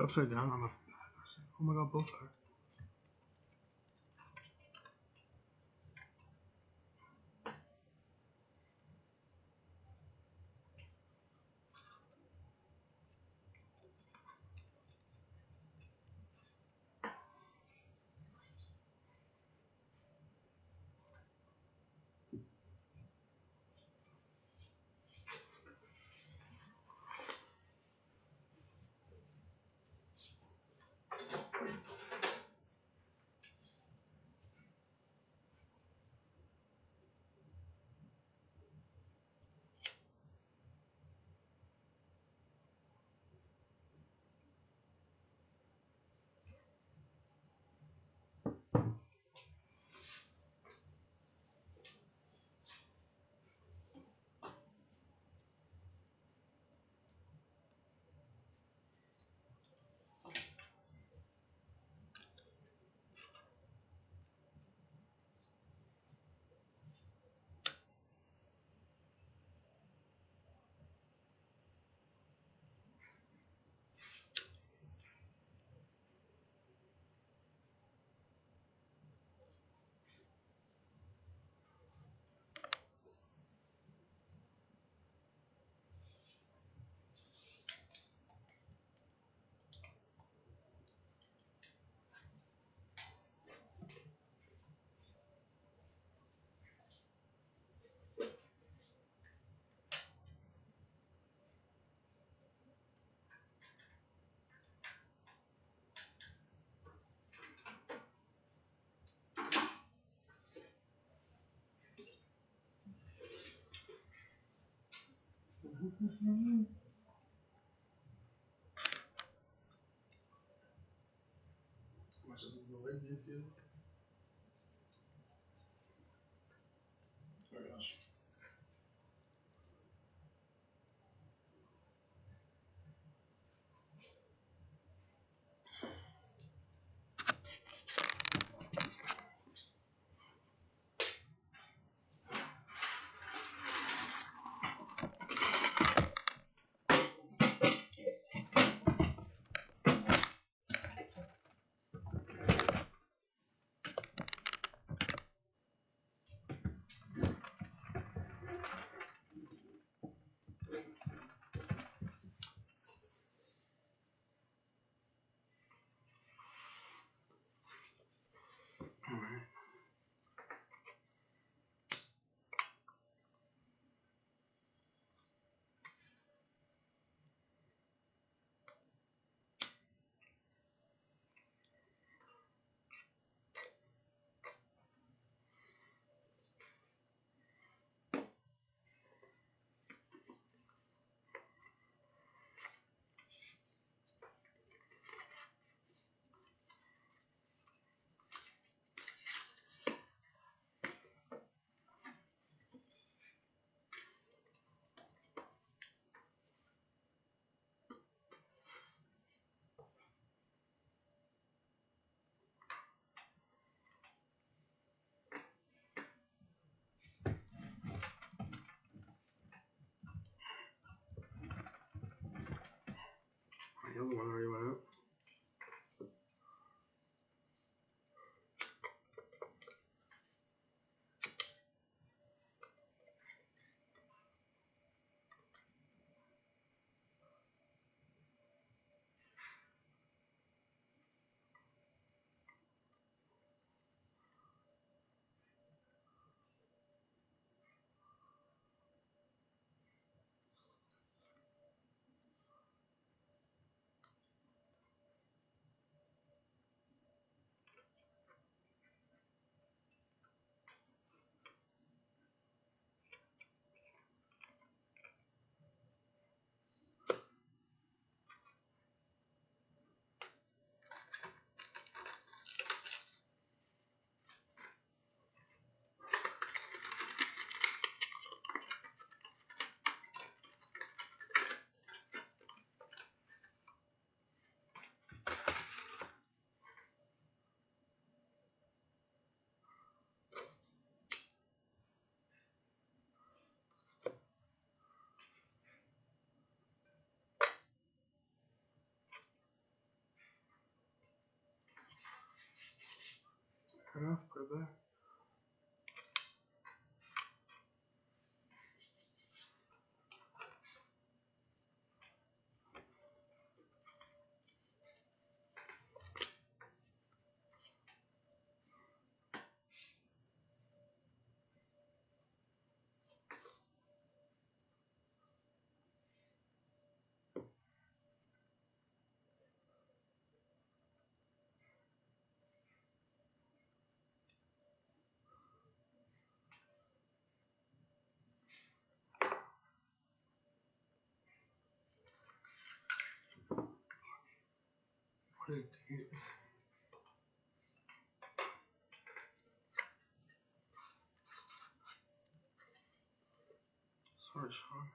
Upside down on the. Oh my god, both are. How much of the leg do you see? Oh gosh. it off, put it back. What it is. Sorry, Sean.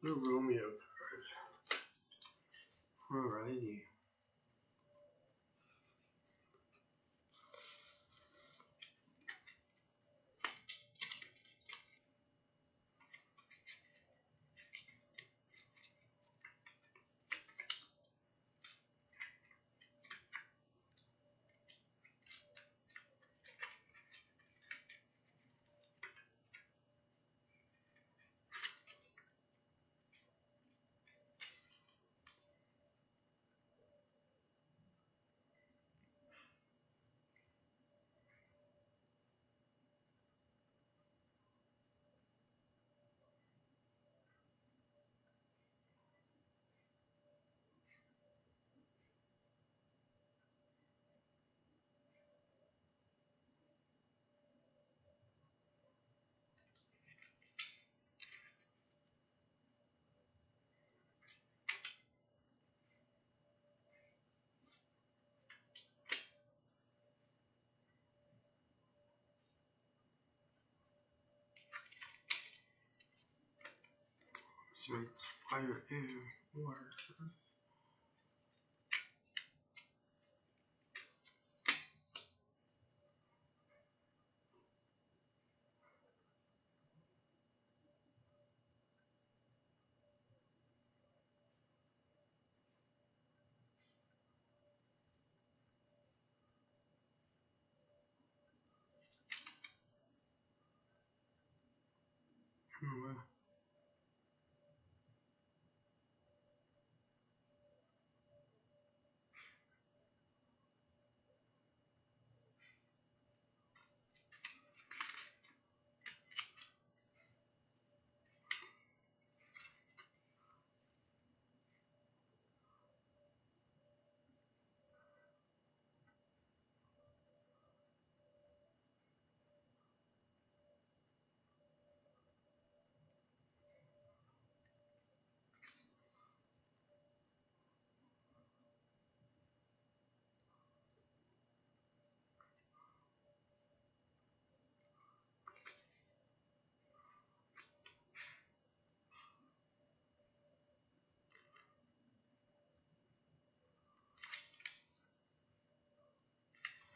The Romeo card. Alrighty. So it's fire, air, water. Well,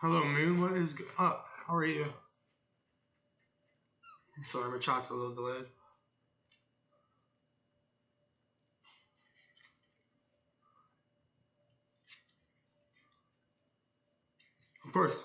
Hello, Moon. What is up? How are you? I'm sorry, my chat's a little delayed. Of course.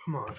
Come on.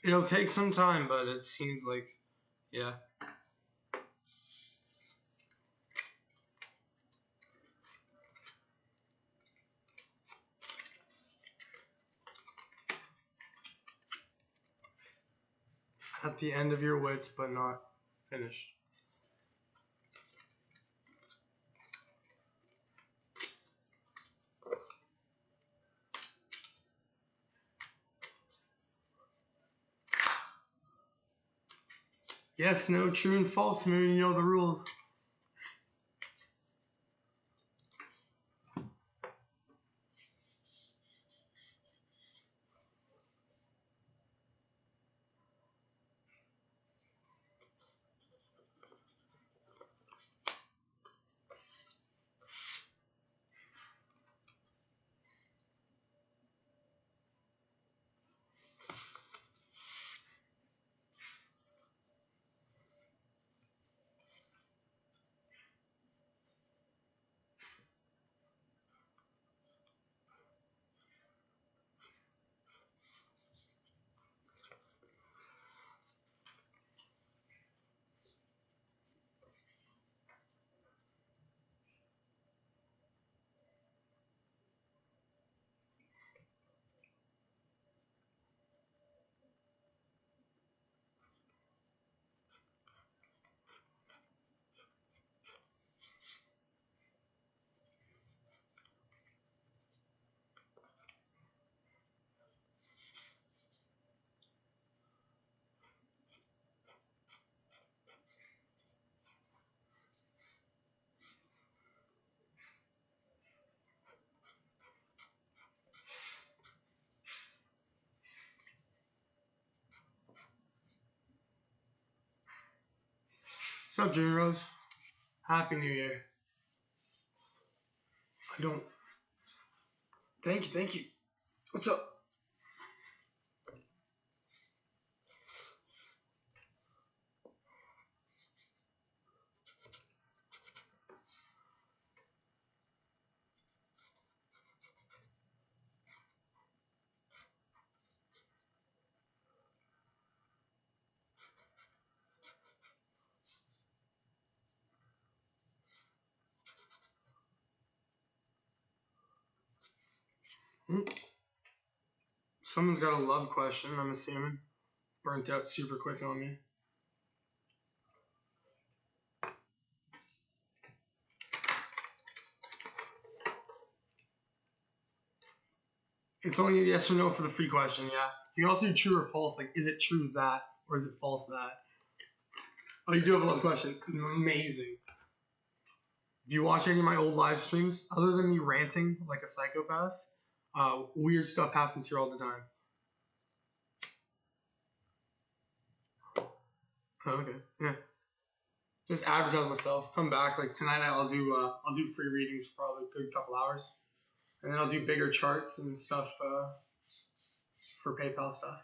It'll take some time, but it seems like, yeah. At the end of your wits, but not finished. Yes, no, true and false, Moon. You know the rules. What's up, Junior Rose? Happy New Year. I don't. Thank you. What's up? Someone's got a love question, I'm assuming. Burnt out super quick on me. It's only a yes or no for the free question, yeah. You can also do true or false, like is it true that, or is it false that? Oh, you do have a love question. Amazing. If you watch any of my old live streams, other than me ranting like a psychopath, weird stuff happens here all the time. Oh, okay. Yeah. Just advertise myself. Come back like tonight. I'll do free readings for probably a good couple hours, and then I'll do bigger charts and stuff for PayPal stuff.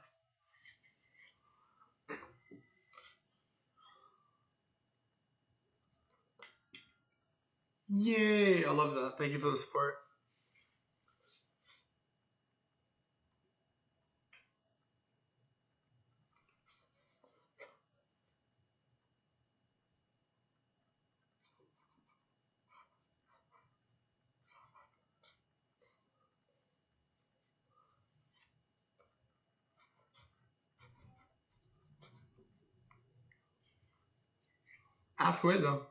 Yay! I love that. Thank you for the support. Ask away though.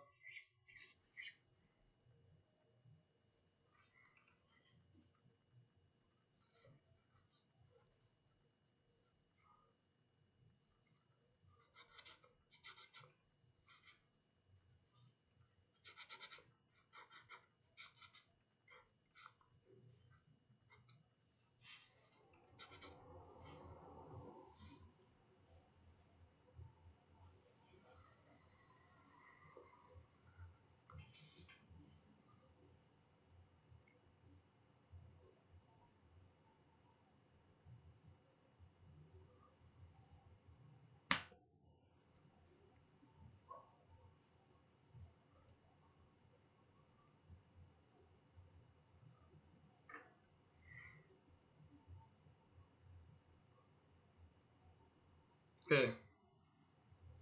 Okay.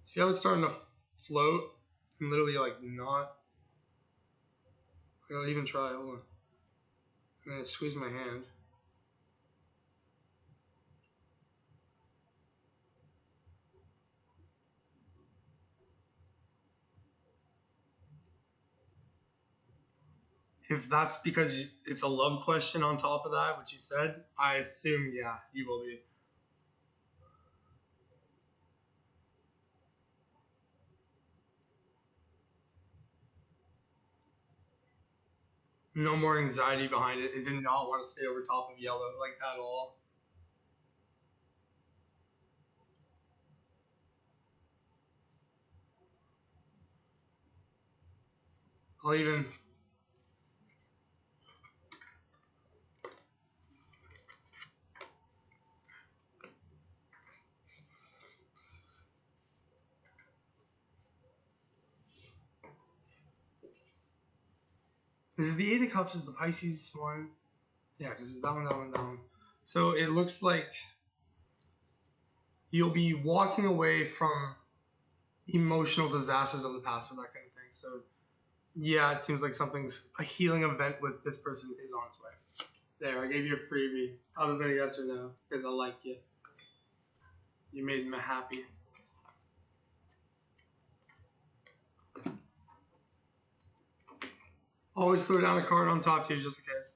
See how it's starting to float and literally like not. I'll even try. Hold on. And then squeeze my hand. If that's because it's a love question on top of that, what you said, I assume yeah, you will be. No more anxiety behind it. It did not want to stay over top of yellow like at all. I'll even. Is it the Eight of Cups? Is the Pisces one? Yeah, because it's that one, that one, that one. So it looks like you'll be walking away from emotional disasters of the past or that kind of thing. So yeah, it seems like something's a healing event with this person is on its way. There, I gave you a freebie, other than a yes or no, because I like you. You made me happy. Always throw down a card on top too, just in case.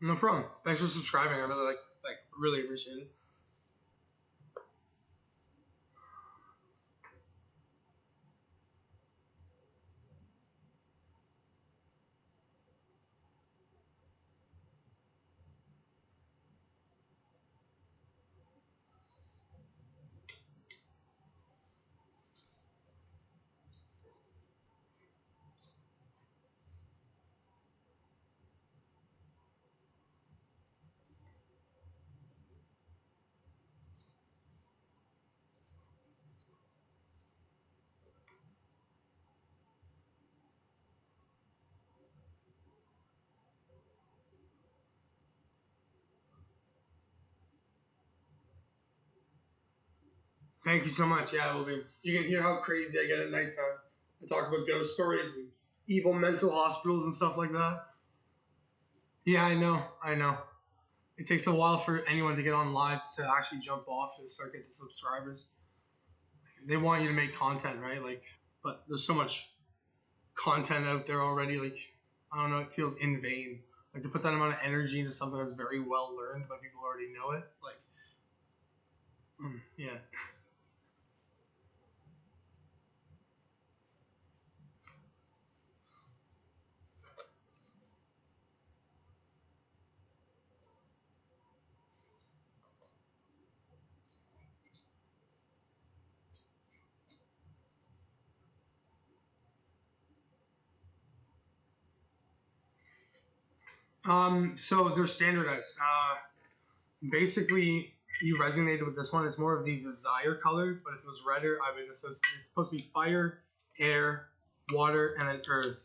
No problem. Thanks for subscribing. I really really appreciate it. Thank you so much. Yeah, I will be. You can hear how crazy I get at nighttime. I talk about ghost stories and evil mental hospitals and stuff like that. Yeah, I know. I know. It takes a while for anyone to get on live to actually jump off and start getting subscribers. They want you to make content, right? Like, but there's so much content out there already. Like, I don't know. It feels in vain. Like to put that amount of energy into something that's very well learned, but people already know it. Like, yeah. So they're standardized. Basically, you resonated with this one. It's more of the desire color, but if it was redder, I would associate. It's supposed to be fire, air, water, and then earth.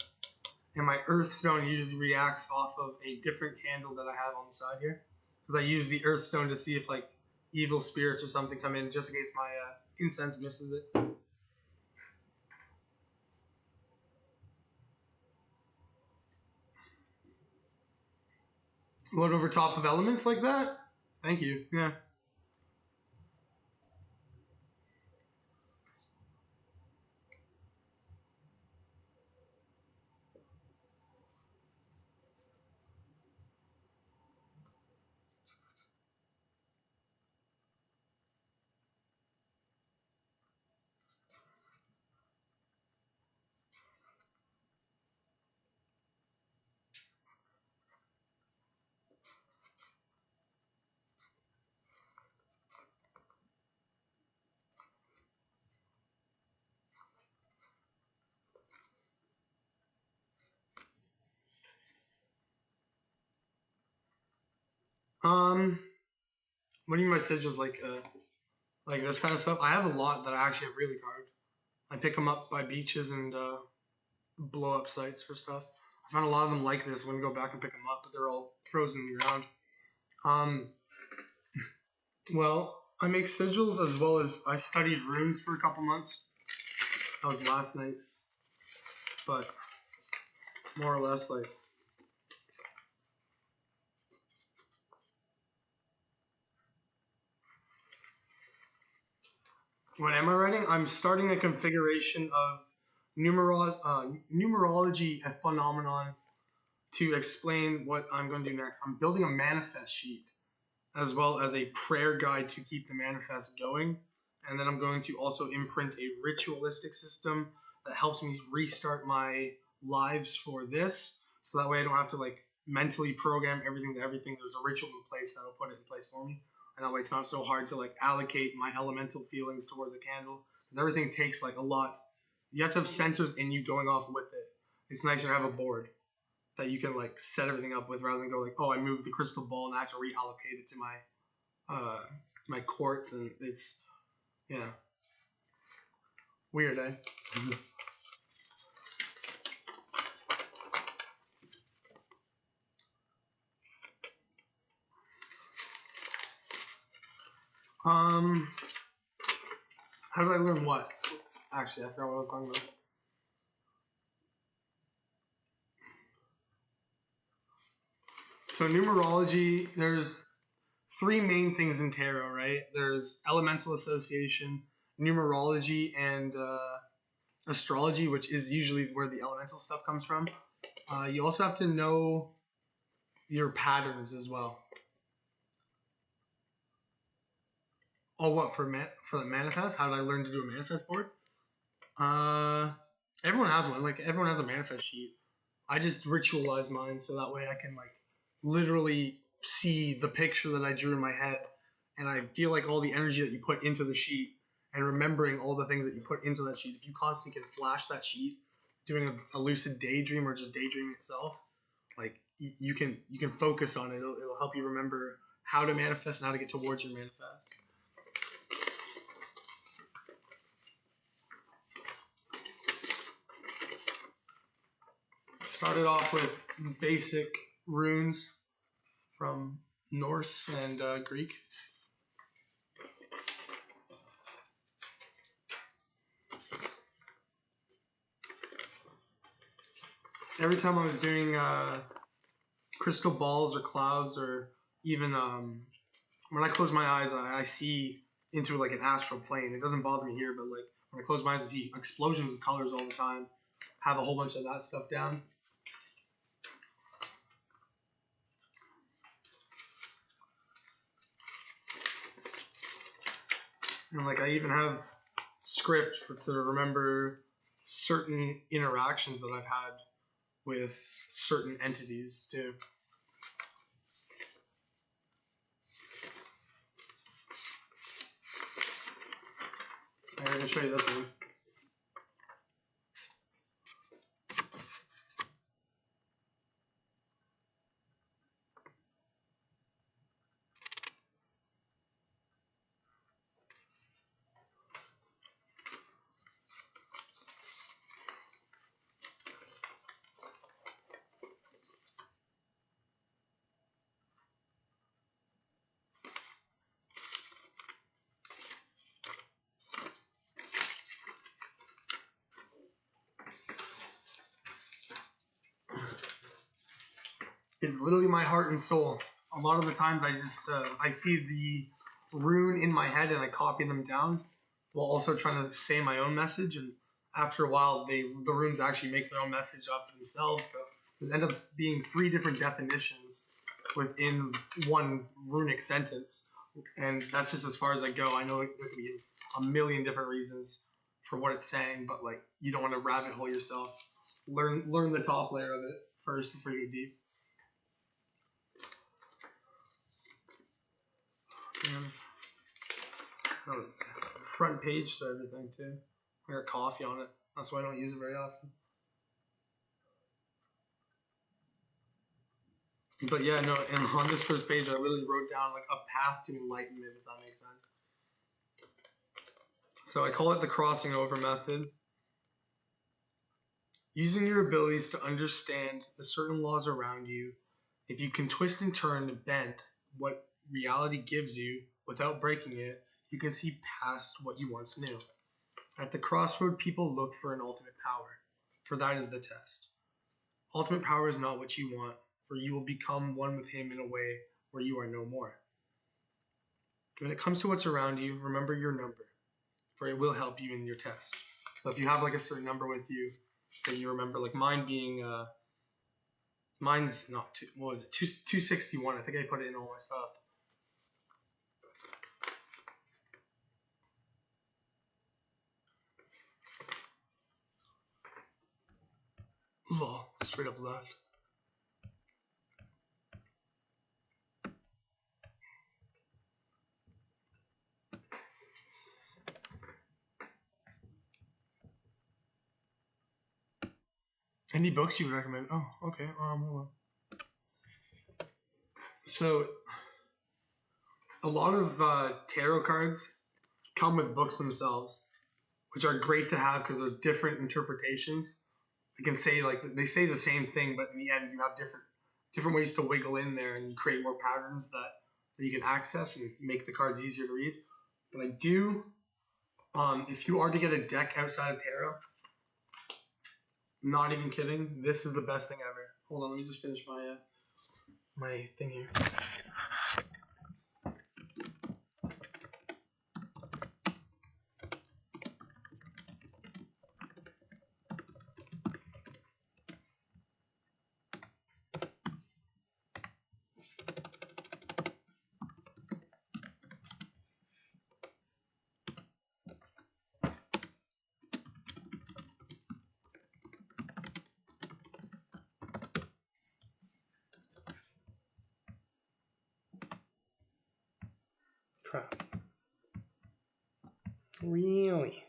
And my earth stone usually reacts off of a different candle that I have on the side here, because I use the earth stone to see if like evil spirits or something come in, just in case my incense misses it. What, over top of elements like that? Thank you. Yeah. What do you mean by sigils? Like this kind of stuff? I have a lot that I actually have really carved. I pick them up by beaches and blow up sites for stuff. I found a lot of them like this. I'm gonna go back and pick them up, but they're all frozen in the ground. Well, I make sigils as well as I studied runes for a couple months. That was last night's, but more or less like. What am I writing? I'm starting a configuration of numerology and phenomenon to explain what I'm going to do next. I'm building a manifest sheet as well as a prayer guide to keep the manifest going. And then I'm going to also imprint a ritualistic system that helps me restart my lives for this. So that way I don't have to like mentally program everything to everything. There's a ritual in place that'll put it in place for me. And that way it's not so hard to like allocate my elemental feelings towards a candle. Because everything takes like a lot. You have to have sensors in you going off with it. It's nicer to have a board that you can like set everything up with rather than go like, oh, I moved the crystal ball and I have to reallocate it to my my quartz, and it's weird, eh? How did I learn what? Actually, I forgot what I was talking about. So numerology, there's three main things in tarot, right? There's elemental association, numerology, and astrology, which is usually where the elemental stuff comes from. You also have to know your patterns as well. Oh, what for the manifest? How did I learn to do a manifest board? Everyone has one. Like everyone has a manifest sheet. I just ritualize mine so that way I can like literally see the picture that I drew in my head, and I feel like all the energy that you put into the sheet and remembering all the things that you put into that sheet. If you constantly can flash that sheet, doing a lucid daydream or just daydreaming itself, like you can focus on it. It'll help you remember how to manifest and how to get towards your manifest. Started off with basic runes from Norse and Greek. Every time I was doing crystal balls or clouds, or even when I close my eyes, I see into like an astral plane. It doesn't bother me here, but like when I close my eyes, I see explosions of colors all the time. Have a whole bunch of that stuff down. And like I even have script to remember certain interactions that I've had with certain entities too. I'm going to show you this one. It's literally my heart and soul. A lot of the times I see the rune in my head and I copy them down while also trying to say my own message. And after a while, the runes actually make their own message up for themselves. So there end up being 3 different definitions within one runic sentence. And that's just as far as I go. I know there could be a million different reasons for what it's saying, but like you don't want to rabbit hole yourself. Learn the top layer of it first before you go deep. And front page to everything too. I got coffee on it. That's why I don't use it very often. But yeah, no, and on this first page, I literally wrote down like a path to enlightenment, if that makes sense. So I call it the crossing over method. Using your abilities to understand the certain laws around you, if you can twist and turn and bend what reality gives you without breaking it, you can see past what you once knew. At the crossroad, people look for an ultimate power, for that is the test. Ultimate power is not what you want, for you will become one with him in a way where you are no more. When it comes to what's around you, remember your number, for it will help you in your test. So if you have like a certain number with you that you remember, like mine being, mine's not, 261. I think I put it in all my stuff. Straight up left. Any books you would recommend? Oh, okay. Hold on. So, a lot of tarot cards come with books themselves, which are great to have because they're different interpretations. They can say they say the same thing, but in the end, you have different ways to wiggle in there, and you create more patterns that you can access and make the cards easier to read. But I do, if you are to get a deck outside of tarot, not even kidding, this is the best thing ever. Hold on, let me just finish my thing here. Crap. Really?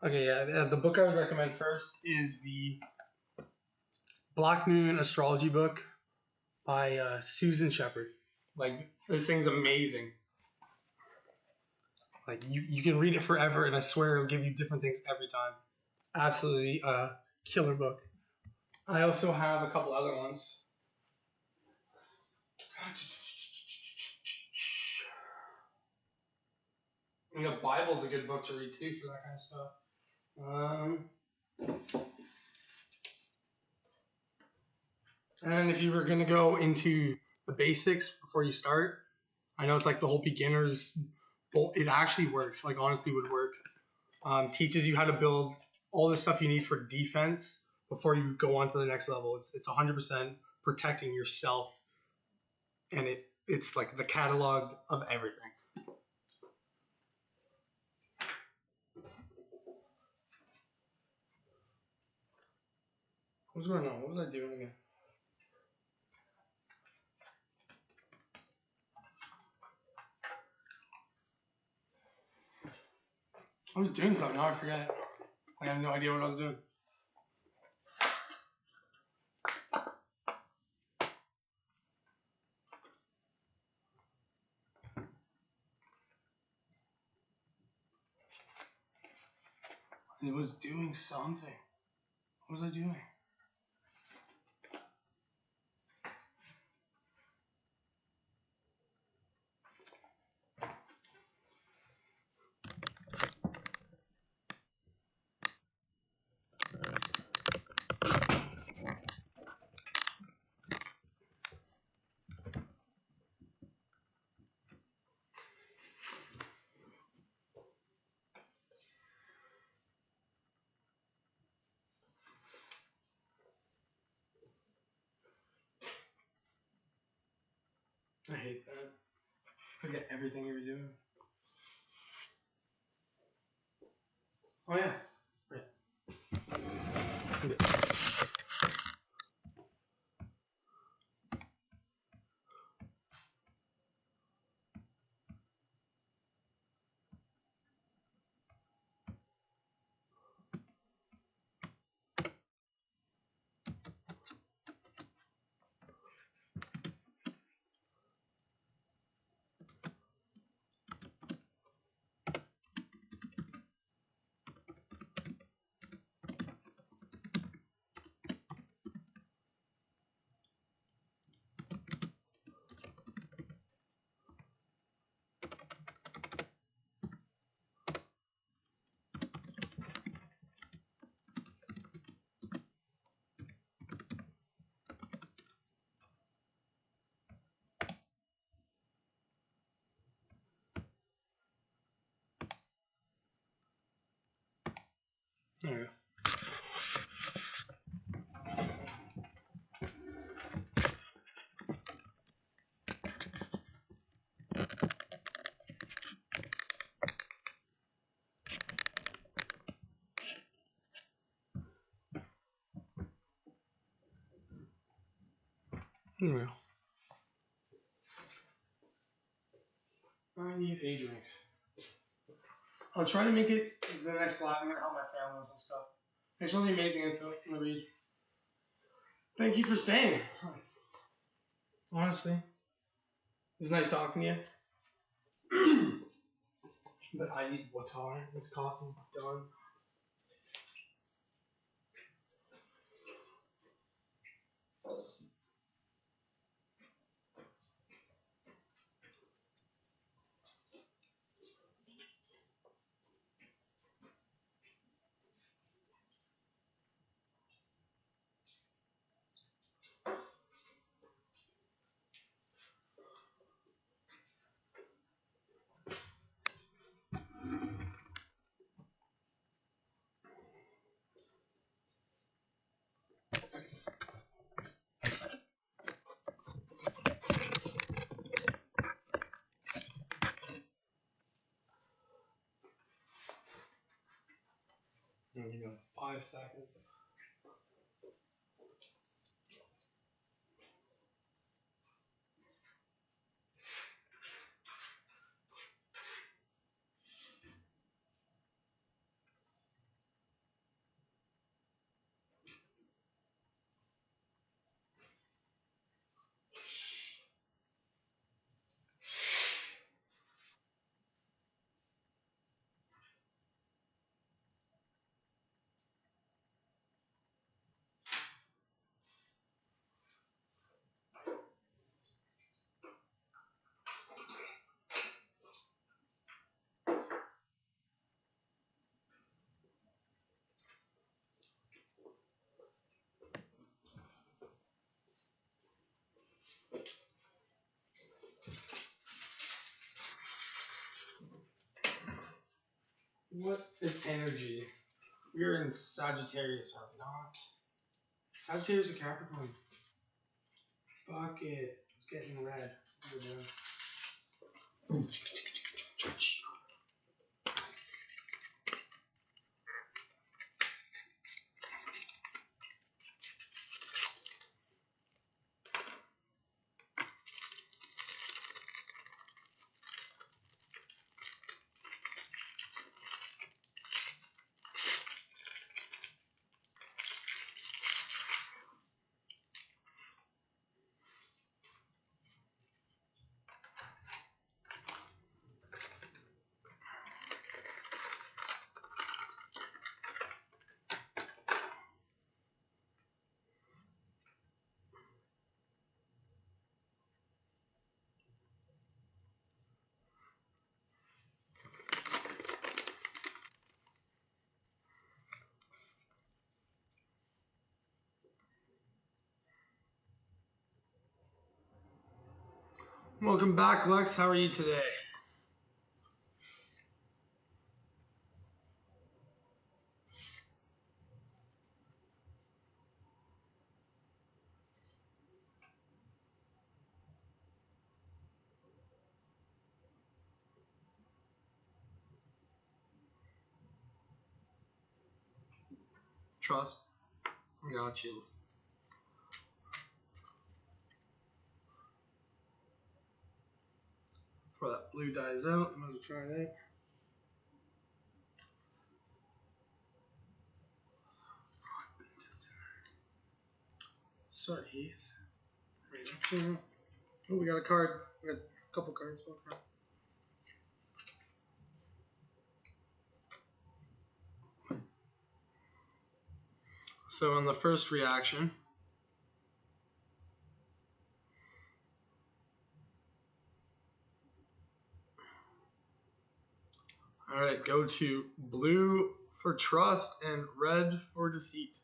Okay, yeah. The book I would recommend first is the Black Moon Astrology book by Susan Shepherd. Like, this thing's amazing. Like, you can read it forever, and I swear it'll give you different things every time. Absolutely a killer book. I also have a couple other ones. And the Bible's a good book to read too for that kind of stuff. And then if you were going to go into the basics before you start, I know it's like the whole beginners, it actually works, like honestly would work. Teaches you how to build all the stuff you need for defense before you go on to the next level. It's 100% protecting yourself, and it's like the catalog of everything. What's going on? What was I doing again? I was doing something, now I forget. I have no idea what I was doing. It was doing something. What was I doing? I hate that. Forget everything you were doing. Oh yeah. Right. There you go. There we go. I need a drink. I'll try to make it the next live. I'm gonna help my family with some stuff. It's really amazing info in the read. Thank you for staying. Honestly, it's nice talking to you. But I need water. This coffee's done. I'm gonna give you 5 seconds. What is energy? We're in Sagittarius, are we not? Sagittarius or Capricorn? Fuck it. It's getting red. We're done. Welcome back, Lex. How are you today? Trust. Got you. Before that blue dies out, I might as well try that. Sorry, Heath. Oh, we got a card. We got a couple cards. So on the first reaction, all right, go to blue for trust and red for deceit.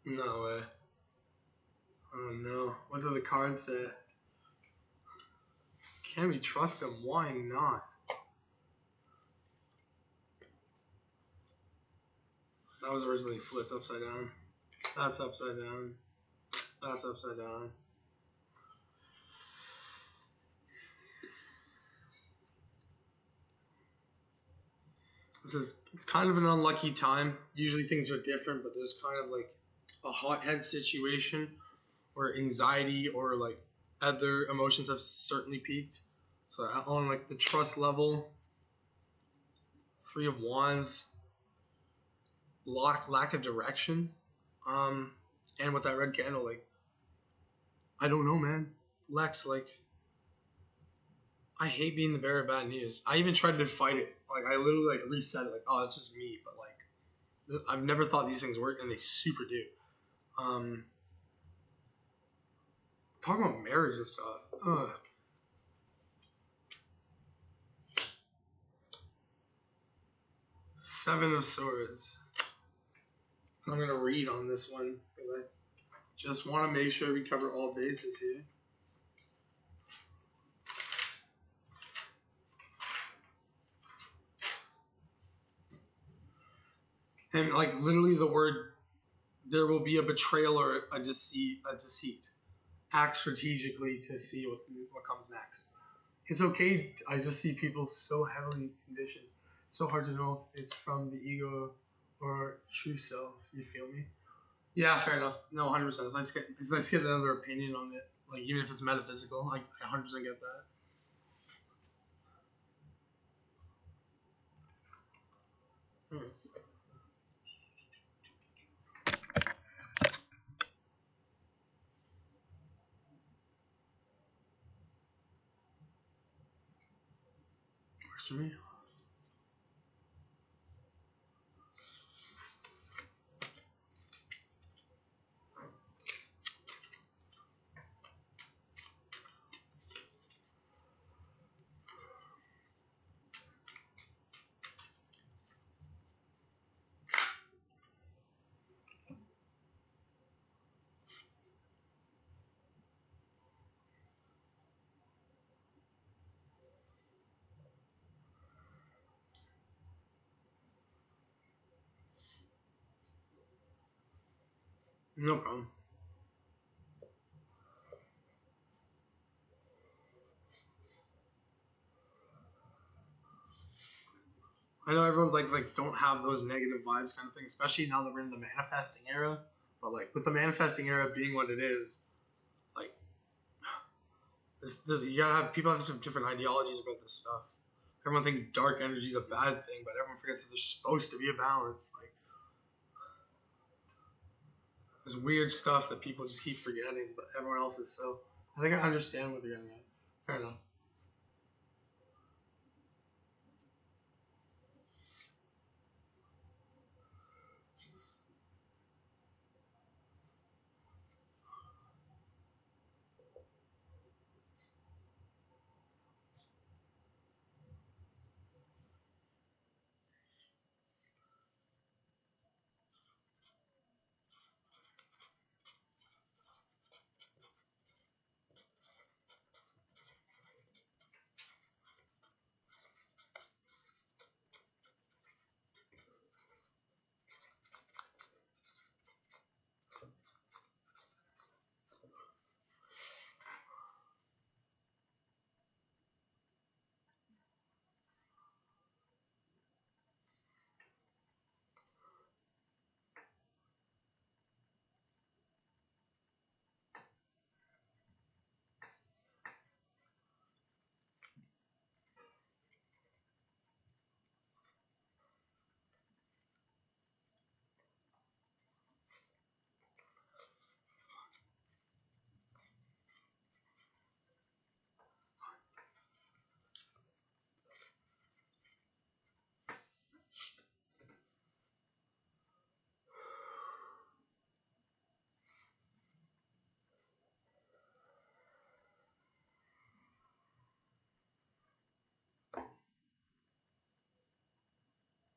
No way. Oh no. What do the cards say? Can we trust him? Why not? That was originally flipped upside down. That's upside down. That's upside down. It's kind of an unlucky time. Usually things are different, but there's kind of like a hothead situation where anxiety or like other emotions have certainly peaked. So on like the trust level, 3 of Wands, lack of direction, and with that red candle, like I don't know, man. Lex, like I hate being the bearer of bad news. I even tried to fight it. Like I literally like reset it, like oh it's just me, but like I've never thought these things work, and they super do. Talking about marriage and stuff. Ugh. Seven of Swords. I'm gonna read on this one because I just want to make sure we cover all bases here. And like literally the word, there will be a betrayal or a deceit. Act strategically to see what comes next. It's okay. I just see people so heavily conditioned. It's so hard to know if it's from the ego or true self. You feel me? Yeah, fair enough. No, 100%. It's nice to get another opinion on it. Like even if it's metaphysical, I 100% get that. Works for me. No problem. I know everyone's like don't have those negative vibes kind of thing, especially now that we're in the manifesting era. But like with the manifesting era being what it is, like you gotta have people have different ideologies about this stuff. Everyone thinks dark energy is a bad thing, but everyone forgets that there's supposed to be a balance. Like there's weird stuff that people just keep forgetting, but everyone else is so. I think I understand what they're getting at. Fair enough.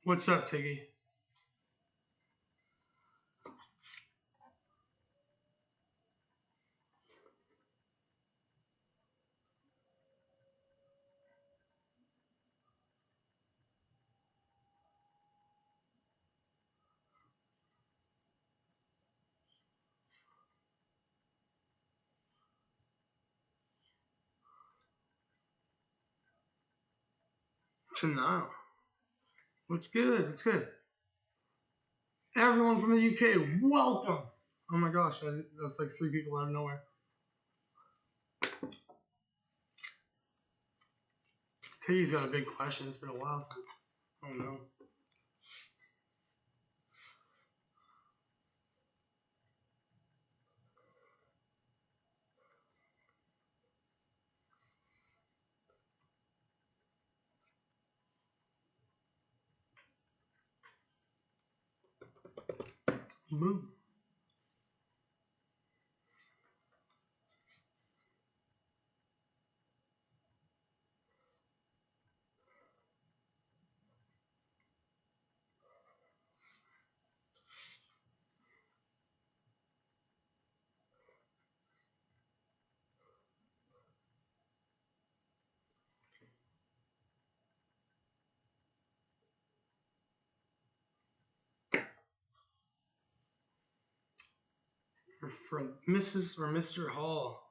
What's up, Tiggy? Chanel. What's good? What's good? Everyone from the UK, welcome! Oh my gosh, that's like 3 people out of nowhere. Tiggy's got a big question. It's been a while since. Oh no. Move. For Mrs. or Mr. Hall.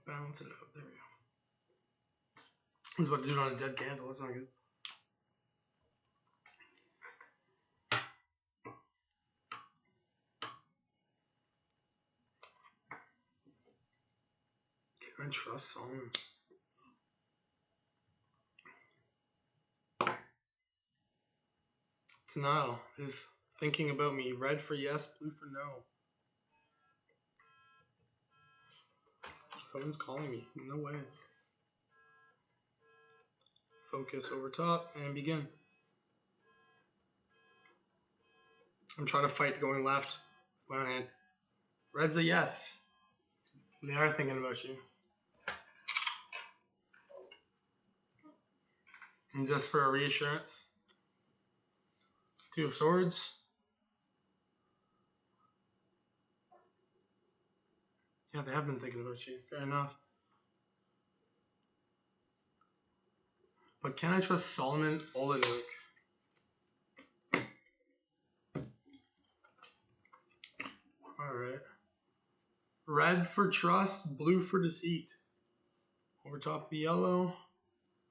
Balance it out. There we go. I was about to do it on a dead candle. That's not good. Can I trust Solomon? Denial is thinking about me. Red for yes, blue for no. Someone's calling me. No way. Focus over top and begin. I'm trying to fight going left. My hand. Red's a yes. They are thinking about you. And just for a reassurance. 2 of Swords. Yeah, they have been thinking about you. Fair enough. But can I trust Solomon Oliduk? Alright. Red for trust, blue for deceit. Over top the yellow.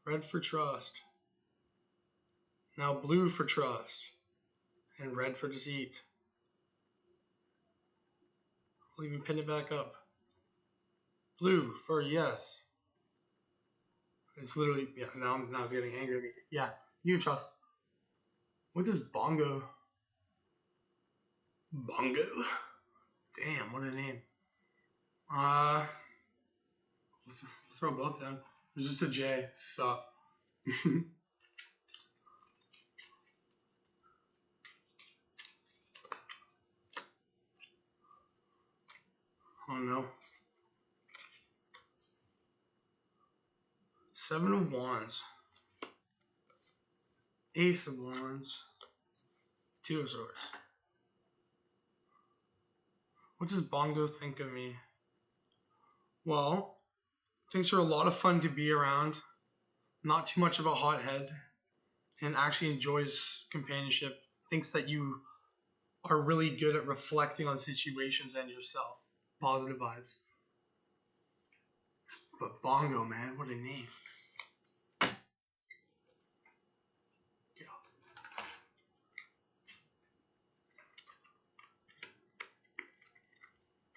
Red for trust. Now blue for trust. And red for deceit. I'll even pin it back up. Blue for yes. It's literally, yeah, now it's getting angry at me. Yeah, you trust. What is Bongo? Bongo? Damn, what a name. We'll throw both down. There's just a J. Sup. Oh no. 7 of Wands. Ace of Wands. 2 of Swords. What does Bongo think of me? Well, thinks you're a lot of fun to be around. Not too much of a hothead. And actually enjoys companionship. Thinks that you are really good at reflecting on situations and yourself. Positive vibes. But Bongo, man, what a name. Get off.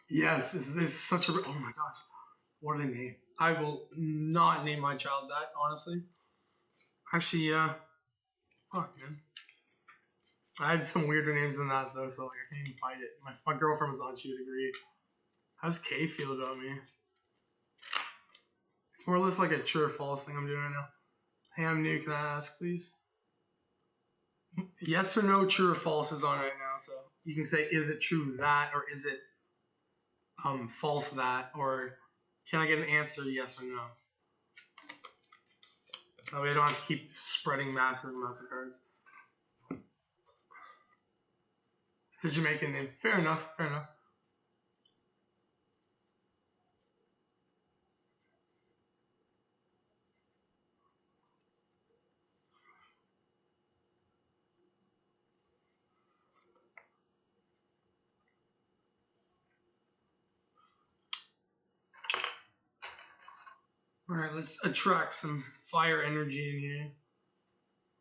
Yes, this is such a... Oh my gosh. What a name. I will not name my child that, honestly. Actually, fuck, man. I had some weirder names than that, though, so like, I can't even fight it. My girlfriend was on, she would agree. How's Kay feel about me? It's more or less like a true or false thing I'm doing right now. Hey, I'm new. Can I ask, please? Yes or no, true or false is on right now, so you can say, is it true that, or is it false that, or can I get an answer, yes or no? That way I don't have to keep spreading massive amounts of cards. It's a Jamaican name. Fair enough. Fair enough. Alright, let's attract some fire energy in here.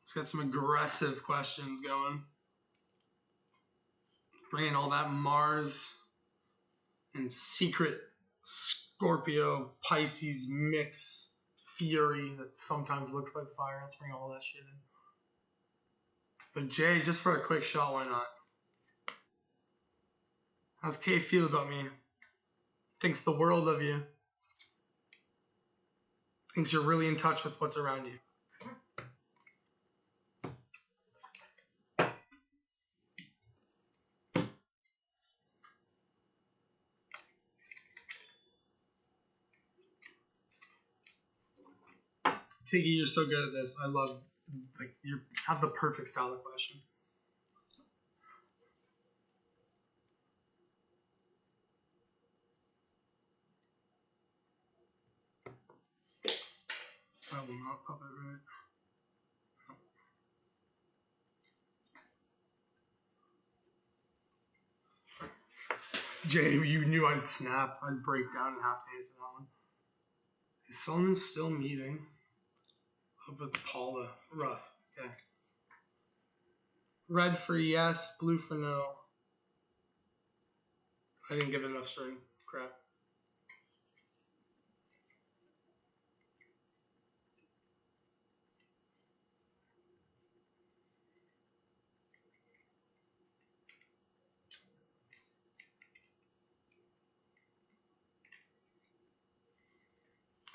Let's get some aggressive questions going. Bring in all that Mars and secret Scorpio, Pisces mix fury that sometimes looks like fire. Let's bring all that shit in. But Jay, just for a quick shot, why not? How's Kay feel about me? Thinks the world of you. Thinks you're really in touch with what's around you. Tiggy, you're so good at this. I love, like, you have the perfect style of question. I will not pop it right. Jay, you knew I'd snap. I'd break down and have to answer that one. His son's still meeting up with Paula. Rough. Okay. Red for yes, blue for no. I didn't give it enough string. Crap.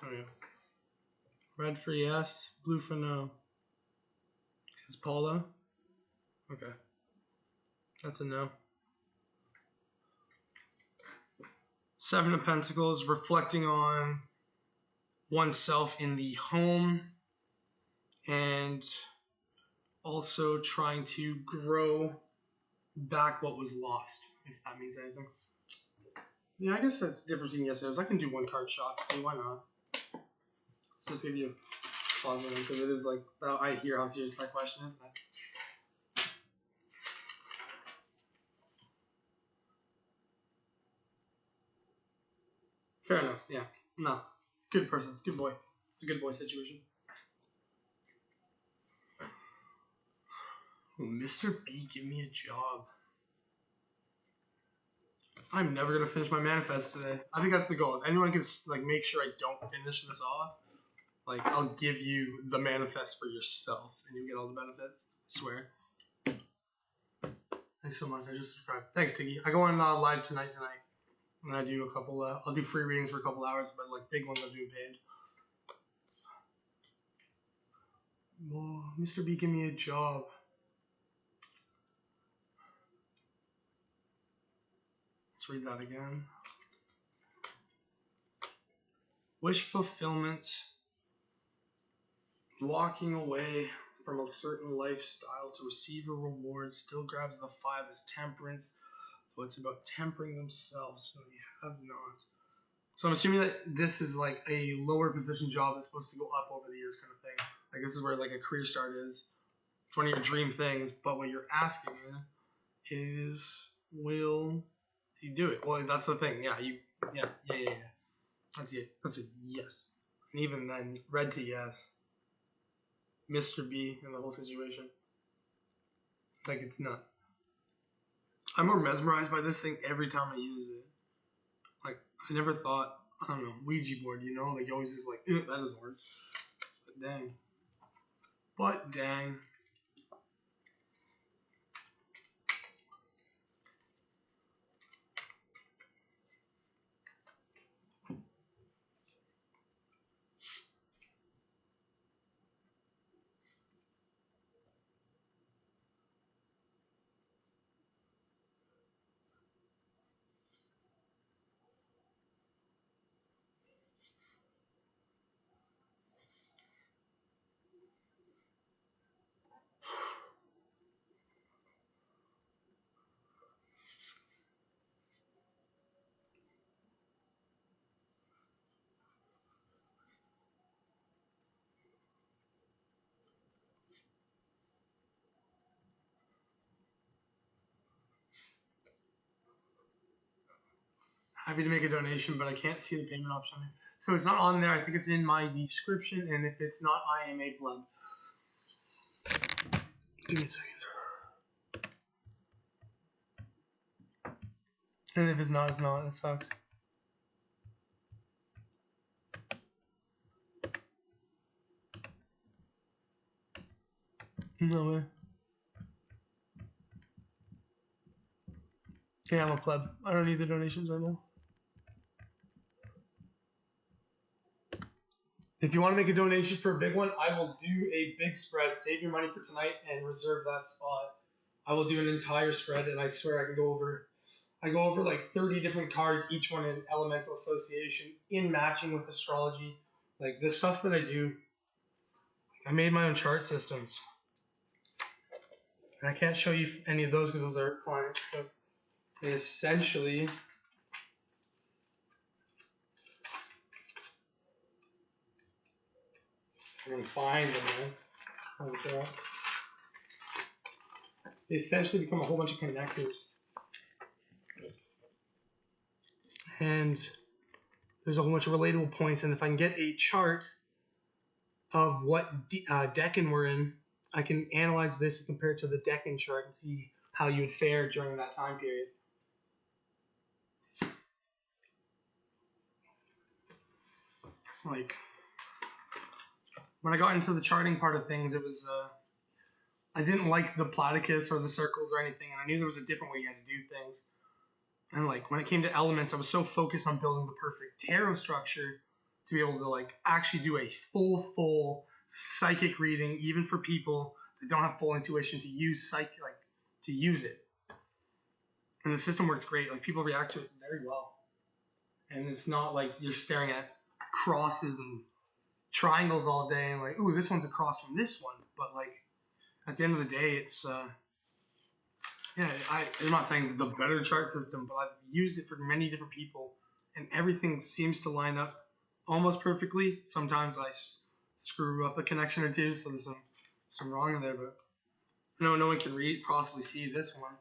Oh yeah. Red for yes, blue for no. Is Paula? Okay. That's a no. Seven of Pentacles, reflecting on oneself in the home and also trying to grow back what was lost, if that means anything. Yeah, I guess that's the difference in yes I can do one card shots too, why not? Let's just give you a pause on it because it is like, I hear how serious that question is. Fair enough, yeah. No. Good person, good boy. It's a good boy situation. Oh, Mr. B, give me a job. I'm never gonna finish my manifest today. I think that's the goal. If anyone can like make sure I don't finish this off, like I'll give you the manifest for yourself, and you get all the benefits. I swear. Thanks so much. I just subscribed. Thanks, Tiggy. I go on live tonight, and I do a couple. I'll do free readings for a couple hours, but like big ones I'm doing paid. Oh, Mr. B, give me a job. Let's read that again. Wish fulfillment. Walking away from a certain lifestyle to receive a reward still grabs the 5 as temperance. So it's about tempering themselves so they have not. So I'm assuming that this is like a lower position job that's supposed to go up over the years kind of thing. Like this is where like a career start is. It's one of your dream things, but what you're asking is, will you do it? Well, that's the thing. Yeah, yeah. That's it. That's a yes. And even then, red to yes. Mr. B in the whole situation. Like, it's nuts. I'm more mesmerized by this thing every time I use it. Like, I never thought, I don't know, Ouija board, you know? Like, you always just like, that doesn't work. But dang. But dang. Happy to make a donation, but I can't see the payment option. So it's not on there. I think it's in my description, and if it's not, I am a blood. Give me a second. And if it's not, it's not. It sucks. No way. Yeah, I'm a pleb. I don't need the donations right now. If you want to make a donation for a big one, I will do a big spread. Save your money for tonight and reserve that spot. I will do an entire spread, and I swear I can go over. I go over like 30 different cards, each one in elemental association, in matching with astrology. Like the stuff that I do, I made my own chart systems. And I can't show you any of those because those are clients, but they essentially I'm gonna find them, man. They essentially become a whole bunch of connectors. And there's a whole bunch of relatable points, and if I can get a chart of what decan we're in, I can analyze this and compare it to the decan chart and see how you would fare during that time period. Like, when I got into the charting part of things, it was, I didn't like the platypus or the circles or anything, and I knew there was a different way you had to do things. And like, when it came to elements, I was so focused on building the perfect tarot structure to be able to like actually do a full psychic reading, even for people that don't have full intuition to use to use it. And the system works great. Like people react to it very well. And it's not like you're staring at crosses and triangles all day and like, ooh, this one's across from this one. But like at the end of the day, it's I'm not saying the better chart system, but I've used it for many different people, and everything seems to line up almost perfectly. Sometimes I screw up a connection or two, so there's some wrong in there, but no one can possibly see this one.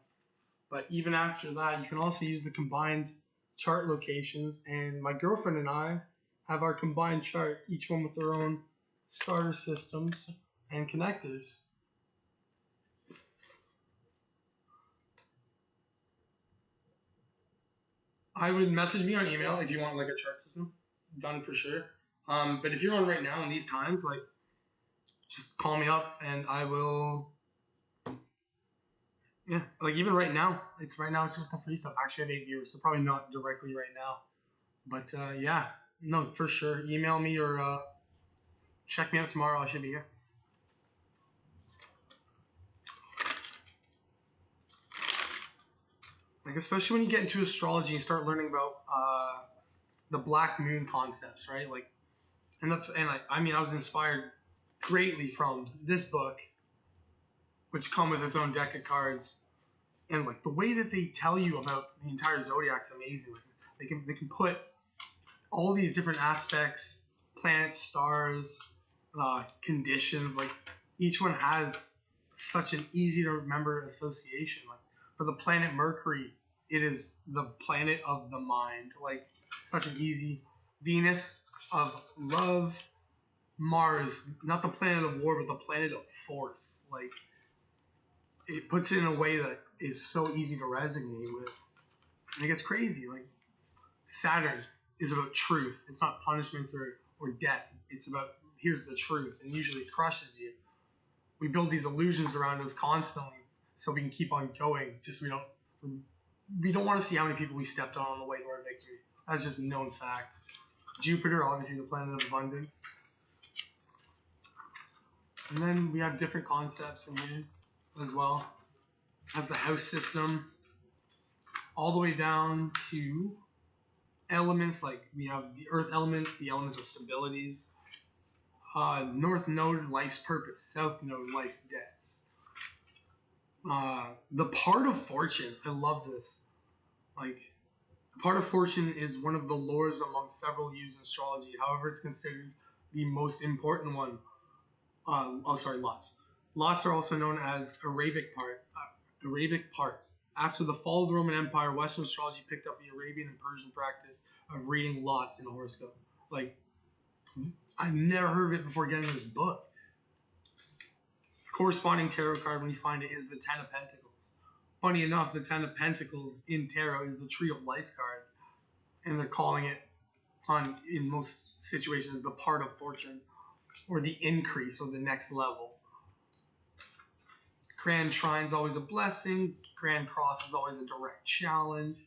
But even after that, you can also use the combined chart locations, and my girlfriend and I have our combined chart, each one with their own starter systems and connectors. I would message me on email if you want like a chart system done for sure. But if you're on right now in these times, like just call me up and I will. Yeah, like even right now, it's just the free stuff. Actually, I have 8 viewers, so probably not directly right now. But yeah, no, for sure. Email me or check me out tomorrow. I should be here. Like especially when you get into astrology and start learning about the black moon concepts, right? Like, I mean, I was inspired greatly from this book, which come with its own deck of cards, and like the way that they tell you about the entire zodiac's amazing. Like, they can put all these different aspects, planets, stars, conditions. Like each one has such an easy to remember association. Like for the planet Mercury, it is the planet of the mind. Like such an easy. Venus of love. Mars, not the planet of war, but the planet of force. Like it puts it in a way that is so easy to resonate with. And it gets crazy. Like Saturn is about truth. It's not punishments or debts. It's about here's the truth, and usually it crushes you. We build these illusions around us constantly so we can keep on going. Just we don't want to see how many people we stepped on the way to our victory. That's just a known fact. Jupiter, obviously the planet of abundance. And then we have different concepts in here as well as the house system, all the way down to elements. Like we have the earth element, the elements of stabilities, north node, life's purpose, south node, life's debts. The part of fortune, I love this. Like, the part of fortune is one of the lores among several used in astrology. However, it's considered the most important one. Lots. Lots are also known as Arabic parts, After the fall of the Roman Empire, Western astrology picked up the Arabian and Persian practice of reading lots in a horoscope. Like, I've never heard of it before getting this book. Corresponding tarot card, when you find it, is the Ten of Pentacles. Funny enough, the Ten of Pentacles in tarot is the Tree of Life card, and they're calling it, in most situations, the part of fortune, or the increase, or the next level. Grand Trine is always a blessing. Grand Cross is always a direct challenge.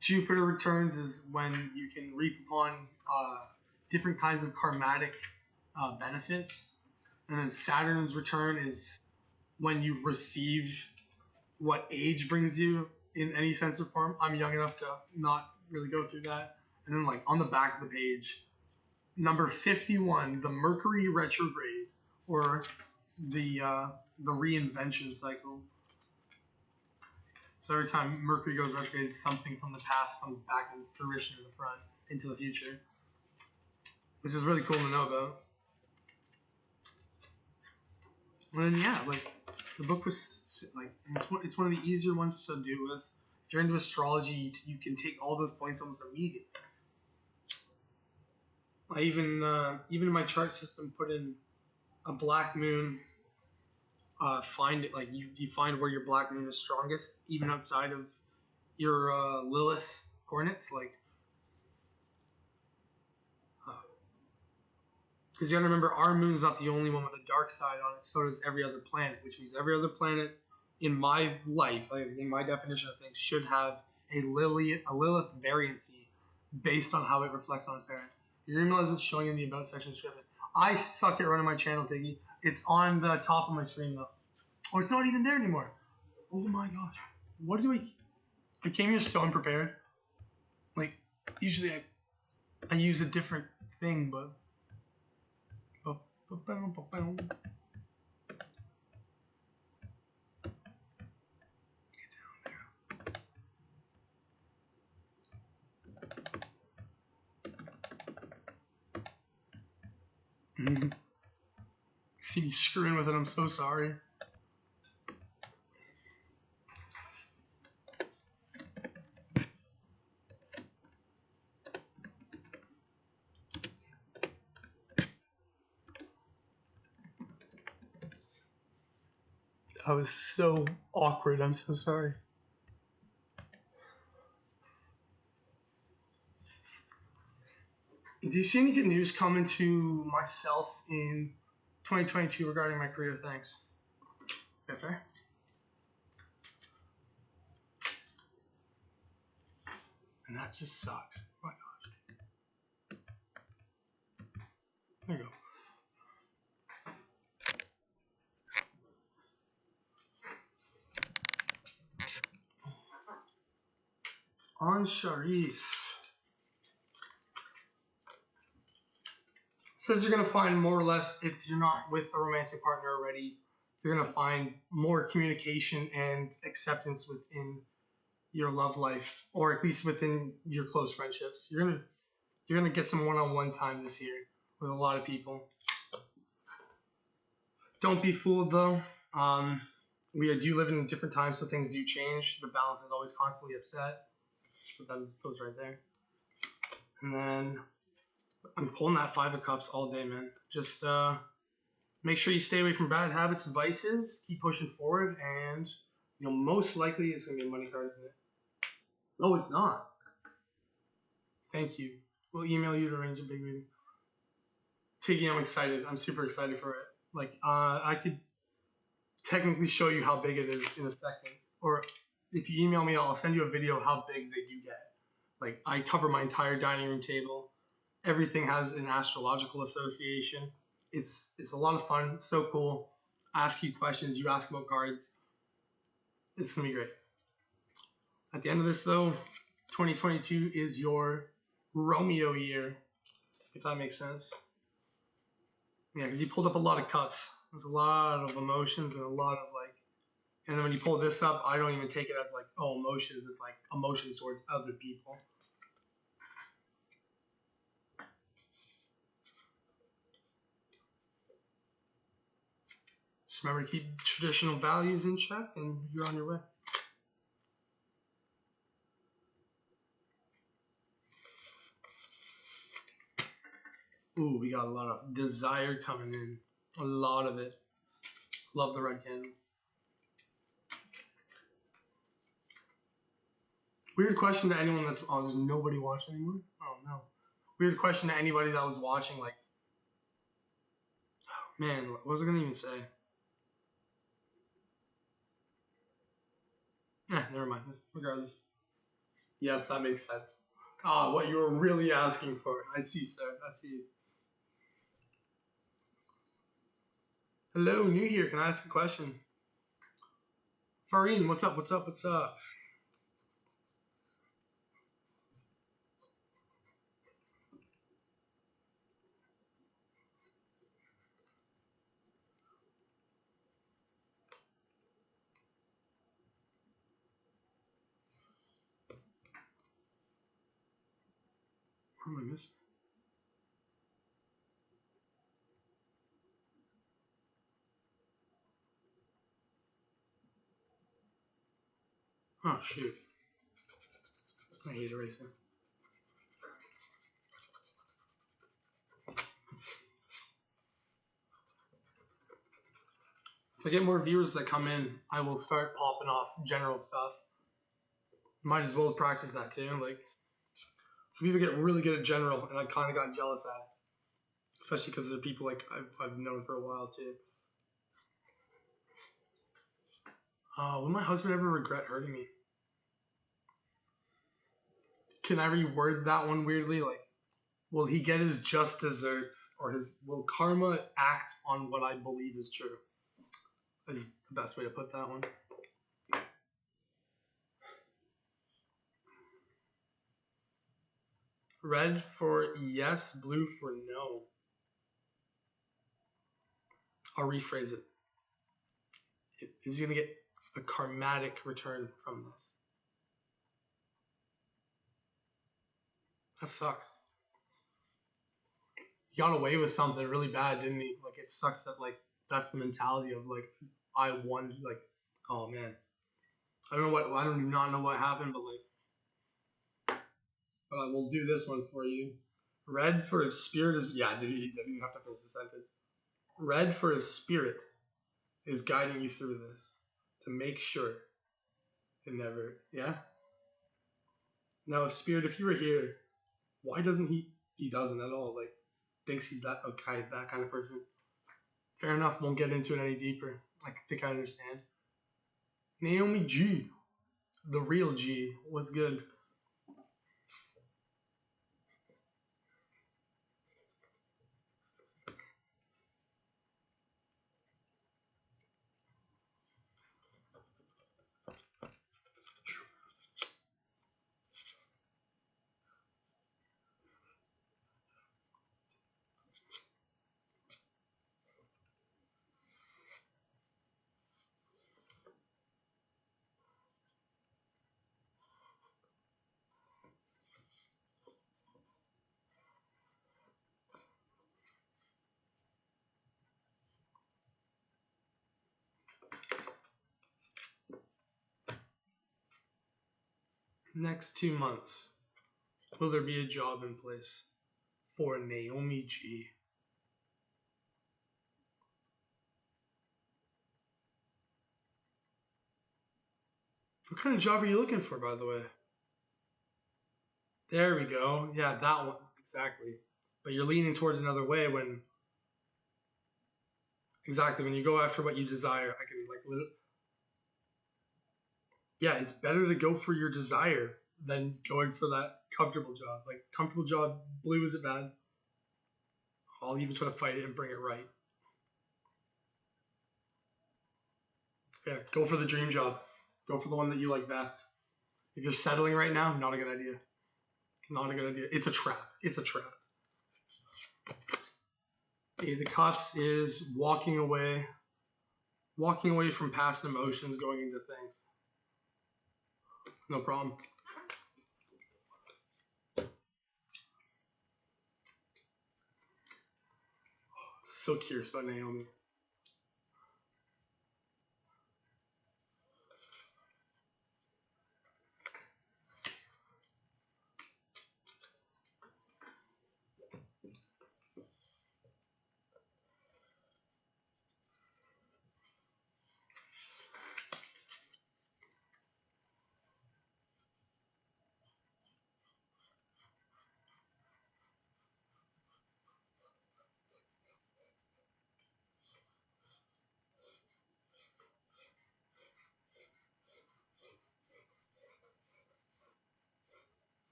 Jupiter returns is when you can reap upon different kinds of karmatic benefits. And then Saturn's return is when you receive what age brings you in any sense or form. I'm young enough to not really go through that. And then, like, on the back of the page, number 51, the Mercury Retrograde, or the reinvention cycle. So every time Mercury goes retrograde, something from the past comes back in fruition in the front into the future, which is really cool to know about. And then, yeah, like, the book was like, it's one of the easier ones to do with. If you're into astrology, you can take all those points almost immediately. I even in my chart system put in a black moon. Find it, like, you find where your black moon is strongest, even outside of your Lilith coordinates, like, because you gotta remember, our moon is not the only one with a dark side on it. So does every other planet, which means every other planet in my life, like, in my definition of things, should have a Lilith variancy based on how it reflects on its parent. Your email isn't showing in the about section description. I suck at running my channel, Tiggy. It's on the top of my screen though. Oh, it's not even there anymore. Oh my gosh. What do I came here so unprepared. Like, usually I use a different thing, but get down there. See me screwing with it, I'm so sorry. That was so awkward, I'm so sorry. Do you see any good news coming to myself in 2022 regarding my career? Thanks. Okay. And that just sucks. Oh my gosh. There you go. On Sharif. Says you're going to find more or less, if you're not with a romantic partner already, you're going to find more communication and acceptance within your love life, or at least within your close friendships. You're gonna get some one-on-one time this year with a lot of people. Don't be fooled though. We do live in different times, so things do change. The balance is always constantly upset. Just put those right there. And then I'm pulling that 5 of Cups all day, man. Just make sure you stay away from bad habits and vices. Keep pushing forward, and most likely it's gonna be a money card, isn't it? No, it's not. Thank you. We'll email you to arrange a big meeting. Tiggy, I'm excited. I'm super excited for it. Like, I could technically show you how big it is in a second. Or if you email me, I'll send you a video of how big they do get. Like, I cover my entire dining room table. Everything has an astrological association. It's a lot of fun. It's so cool. Ask you questions. You ask about cards. It's going to be great. At the end of this, though, 2022 is your Romeo year, if that makes sense. Yeah, because you pulled up a lot of cups. There's a lot of emotions and a lot of, like, and then when you pull this up, I don't even take it as, like, oh, emotions. It's like emotions towards other people. Just remember to keep traditional values in check, and you're on your way. Ooh, we got a lot of desire coming in. A lot of it. Love the red candle. Weird question to anyone that's... Oh, there's nobody watching anymore? Oh, no. Weird question to anybody that was watching, like... Oh, man, what was I going to even say? Never mind. Regardless. Yes, that makes sense. Ah, what you were really asking for. I see, sir. I see. Hello, new here. Can I ask a question? Farine, what's up? What's up? What's up? What am I missing? Oh, shoot. I hate erasing. If I get more viewers that come in, I will start popping off general stuff. Might as well practice that too. Like, some people get really good at general, and I kind of got jealous at it. Especially because they're people like I've known for a while too. Will my husband ever regret hurting me? Can I reword that one weirdly? Like, will he get his just desserts, or will karma act on what I believe is true? Is the best way to put that one. Red for yes, blue for no. I'll rephrase it. Is he going to get a karmatic return from this? That sucks. He got away with something really bad, didn't he? Like, it sucks that, like, that's the mentality of, like, I won, like, oh, man. I do not know what happened, but I will do this one for you. Red for his spirit is, yeah, did you have to finish the sentence? Red for his spirit is guiding you through this to make sure it never, yeah? Now, if you were here, why doesn't he doesn't at all, like, thinks he's that kind of person. Fair enough, won't get into it any deeper. I think I understand. Naomi G, the real G, what's good? Next 2 months, will there be a job in place for Naomi G? What kind of job are you looking for, by the way? There we go. Yeah, that one. Exactly. But you're leaning towards another way when... Exactly. When you go after what you desire, I can, like... Yeah, it's better to go for your desire than going for that comfortable job. Like, comfortable job, blue, is it bad? I'll even try to fight it and bring it right. Yeah, go for the dream job. Go for the one that you like best. If you're settling right now, not a good idea. Not a good idea. It's a trap. It's a trap. Eight of Cups is walking away from past emotions, going into things. No problem. So curious about Naomi.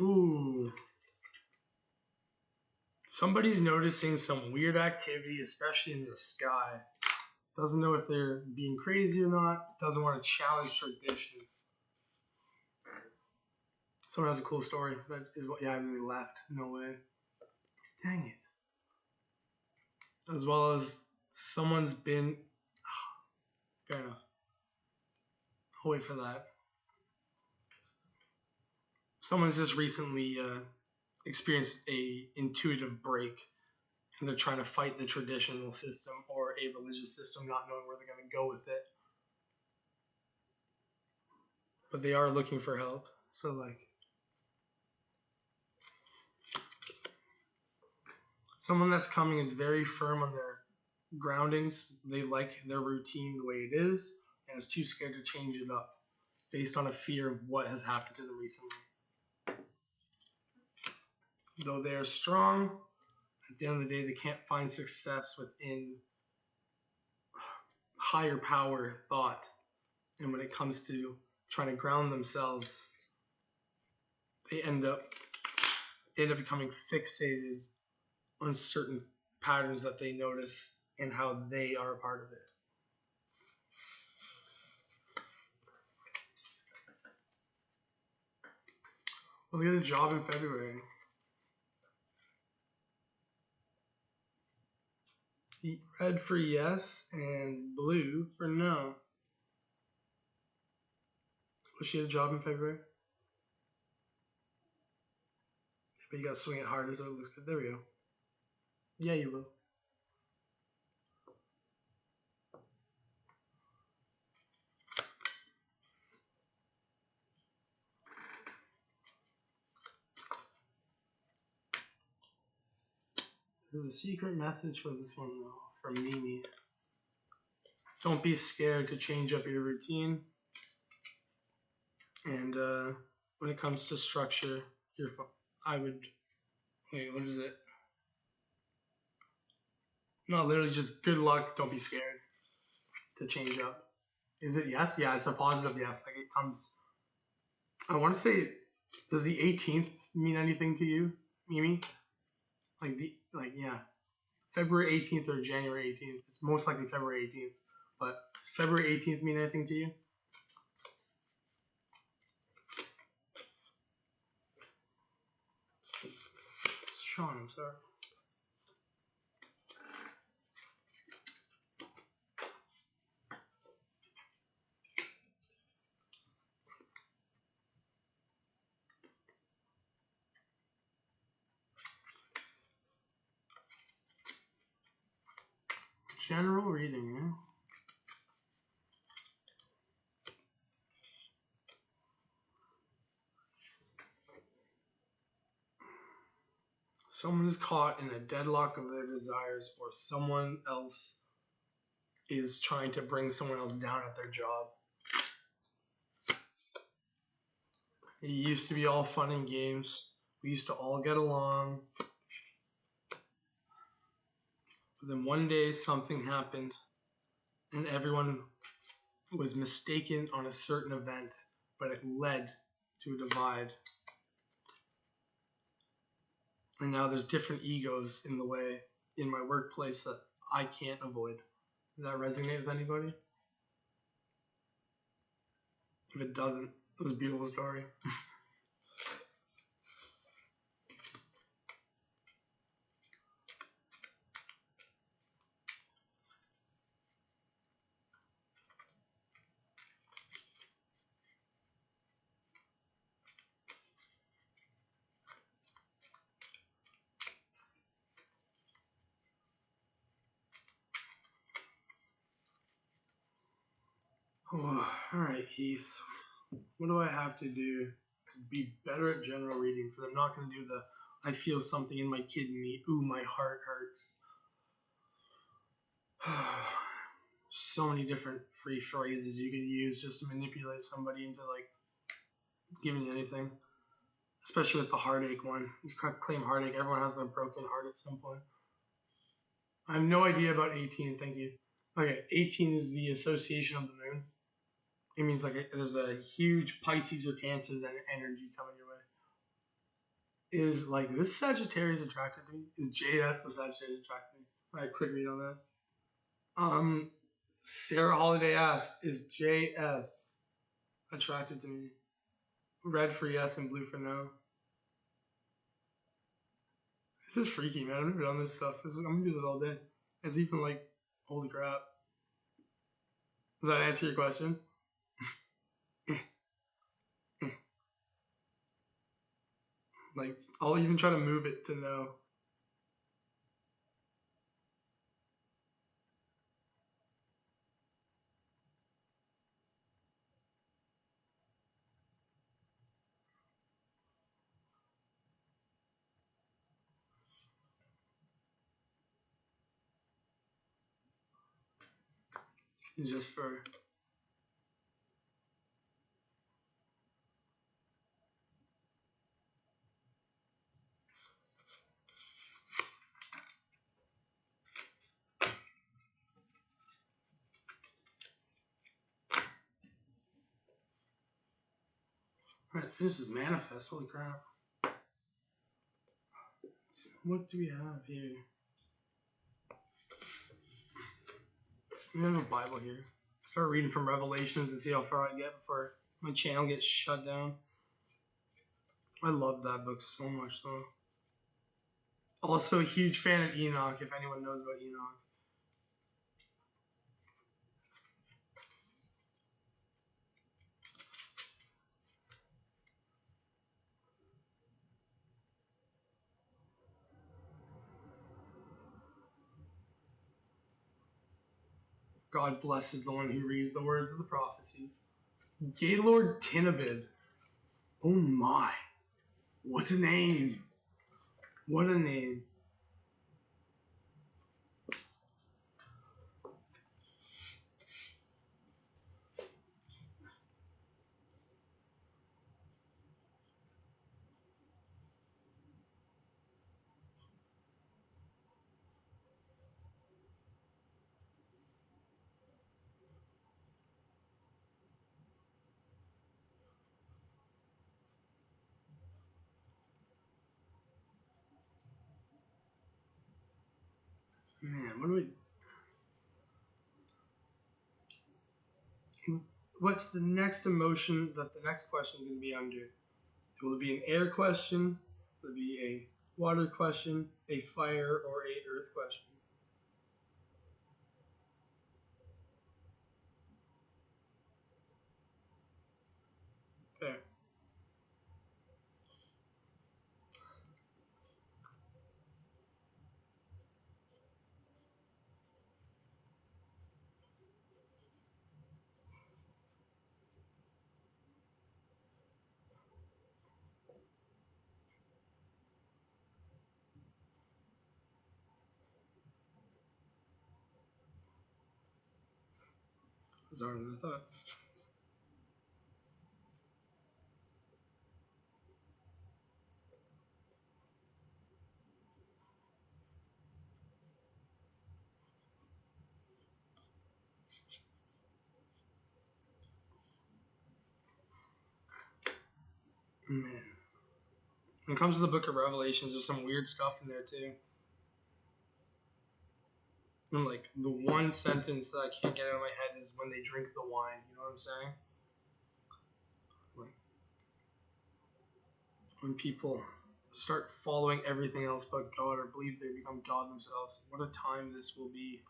Ooh. Somebody's noticing some weird activity, especially in the sky. Doesn't know if they're being crazy or not. Doesn't want to challenge tradition. Someone has a cool story. That is what. Yeah, I really left. No way. Dang it. As well as someone's been. Fair enough. I'll wait for that. Someone's just recently experienced a intuitive break, and they're trying to fight the traditional system or a religious system, not knowing where they're going to go with it. But they are looking for help. So like, someone that's coming is very firm on their groundings. They like their routine the way it is, and is too scared to change it up based on a fear of what has happened to them recently. Though they are strong, at the end of the day, they can't find success within higher power thought. And when it comes to trying to ground themselves, they end up becoming fixated on certain patterns that they notice and how they are a part of it. We'll get a job in February. Red for yes and blue for no. Will she get a job in February? But you gotta swing it harder so it looks good. There we go. Yeah, you will. There's a secret message for this one though, from Mimi. Don't be scared to change up your routine. And when it comes to structure, I would, wait, what is it? No, literally just good luck. Don't be scared to change up. Is it yes? Yeah, it's a positive yes. Like it comes, I want to say, does the 18th mean anything to you, Mimi? Yeah. February 18th or January 18th. It's most likely February 18th. But does February 18th mean anything to you? Sean, I'm sorry. General reading, yeah. Someone is caught in a deadlock of their desires, or someone else is trying to bring someone else down at their job. It used to be all fun and games. We used to all get along. But then one day something happened, and everyone was mistaken on a certain event, but it led to a divide. And now there's different egos in the way in my workplace that I can't avoid. Does that resonate with anybody? If it doesn't, it was a beautiful story. Oh, alright, Heath. What do I have to do to be better at general reading? Because I'm not going to do the I feel something in my kidney. Ooh, my heart hurts. So many different free phrases you could use just to manipulate somebody into like giving you anything. Especially with the heartache one. You claim heartache. Everyone has a broken heart at some point. I have no idea about 18. Thank you. Okay, 18 is the association of the moon. It means like there's a huge Pisces or Cancer's energy coming your way. is like this Sagittarius attracted to me? Is JS the Sagittarius attracted to me? Alright, quick read on that. Sarah Holiday asks, is JS attracted to me? Red for yes and blue for no. This is freaky, man. I've never done this stuff. I'm gonna do this all day. It's even like, holy crap. Does that answer your question? Like, I'll even try to move it to no. Just for. Alright, finish this manifest. Holy crap. What do we have here? We have a Bible here. Start reading from Revelations and see how far I get before my channel gets shut down. I love that book so much, though. Also, a huge fan of Enoch, if anyone knows about Enoch. God blesses the one who reads the words of the prophecy. Gaylord Tinabid. Oh my. What a name. What a name. Man, what's the next emotion that the next question is going to be under? Will it be an air question? Will it be a water question, a fire, or a earth question? Fair. Bizarre than I thought. Man. When it comes to the book of Revelations, there's some weird stuff in there too. And like the one sentence that I can't get out of my head is when they drink the wine. You know what I'm saying? Like, when people start following everything else but God or believe they become God themselves, what a time this will be.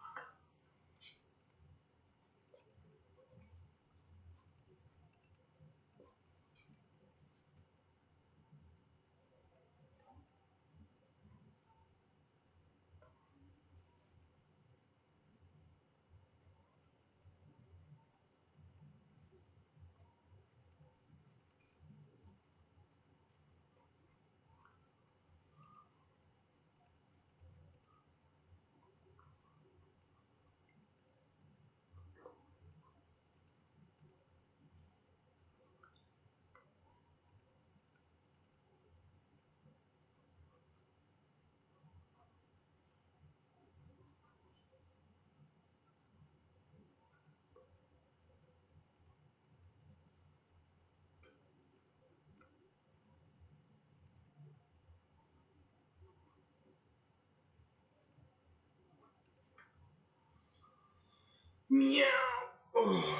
Meow. Oh.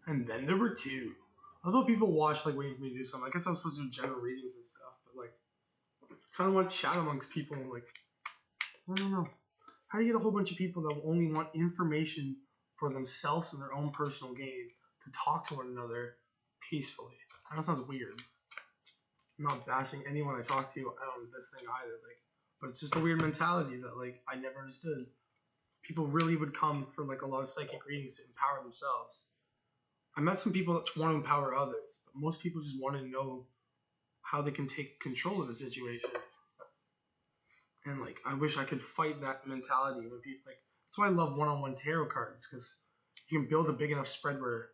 And then there were two. Although people watch like waiting for me to do something, I guess I'm supposed to do general readings and stuff, but like kind of want to chat amongst people and like I don't know. How do you get a whole bunch of people that only want information for themselves and their own personal gain to talk to one another peacefully? I know it sounds weird. I'm not bashing anyone I talk to on this thing either, like, but it's just a weird mentality that like I never understood. People really would come for like a lot of psychic readings to empower themselves. I met some people that want to empower others, but most people just want to know how they can take control of the situation. And like, I wish I could fight that mentality when people like. That's why I love one-on-one tarot cards, because you can build a big enough spread where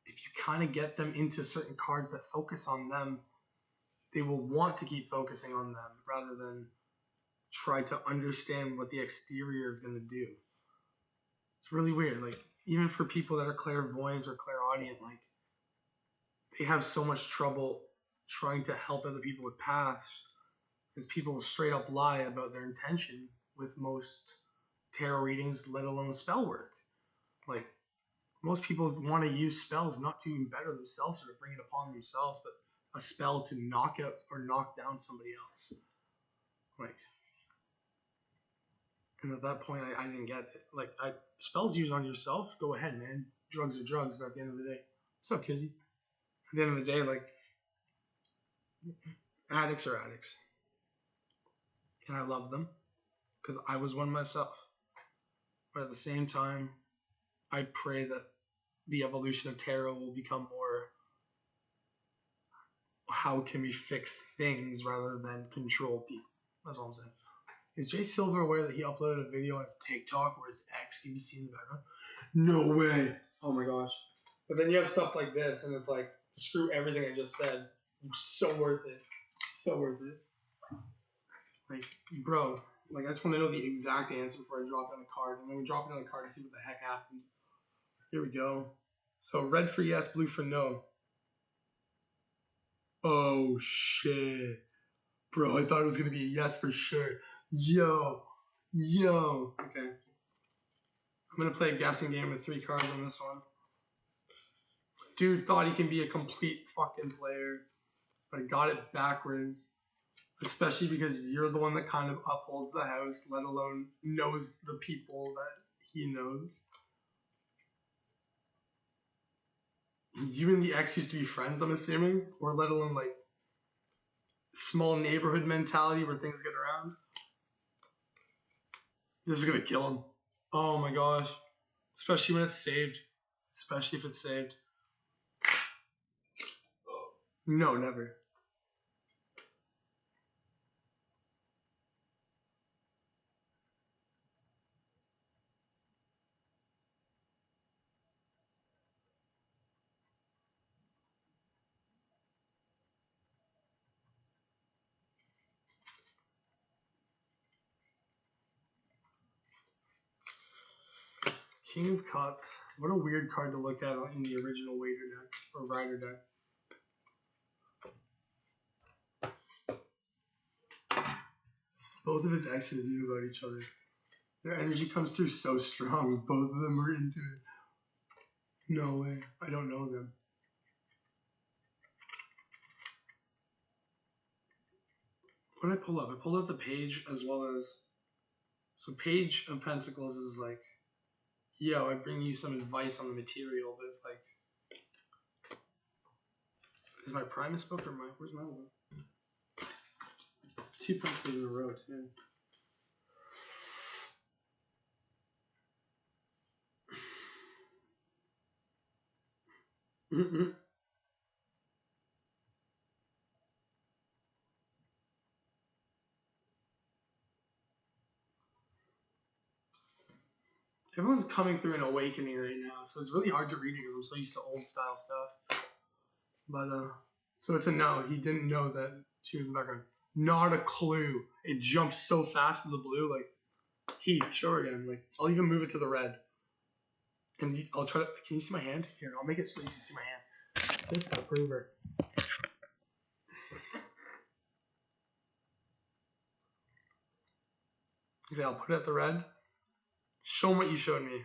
if you kind of get them into certain cards that focus on them, they will want to keep focusing on them rather than try to understand what the exterior is going to do. It's really weird. Like, even for people that are clairvoyant or clairaudient, like, they have so much trouble trying to help other people with paths because people will straight up lie about their intention with most tarot readings, let alone spell work. Like, most people want to use spells not to better themselves or to bring it upon themselves, but a spell to knock out or knock down somebody else. Like, and at that point, I didn't get it. Like, spells used on yourself, go ahead, man. Drugs are drugs, but at the end of the day, what's up, Kizzy? At the end of the day, like, addicts are addicts. And I love them because I was one myself. But at the same time, I pray that the evolution of tarot will become more how can we fix things rather than control people. That's all I'm saying. Is Jay Silver aware that he uploaded a video on his TikTok where his ex can be seen in the background? No way. Oh my gosh. But then you have stuff like this, and it's like, screw everything I just said. So worth it. So worth it. Like, bro, like, I just want to know the exact answer before I drop it on a card. And then we drop it on a card to see what the heck happens. Here we go. So, red for yes, blue for no. Oh, shit. Bro, I thought it was going to be a yes for sure. Yo. Okay. I'm going to play a guessing game with 3 cards on this one. Dude thought he can be a complete fucking player, but I got it backwards. Especially because you're the one that kind of upholds the house, let alone knows the people that he knows. You and the ex used to be friends, I'm assuming? Or let alone, like, small neighborhood mentality where things get around? This is gonna kill him. Oh my gosh. Especially when it's saved. Especially if it's saved. No, never. King of Cups. What a weird card to look at in the original Waiter deck or Rider deck. Both of his exes knew about each other. Their energy comes through so strong. Both of them are into it. No way. I don't know them. What did I pull up? I pulled up the Page as well as... So Page of Pentacles is like, yo, I bring you some advice on the material, but it's like... Is my Primus book or my... Where's my book? It's 2 Pentacles in a row, too. Everyone's coming through an awakening right now, so it's really hard to read it because I'm so used to old style stuff. But, so it's a no. He didn't know that she was in the background. Not a clue. It jumped so fast to the blue, like, Heath, show her again. Like, I'll even move it to the red. And I'll try to, can you see my hand? Here, I'll make it so you can see my hand. Just to prove her. Okay, I'll put it at the red. Show them what you showed me.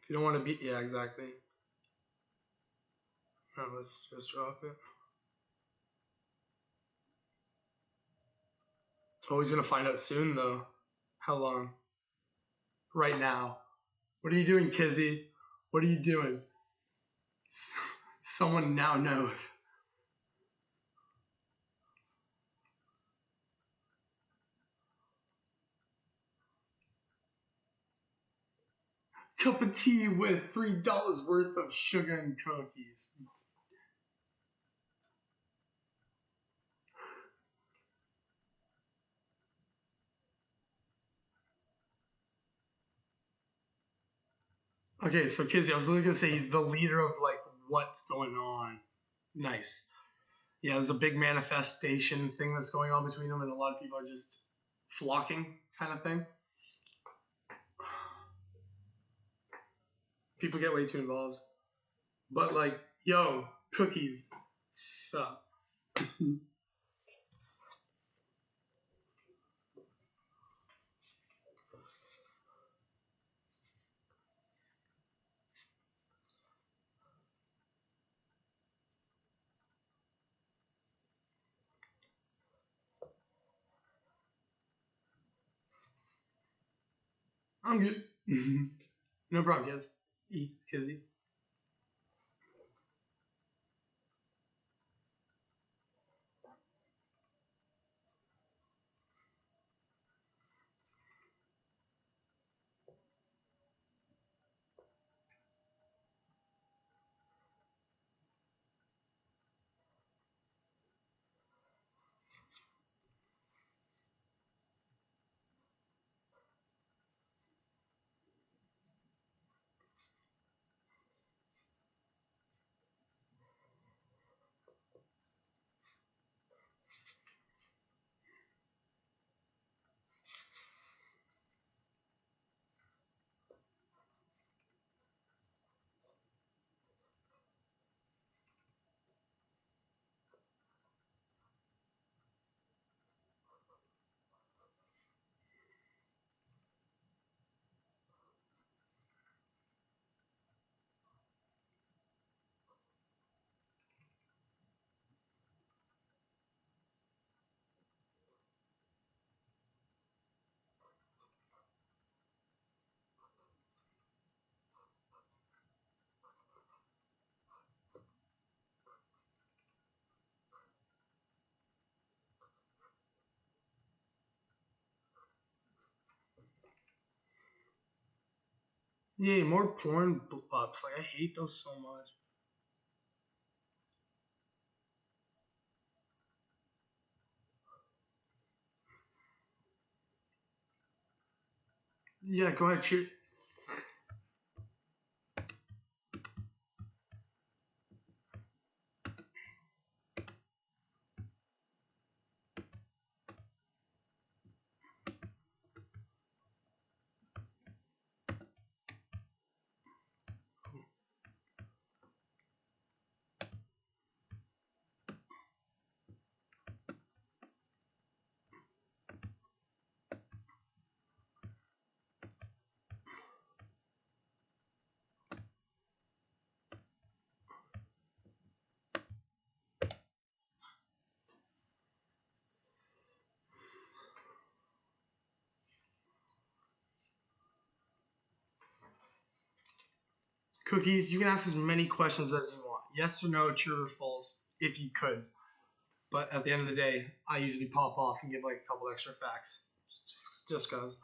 You don't want to be, yeah, exactly. Now let's just drop it. Oh, he's gonna find out soon though. How long? Right now. What are you doing, Kizzy? What are you doing? Someone now knows. Cup of tea with $3 worth of sugar and cookies. Okay, so Kizzy, I was literally gonna say he's the leader of like what's going on. Nice. Yeah, there's a big manifestation thing that's going on between them, and a lot of people are just flocking, kind of thing. People get way too involved. But like, yo, cookies suck. I'm good. No problem, kids. Eat, Kizzy. Yay, more porn ups. Like, I hate those so much. Yeah, go ahead, shoot. Cookies, you can ask as many questions as you want. Yes or no, true or false, if you could. But at the end of the day, I usually pop off and give like a couple extra facts. Just cause.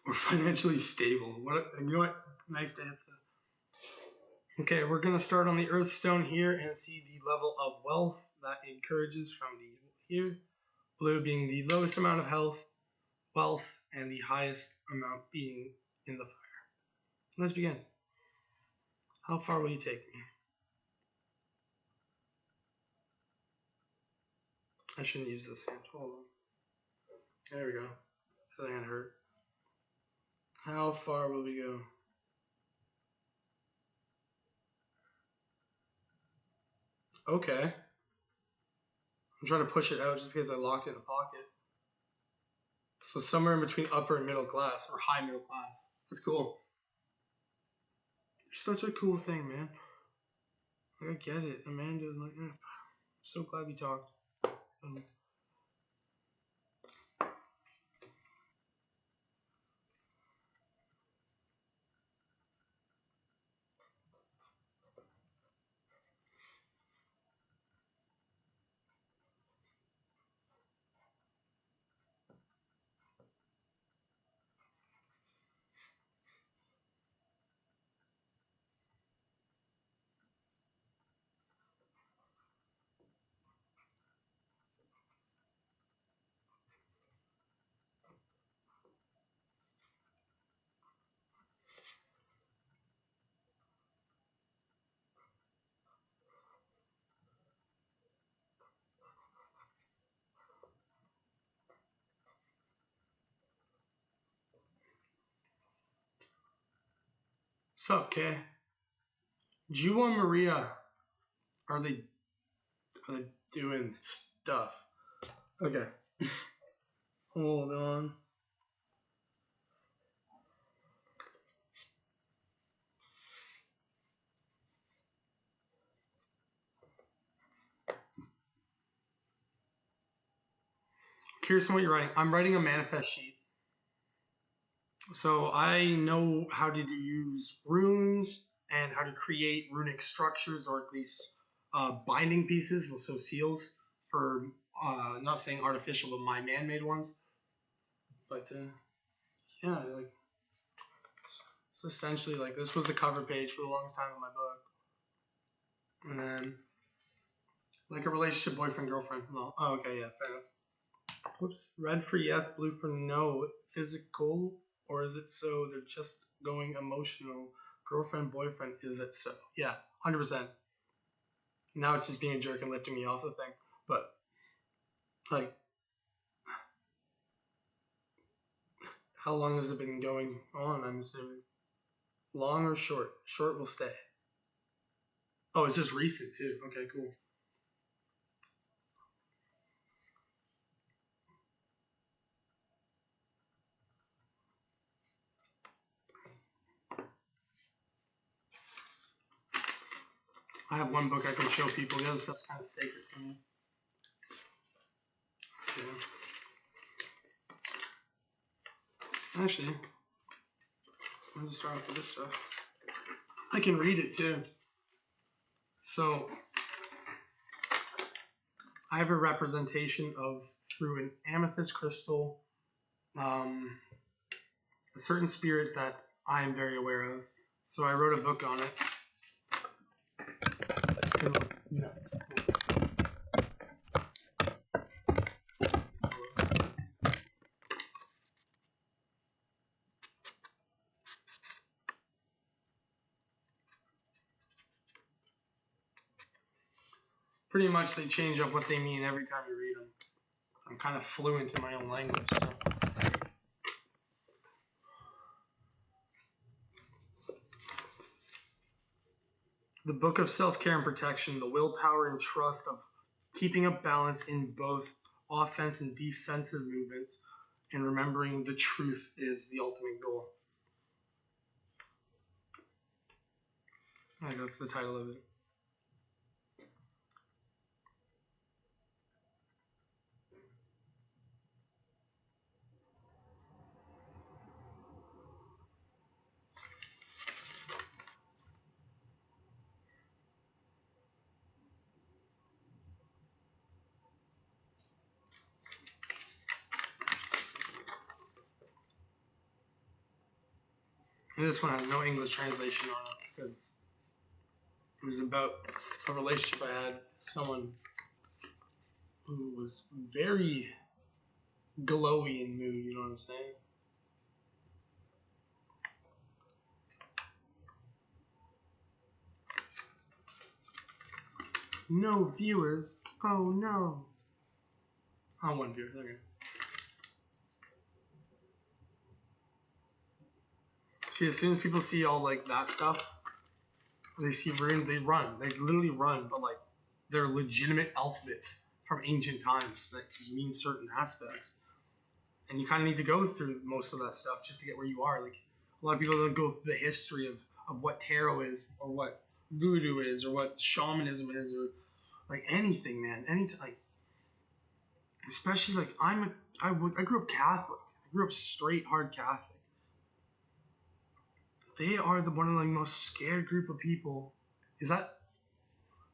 We're financially stable. You know what? Nice to have that. Okay, we're gonna start on the Earth Stone here and see the level of wealth that encourages from the here. Blue being the lowest amount of wealth, and the highest amount being in the fire. Let's begin. How far will you take me? I shouldn't use this hand. Hold on. There we go. That ain't hurt. How far will we go? Okay. I'm trying to push it out just because I locked it in a pocket. So somewhere in between upper and middle class, or high middle class. That's cool. You're such a cool thing, man. I get it. Amanda, like, I'm so glad we talked. What's up, Kay? Ju and Maria, are they doing stuff? Okay. Hold on. Curious on what you're writing. I'm writing a manifest sheet. So I know how to use runes and how to create runic structures, or at least binding pieces, so seals for not saying artificial, but my man-made ones. But yeah, like it's essentially like this was the cover page for the longest time of my book, and then like a relationship, boyfriend, girlfriend. No, oh, okay, yeah, fair enough. Whoops. Red for yes, blue for no. Physical, or is it so they're just going emotional? Girlfriend, boyfriend, is it so? Yeah, 100%. Now it's just being a jerk and lifting me off the thing. But, like, how long has it been going on, I'm assuming? Long or short? Short will stay. Oh, it's just recent, too. Okay, cool. I have one book I can show people. The other stuff's kind of sacred to me. Yeah. Actually, I'll just start off with this stuff. I can read it too. So, I have a representation of, through an amethyst crystal, a certain spirit that I am very aware of. So I wrote a book on it. Let's go nuts. pretty much they change up what they mean every time you read them. I'm kind of fluent in my own language. So. The book of self-care and protection, the willpower and trust of keeping a balance in both offense and defensive movements, and remembering the truth is the ultimate goal. I think that's the title of it. And this one has no English translation on it because it was about a relationship I had with someone who was very glowy in mood, you know what I'm saying? No viewers. Oh no. Oh, one viewer. Okay. See, as soon as people see all like that stuff, they see runes, they run. They literally run, but like they're legitimate alphabets from ancient times that just mean certain aspects. And you kind of need to go through most of that stuff just to get where you are. Like a lot of people don't go through the history of what tarot is, or what voodoo is, or what shamanism is, or like anything, man. Anything, like especially like I grew up Catholic. I grew up straight hard Catholic. They are one of the most scared group of people. Is that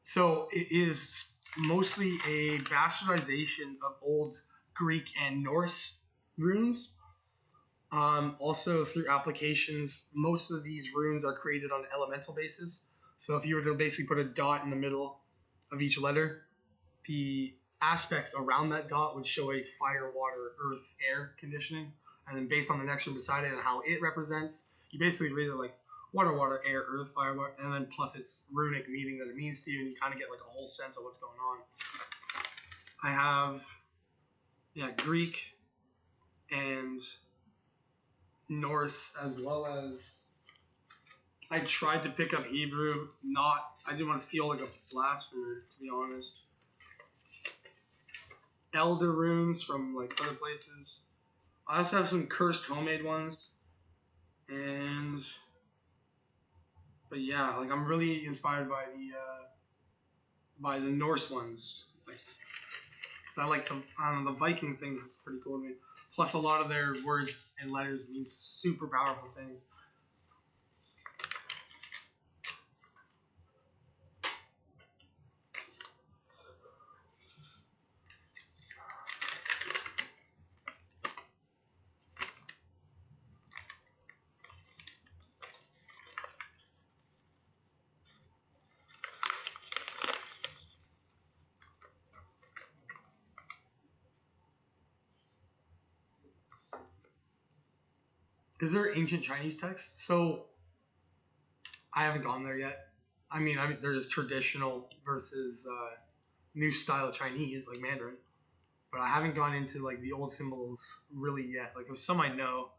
so? It is mostly a bastardization of old Greek and Norse runes. Also through applications, most of these runes are created on an elemental basis. So if you were to basically put a dot in the middle of each letter, the aspects around that dot would show a fire, water, earth, air conditioning. And then based on the next one beside it and how it represents, you basically read it like water, water, air, earth, fire, water, and then plus its runic meaning that it means to you, and you kind of get like a whole sense of what's going on. I have, Greek and Norse, as well as I tried to pick up Hebrew. I didn't want to feel like a blasphemer, to be honest. Elder runes from like other places. I also have some cursed homemade ones, but yeah, like I'm really inspired by the Norse ones. Like, I like the Viking things. It's pretty cool to me. Plus, a lot of their words and letters mean super powerful things. Is there ancient Chinese text? So I haven't gone there yet. I mean, there's traditional versus new style Chinese, like Mandarin, but I haven't gone into like the old symbols really yet. Like there's some I know,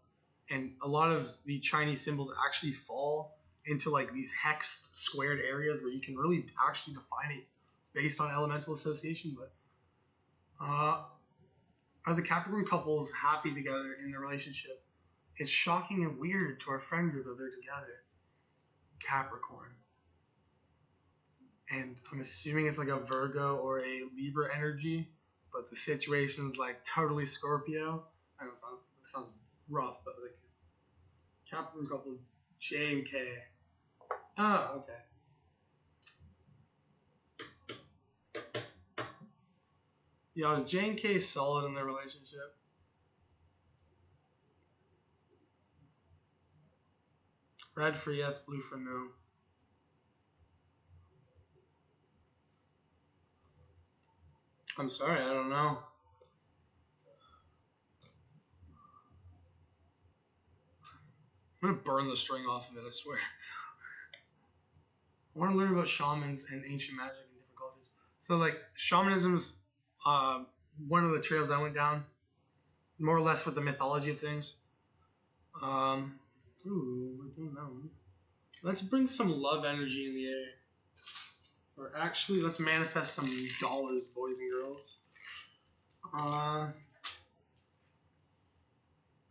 and a lot of the Chinese symbols actually fall into like these hexed squared areas where you can really actually define it based on elemental association. But are the Capricorn couples happy together in their relationship? It's shocking and weird to our friend group that they're together. Capricorn. And I'm assuming it's like a Virgo or a Libra energy, but the situation's like totally Scorpio. I know it sounds rough, but like Capricorn couple J and K. Oh, okay. Yeah, was J and K solid in their relationship? Red for yes, blue for no. I'm sorry, I don't know. I'm gonna burn the string off of it, I swear. I want to learn about shamans and ancient magic in different cultures. So like shamanism's one of the trails I went down, more or less with the mythology of things. We're doing that one. Let's bring some love energy in the air. Or actually, let's manifest some dollars, boys and girls.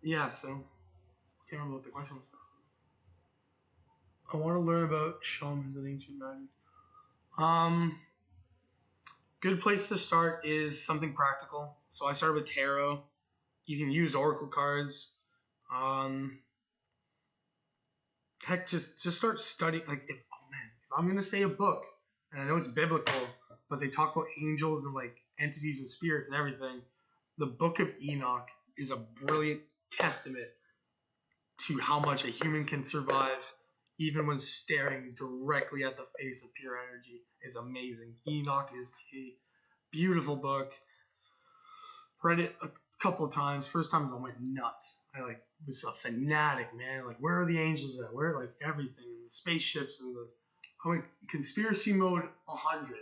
Yeah, so, can't remember what the question was. I want to learn about shamans and ancient magic. Good place to start is something practical. So I started with tarot. You can use oracle cards. Heck, just start studying. Like, if I'm gonna say a book, and I know it's biblical, but they talk about angels and like entities and spirits and everything. The Book of Enoch is a brilliant testament to how much a human can survive, even when staring directly at the face of pure energy. Is amazing. Enoch is a beautiful book. Read it a couple of times. First times I went nuts. I was a fanatic, man. Like, where are the angels at? Where, like, everything, and the spaceships, and I went conspiracy mode 100.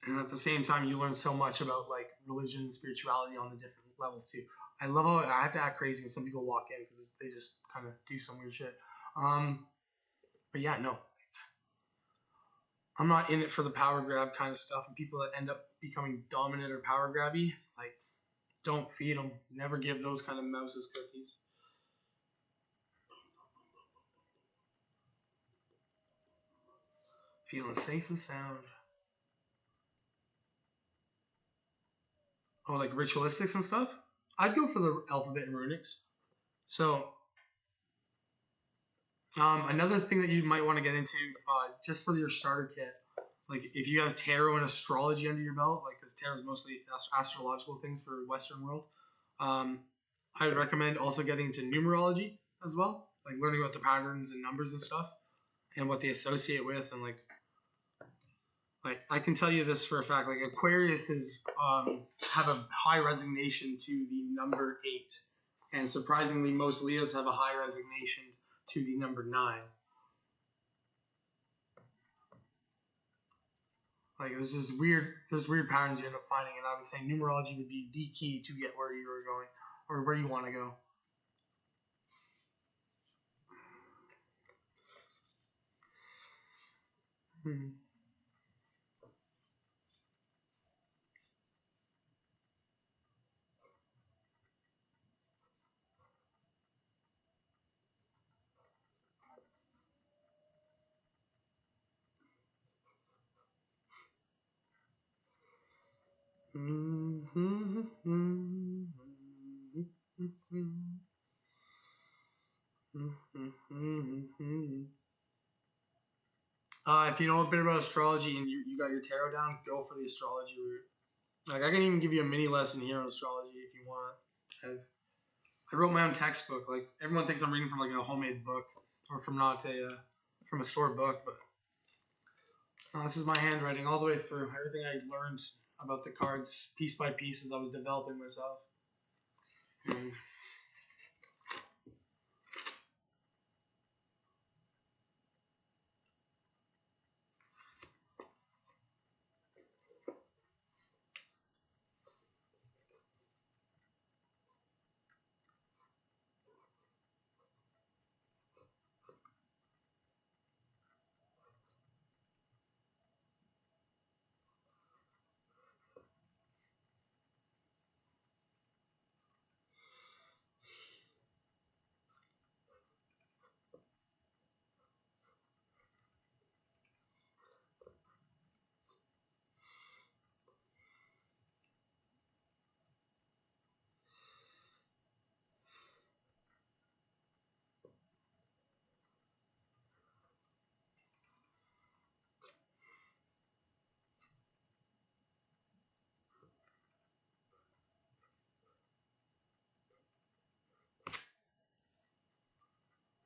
And at the same time, you learn so much about like religion, spirituality on the different levels too. I love how I have to act crazy when some people walk in because they just kind of do some weird shit. But yeah, no, I'm not in it for the power grab kind of stuff. And people that end up becoming dominant or power grabby, like, don't feed them. Never give those kind of mouses cookies. Feeling safe and sound. Oh, like ritualistics and stuff? I'd go for the alphabet and runics. So, another thing that you might want to get into, just for your starter kit, like if you have tarot and astrology under your belt, like because tarot is mostly astrological things for Western world, I would recommend also getting into numerology as well, like learning about the patterns and numbers and stuff, and what they associate with, and like I can tell you this for a fact, like Aquarius is have a high resignation to the number 8, and surprisingly, most Leos have a high resignation to the number 9. Like there's weird patterns you end up finding, and I would say numerology would be the key to get where you are going or where you want to go. If you know a bit about astrology and you got your tarot down, go for the astrology route. Like I can even give you a mini lesson here on astrology if you want. I wrote my own textbook. Like everyone thinks I'm reading from like a homemade book or from from a store book, but this is my handwriting all the way through. Everything I learned about the cards piece by piece as I was developing myself.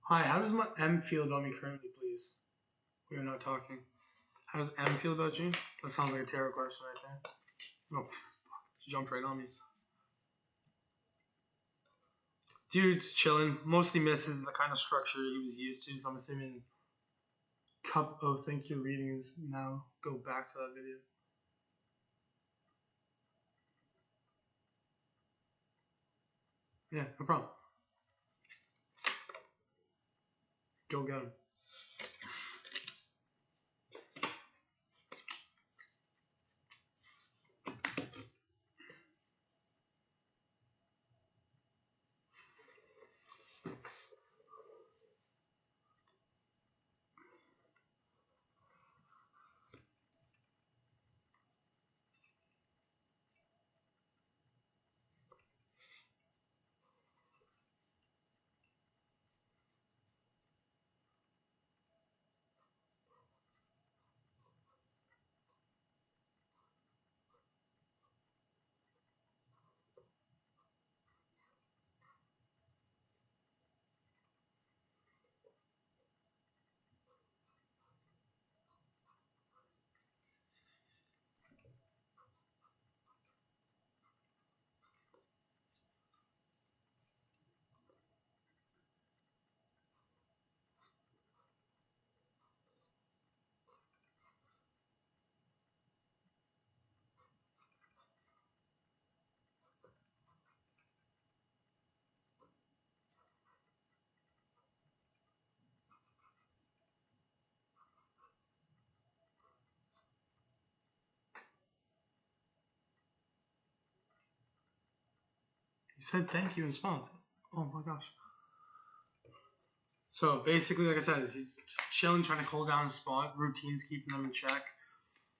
Hi, how does my M feel about me currently, please? We are not talking. How does M feel about you? That sounds like a tarot question right there. Oh, she jumped right on me. Dude's chilling. Mostly misses the kind of structure he was used to, so I'm assuming Cup. Oh, think your readings now. Go back to that video. Yeah, no problem. Go get him. You said thank you and smiled. Oh my gosh. So basically, like I said, he's just chilling, trying to hold down a spot. Routines keeping them in check.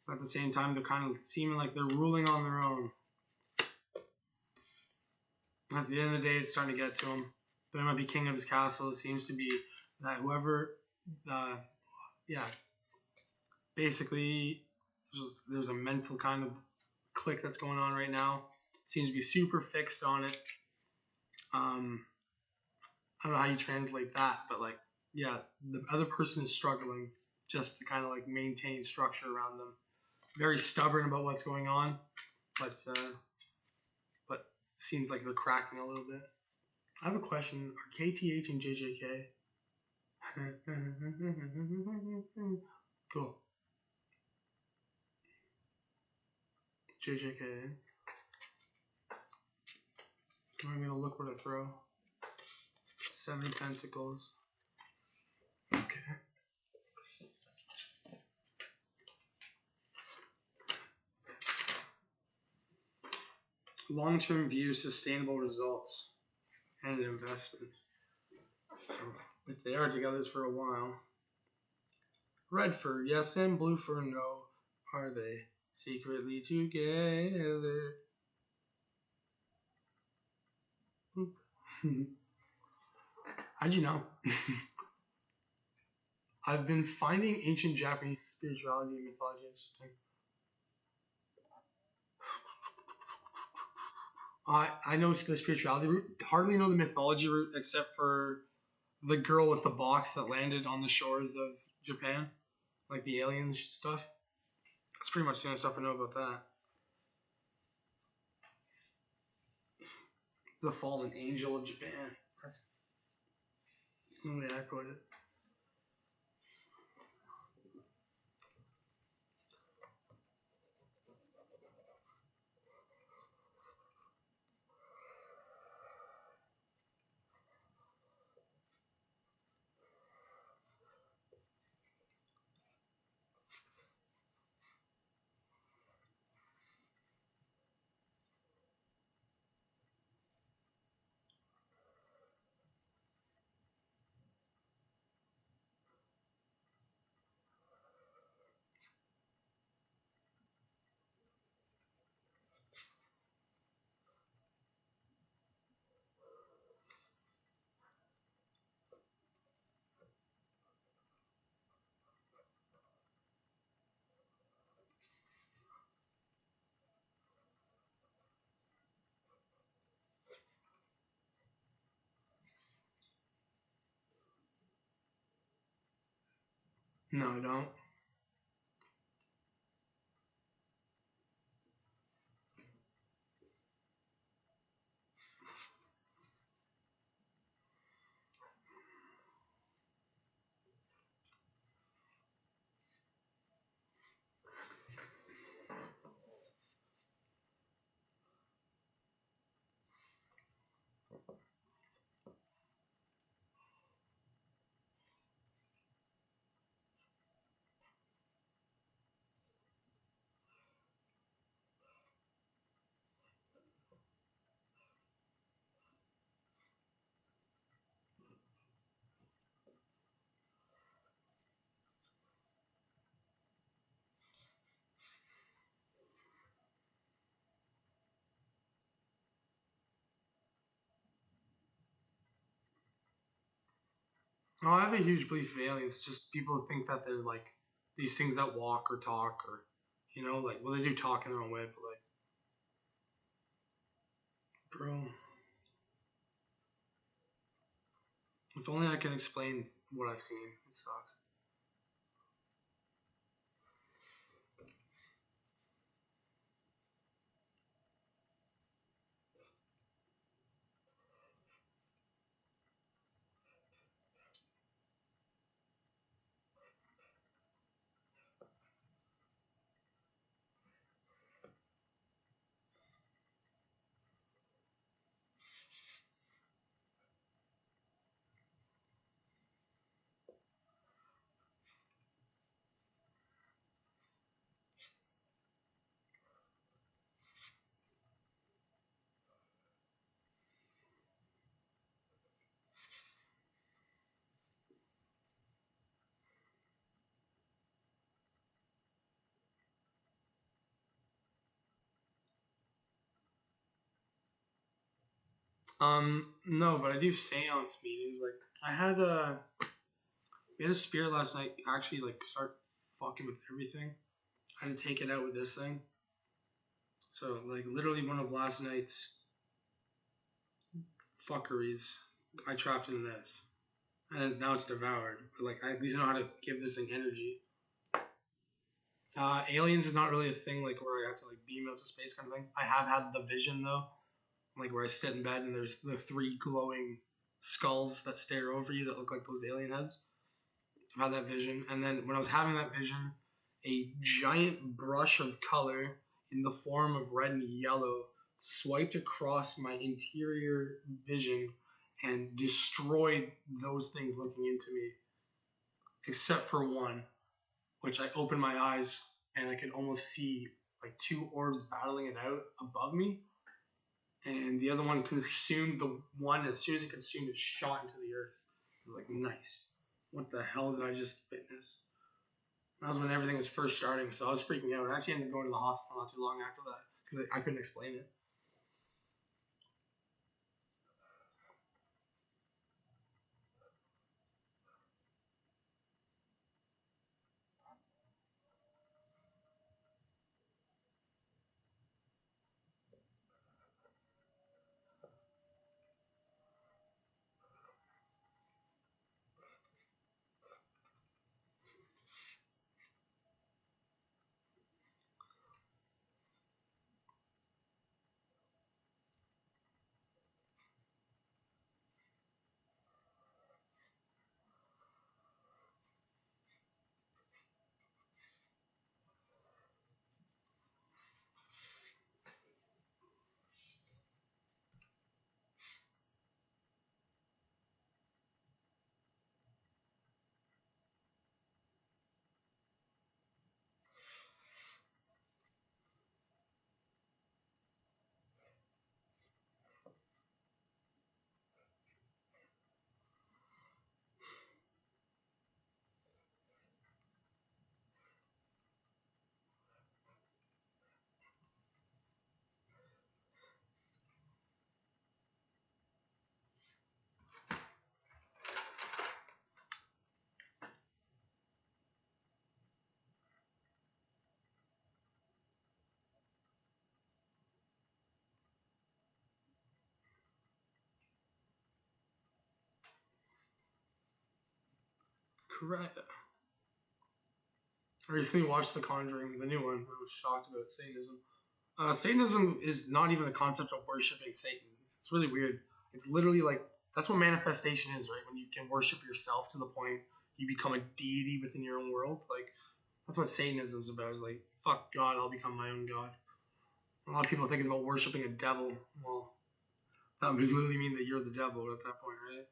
But at the same time, they're kind of seeming like they're ruling on their own. At the end of the day, it's starting to get to him. There might be king of his castle. It seems to be that whoever, basically, there's a mental kind of click that's going on right now. Seems to be super fixed on it. I don't know how you translate that, but like, yeah, the other person is struggling just to kind of like maintain structure around them. Very stubborn about what's going on, but seems like they're cracking a little bit. I have a question. Are KTH and JJK? Cool. JJK. I'm gonna look where to throw. 7 of Pentacles. Okay. Long-term view, sustainable results, and an investment. If they are together for a while. Red fur, yes, and blue fur, no. Are they secretly together? How'd you know? I've been finding ancient Japanese spirituality and mythology interesting. I know the spirituality route, hardly know the mythology route except for the girl with the box that landed on the shores of Japan, like the aliens stuff. That's pretty much the only stuff I know about that. The fallen angel of Japan. That's the way I put it. No, I don't. No, I have a huge belief of aliens. Just people think that they're like these things that walk or talk or like well they do talk in their own way, but like bro, if only I can explain what I've seen. It sucks. No, but I do seance meetings. Like I had we had a spirit last night actually like start fucking with everything. I had to take it out with this thing. So like literally one of last night's fuckeries, I trapped in this, and now it's devoured. But like I at least know how to give this thing energy. Aliens is not really a thing like where I have to like beam out to space kind of thing. I have had the vision though, like where I sit in bed and there's the three glowing skulls that stare over you that look like those alien heads. I've had that vision, and then when I was having that vision, a giant brush of color in the form of red and yellow swiped across my interior vision and destroyed those things looking into me, except for one, which I opened my eyes and I could almost see like two orbs battling it out above me. And the other one consumed the one. As soon as it consumed it, shot into the earth. I was like, nice. What the hell did I just witness? That was when everything was first starting, so I was freaking out. I actually ended up going to the hospital not too long after that because I couldn't explain it. Correct. I recently watched The Conjuring, the new one. I was shocked about Satanism. Satanism is not even the concept of worshiping Satan. It's really weird. It's literally like that's what manifestation is, right? When you can worship yourself to the point you become a deity within your own world. Like that's what Satanism is about. Is like fuck God, I'll become my own God. A lot of people think it's about worshiping a devil. Well, that would literally mean that you're the devil at that point, right?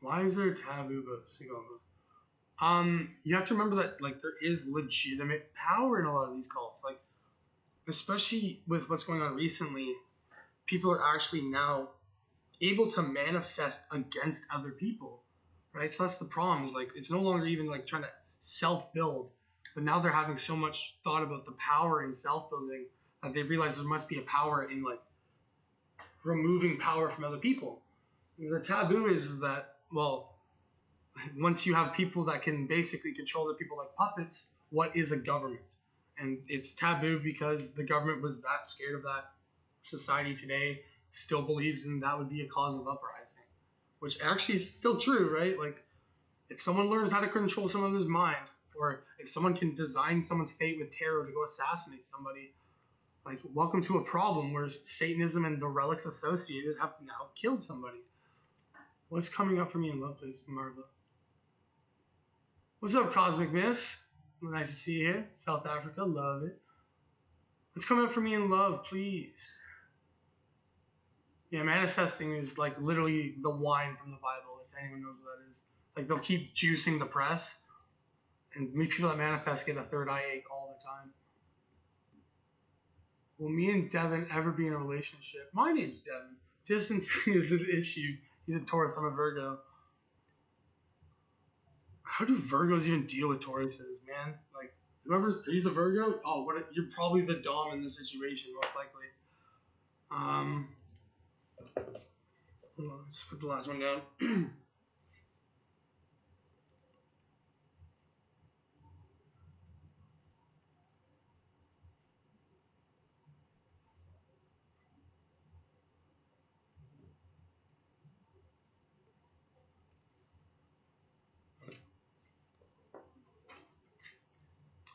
Why is there a taboo about single uncles? You have to remember that like there is legitimate power in a lot of these cults. Like, especially with what's going on recently, people are actually now able to manifest against other people, right? So that's the problem. Is like it's no longer even like trying to self-build, but now they're having so much thought about the power in self-building that they realize there must be a power in like removing power from other people. The taboo is that, well, once you have people that can basically control the people like puppets, what is a government? And it's taboo because the government was that scared of that. Society today still believes in that would be a cause of uprising, which actually is still true, right? Like, if someone learns how to control someone's mind, or if someone can design someone's fate with tarot to go assassinate somebody, like, welcome to a problem where Satanism and the relics associated have now killed somebody. What's coming up for me in love, please, Marva? What's up, Cosmic Miss? Nice to see you here. South Africa, love it. What's coming up for me in love, please? Yeah, manifesting is like literally the wine from the Bible, if anyone knows what that is. Like, they'll keep juicing the press, and people that manifest get a third eye ache all the time. Will me and Devin ever be in a relationship? My name's Devin. Distance is an issue. He's a Taurus, I'm a Virgo. How do Virgos even deal with Tauruses, man? Like, are you the Virgo? Oh, you're probably the Dom in this situation, most likely. Hold on, let's put the last one down.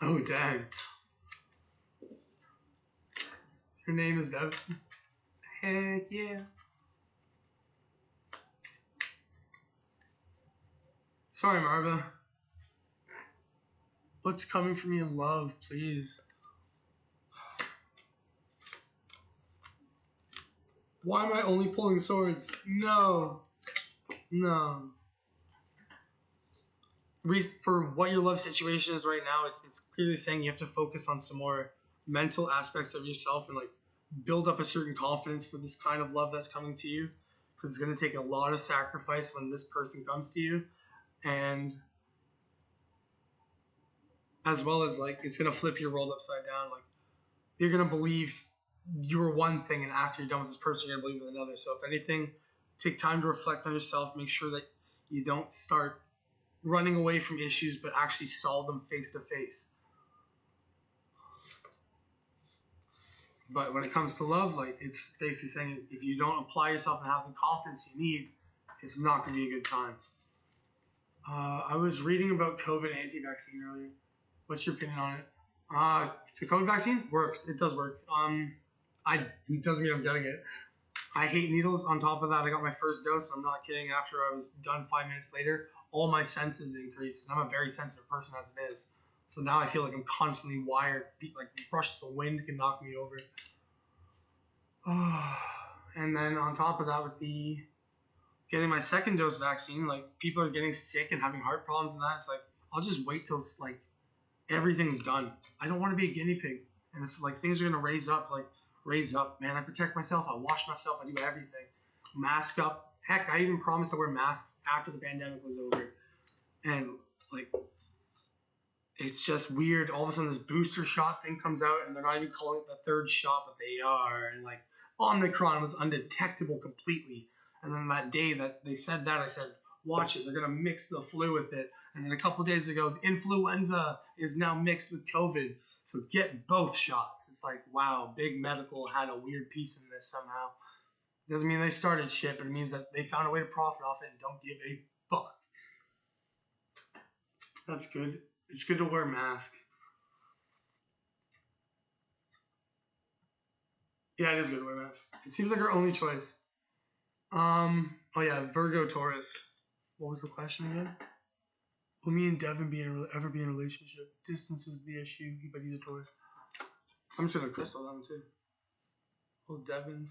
Oh, dang. Her name is Dev. Heck yeah. Sorry, Marva. What's coming for me in love, please? Why am I only pulling swords? No. No. For what your love situation is right now, it's clearly saying you have to focus on some more mental aspects of yourself and like build up a certain confidence for this kind of love that's coming to you, because it's going to take a lot of sacrifice when this person comes to you, and as well as like it's going to flip your world upside down. Like, you're going to believe you were one thing, and after you're done with this person, you're going to believe in another. So if anything, take time to reflect on yourself. Make sure that you don't start running away from issues, but actually solve them face to face. But when it comes to love, like, it's basically saying if you don't apply yourself and have the confidence you need, it's not going to be a good time. I was reading about COVID anti-vaccine earlier. What's your opinion on it? The COVID vaccine works. It does work. It doesn't mean I'm getting it. I hate needles. On top of that, I got my first dose. I'm not kidding. After I was done 5 minutes later, all my senses increased. And I'm a very sensitive person as it is. So now I feel like I'm constantly wired. Like, brushes of wind can knock me over. And then on top of that, with the getting my second dose vaccine, like, people are getting sick and having heart problems and that. It's like, I'll just wait till like everything's done. I don't want to be a guinea pig. And if like things are gonna raise up, man. I protect myself. I wash myself. I do everything. Mask up. Heck, I even promised to wear masks after the pandemic was over. And like, it's just weird. All of a sudden, this booster shot thing comes out, and they're not even calling it the third shot, but they are. And like, Omicron was undetectable completely. And then that day that they said that, I said, watch it. They're gonna mix the flu with it. And then a couple days ago, influenza is now mixed with COVID. So get both shots. It's like, wow, big medical had a weird piece in this somehow. Doesn't mean they started shit, but it means that they found a way to profit off it and don't give a fuck. That's good. It's good to wear a mask. Yeah, it is good to wear a mask. It seems like our only choice. Oh yeah, Virgo Taurus. What was the question again? Will me and Devin ever be in a relationship? Distance is the issue, but he's a Taurus. I'm just gonna crystal down too. Well, Devin.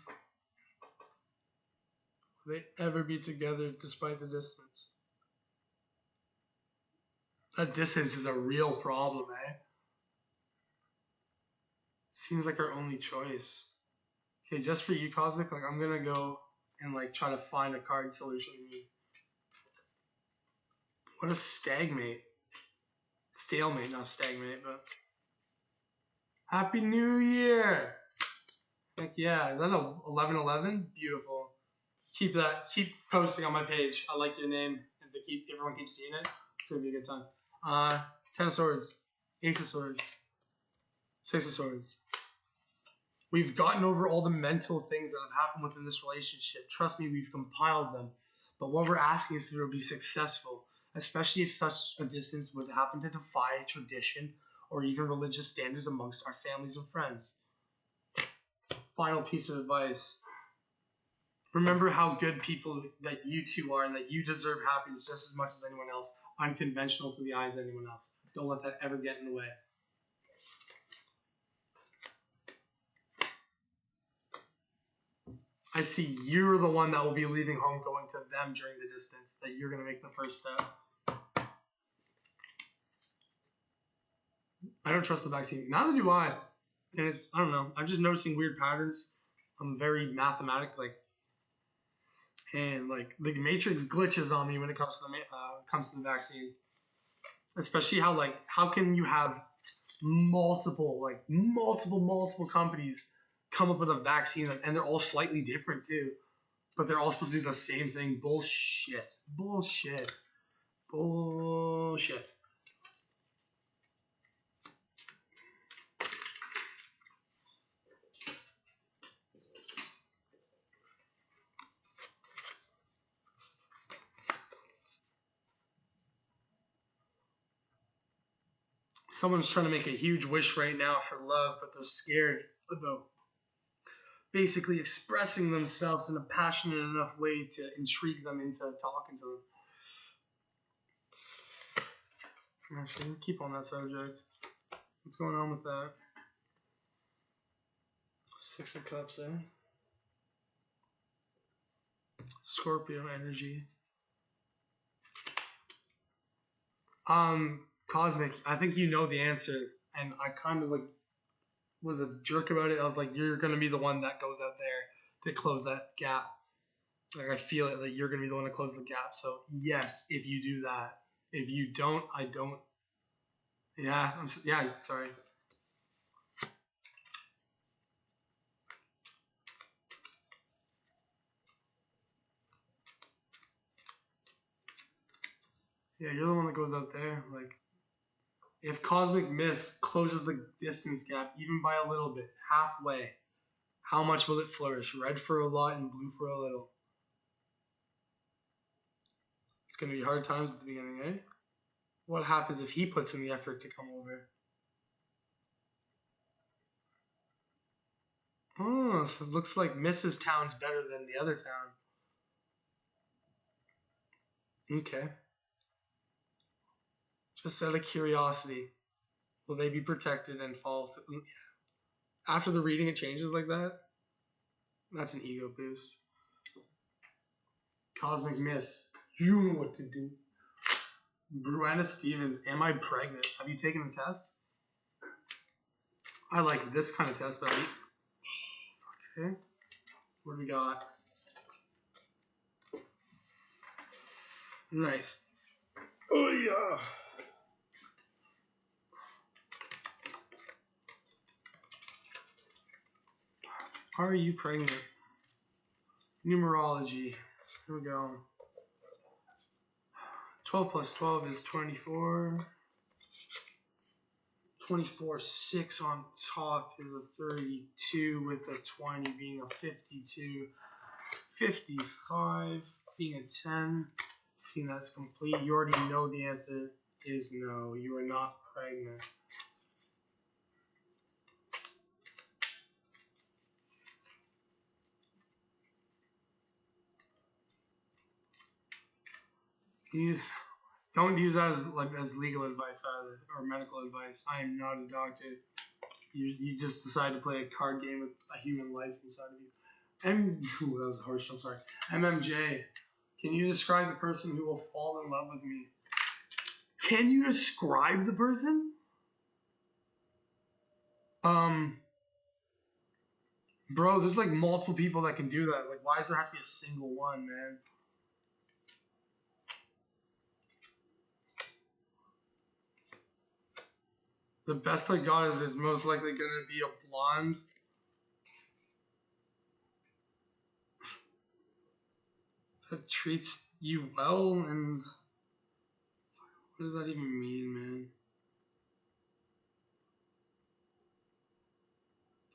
Will they ever be together despite the distance? That distance is a real problem, eh? Seems like our only choice. Okay, just for you, Cosmic, like I'm gonna go and like try to find a card solution. What a stagmate. Stalemate, not stagmate, but Happy New Year! Heck yeah, is that a 11/11? Beautiful. Keep posting on my page. I like your name. If everyone keeps seeing it, it's gonna be a good time. 10 of Swords, Ace of Swords, Six of Swords. We've gotten over all the mental things that have happened within this relationship. Trust me, we've compiled them. But what we're asking is for it to be successful, especially if such a distance would happen to defy tradition or even religious standards amongst our families and friends. Final piece of advice. Remember how good people that you two are and that you deserve happiness just as much as anyone else, unconventional to the eyes of anyone else. Don't let that ever get in the way. I see you're the one that will be leaving home going to them during the distance, that you're going to make the first step. I don't trust the vaccine. Neither do I. And I don't know. I'm just noticing weird patterns. I'm very mathematic, and the matrix glitches on me when it comes to the vaccine. Especially how can you have multiple companies come up with a vaccine and they're all slightly different too, but they're all supposed to do the same thing. Bullshit. Someone's trying to make a huge wish right now for love, but they're scared about basically expressing themselves in a passionate enough way to intrigue them into talking to them. Actually, keep on that subject. What's going on with that? Six of Cups, eh? Scorpio energy. Cosmic, I think you know the answer, and I kind of was a jerk about it. I was like, you're gonna be the one that goes out there to close that gap. I feel it, that you're gonna be the one to close the gap. So yes, if you do that. If you don't, I don't. Yeah, sorry. Yeah, you're the one that goes out there. If Cosmic Mist closes the distance gap even by a little bit, halfway, how much will it flourish? Red for a lot and blue for a little. It's going to be hard times at the beginning, eh? What happens if he puts in the effort to come over? Oh, so it looks like Mrs. Town's better than the other town. Okay. Just out of curiosity, will they be protected and fall? After the reading, it changes like that? That's an ego boost. Cosmic Mist, you know what to do. Bruanna Stevens, am I pregnant? Have you taken the test? I like this kind of test, but okay. What do we got? Nice. Oh yeah. Are you pregnant? Numerology. Here we go. 12 plus 12 is 24. 24, 6 on top is a 32 with a 20 being a 52. 55 being a 10. Seeing that's complete. You already know the answer is no. You are not pregnant. Don't use that as legal advice either, or medical advice. I am not a doctor. You just decide to play a card game with a human life inside of you. Ooh, that was harsh. I'm sorry. MMJ. Can you describe the person who will fall in love with me? Can you describe the person? Bro, there's like multiple people that can do that. Like, why does there have to be a single one, man? The best I got is most likely gonna be a blonde. That treats you well, and what does that even mean, man?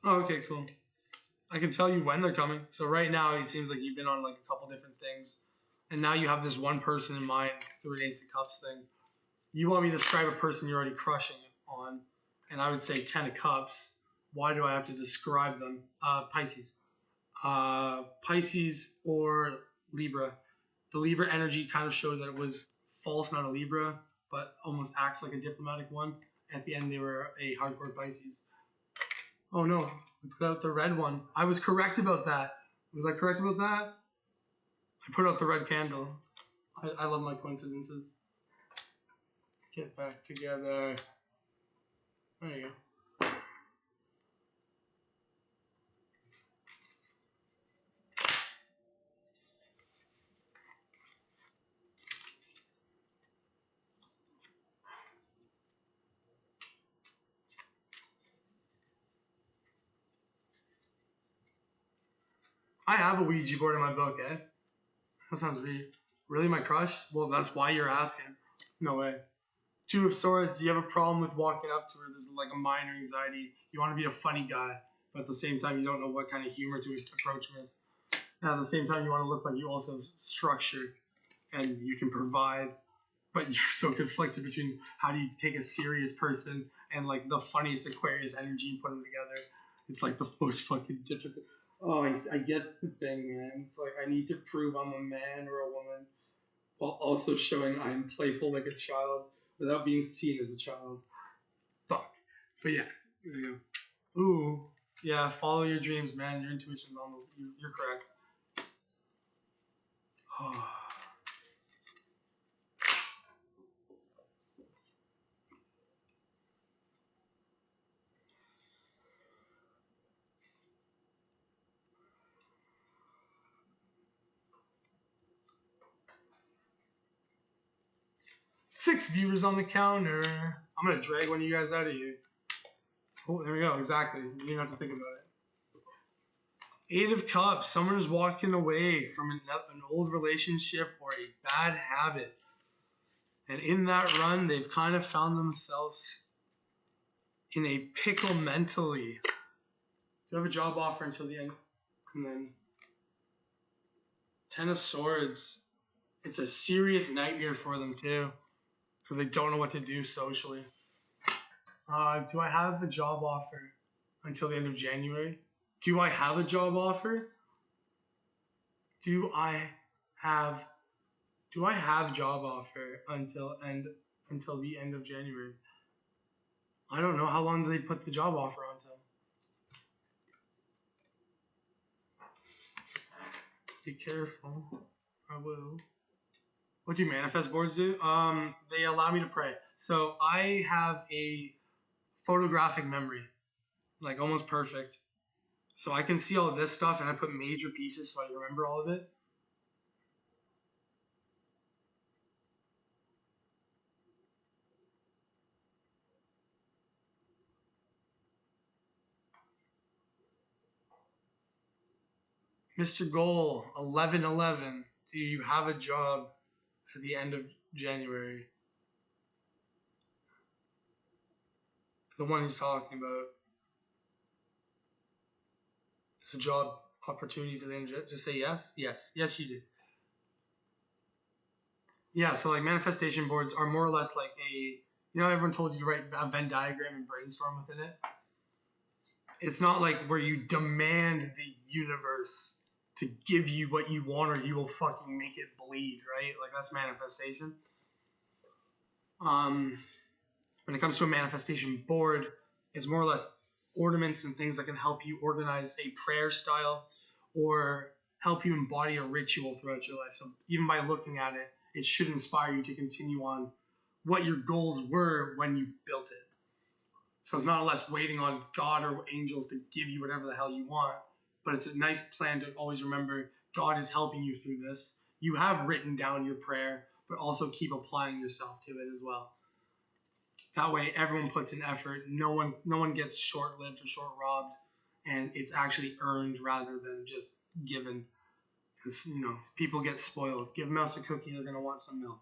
Oh, okay, cool. I can tell you when they're coming. So right now, it seems like you've been on like a couple different things, and now you have this one person in mind through an Ace of Cups thing. You want me to describe a person you're already crushing on, and I would say 10 of Cups. Why do I have to describe them? Pisces. Pisces or Libra. The Libra energy kind of showed that it was false, not a Libra, but almost acts like a diplomatic one. At the end, they were a hardcore Pisces. Oh no, I put out the red one. I was correct about that. Was I correct about that? I put out the red candle. I love my coincidences. Get back together. There you go. I have a Ouija board in my book, eh? That sounds really my crush? Well, that's why you're asking. No way. Two of Swords, you have a problem with walking up to her. There's like a minor anxiety. You want to be a funny guy, but at the same time, you don't know what kind of humor to approach with. And at the same time, you want to look like you also have structure and you can provide, but you're so conflicted between how do you take a serious person and like the funniest Aquarius energy and put them together. It's like the most fucking difficult. Oh, I get the thing, man. It's like I need to prove I'm a man or a woman while also showing I'm playful like a child without being seen as a child. Fuck. But yeah, there you go. Ooh, yeah, follow your dreams, man. Your intuition's on the. You're correct. 6 viewers on the counter. I'm gonna drag one of you guys out of here. Oh, there we go. Exactly. You didn't have to think about it. 8 of Cups. Someone is walking away from an old relationship or a bad habit. And in that run, they've kind of found themselves in a pickle mentally. Do you have a job offer until the end? And then 10 of Swords. It's a serious nightmare for them too, because they don't know what to do socially. Do I have a job offer until the end of January? Do I have a job offer? Do I have job offer until the end of January? I don't know. How long do they put the job offer on till? Be careful. I will. What do manifest boards do? They allow me to pray. So I have a photographic memory, like almost perfect. So I can see all of this stuff, and I put major pieces so I remember all of it. Mr. Goal, 1111. Do you have a job at the end of January? The one he's talking about. It's a job opportunity to the end. Just say yes. Yes, you do. Yeah, so like manifestation boards are more or less like everyone told you to write a Venn diagram and brainstorm within it. It's not like where you demand the universe to give you what you want or you will fucking make it bleed, right? Like that's manifestation. When it comes to a manifestation board, it's more or less ornaments and things that can help you organize a prayer style or help you embody a ritual throughout your life. So even by looking at it, it should inspire you to continue on what your goals were when you built it. So it's not less waiting on God or angels to give you whatever the hell you want, but it's a nice plan to always remember God is helping you through this. You have written down your prayer, but also keep applying yourself to it as well. That way everyone puts in effort. No one gets short-lived or short-robbed, and it's actually earned rather than just given. Because, people get spoiled. Give a mouse a cookie, they're going to want some milk.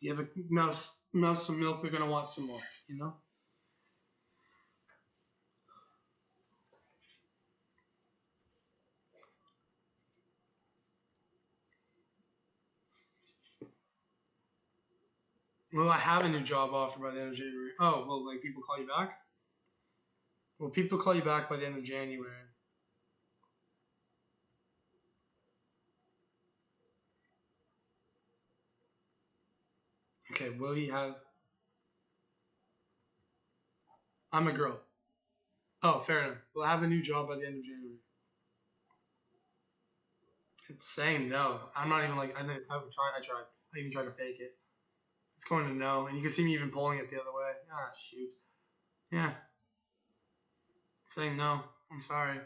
Give a mouse some milk, they're going to want some more, Will I have a new job offer by the end of January? Oh, will people call you back? Will people call you back by the end of January? Okay, will you have... I'm a girl. Oh, fair enough. Will I have a new job by the end of January? It's saying no. I'm not even I tried. I even tried to fake it. It's going to no, and you can see me even pulling it the other way. Ah, shoot. Yeah. It's saying no. I'm sorry.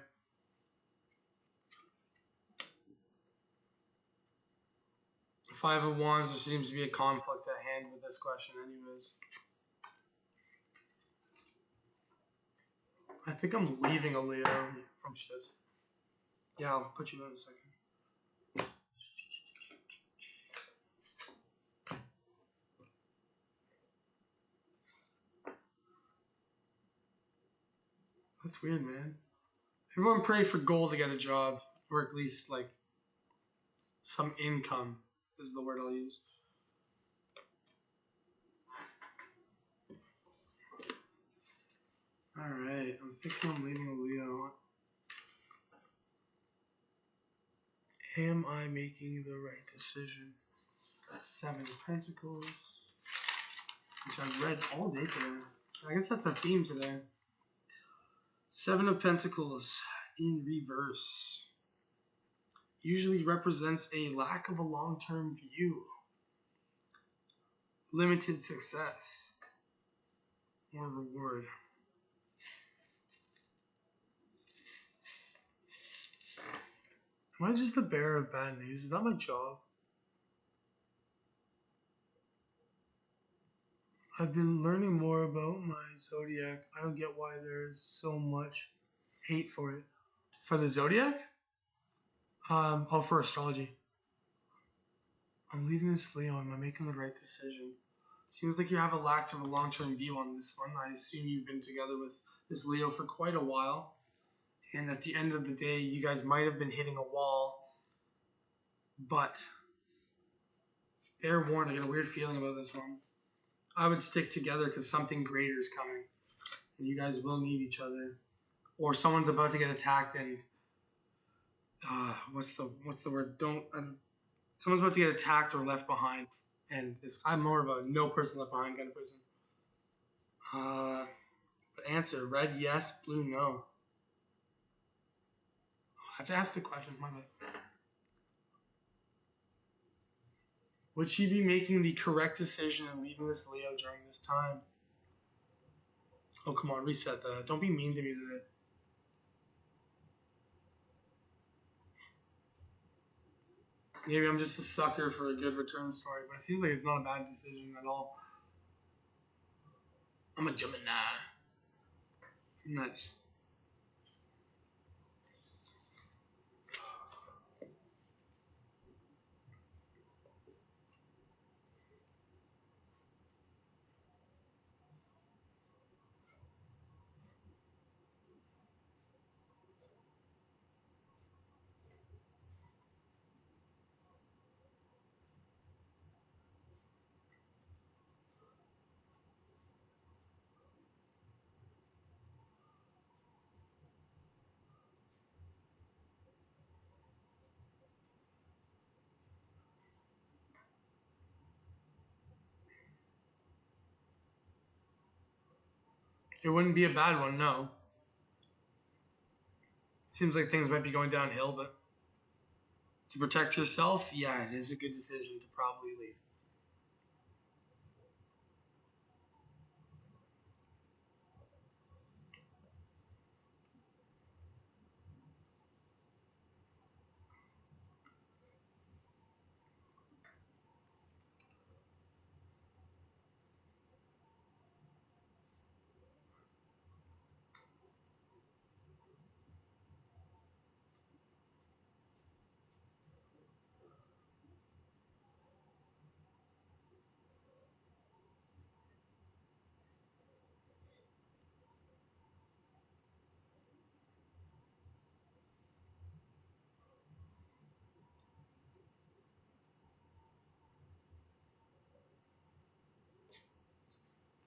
Five of Wands, there seems to be a conflict at hand with this question anyways. I think I'm leaving a Leo from shifts. Yeah, I'll put you in a second. That's weird, man. Everyone pray for goal to get a job, or at least some income is the word I'll use. Alright, I'm thinking I'm leaving a Leo. Am I making the right decision? Seven of Pentacles, which I've read all day today. I guess that's the theme today. Seven of Pentacles in reverse usually represents a lack of a long-term view, limited success, or reward. Am I just the bearer of bad news? Is that my job? I've been learning more about my zodiac. I don't get why there's so much hate for it. For the zodiac? For astrology. I'm leaving this Leo. Am I making the right decision? Seems like you have a lack of a long-term view on this one. I assume you've been together with this Leo for quite a while. And at the end of the day, you guys might have been hitting a wall. But, fair warning, I get a weird feeling about this one. I would stick together because something greater is coming. And you guys will need each other. Or someone's about to get attacked and... what's the word? Someone's about to get attacked or left behind. And I'm more of a no person left behind kind of person. But answer, red yes, blue no. I have to ask the question. My bad. Would she be making the correct decision and leaving this Leo during this time? Oh, come on, reset that. Don't be mean to me today. Maybe I'm just a sucker for a good return story, but it seems like it's not a bad decision at all. I'm a Gemini. Nice. It wouldn't be a bad one, no. Seems like things might be going downhill, but To protect yourself, yeah, it is a good decision to probably leave.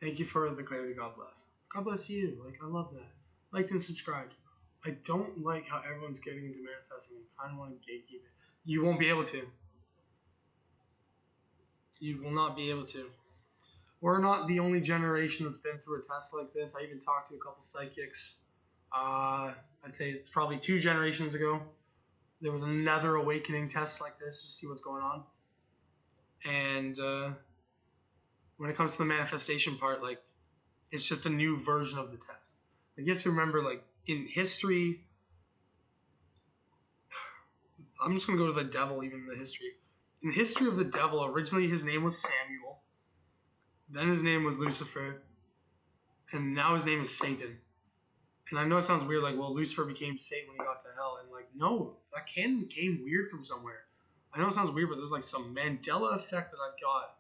Thank you for the clarity. God bless. God bless you. Like, I love that. Liked and subscribed. I don't like how everyone's getting into manifesting. I kind of want to gatekeep it. You won't be able to. You will not be able to. We're not the only generation that's been through a test like this. I even talked to a couple psychics. I'd say it's probably 2 generations ago. There was another awakening test like this to see what's going on. And when it comes to the manifestation part, like, it's just a new version of the test. Like, you have to remember, like, in history, I'm just going to go to the devil, even in the history. In the history of the devil, originally his name was Samuel. Then his name was Lucifer. And now his name is Satan. And I know it sounds weird, like, well, Lucifer became Satan when he got to hell. And, like, no, that canon came weird from somewhere. I know it sounds weird, but there's, like, some Mandela effect that I've got.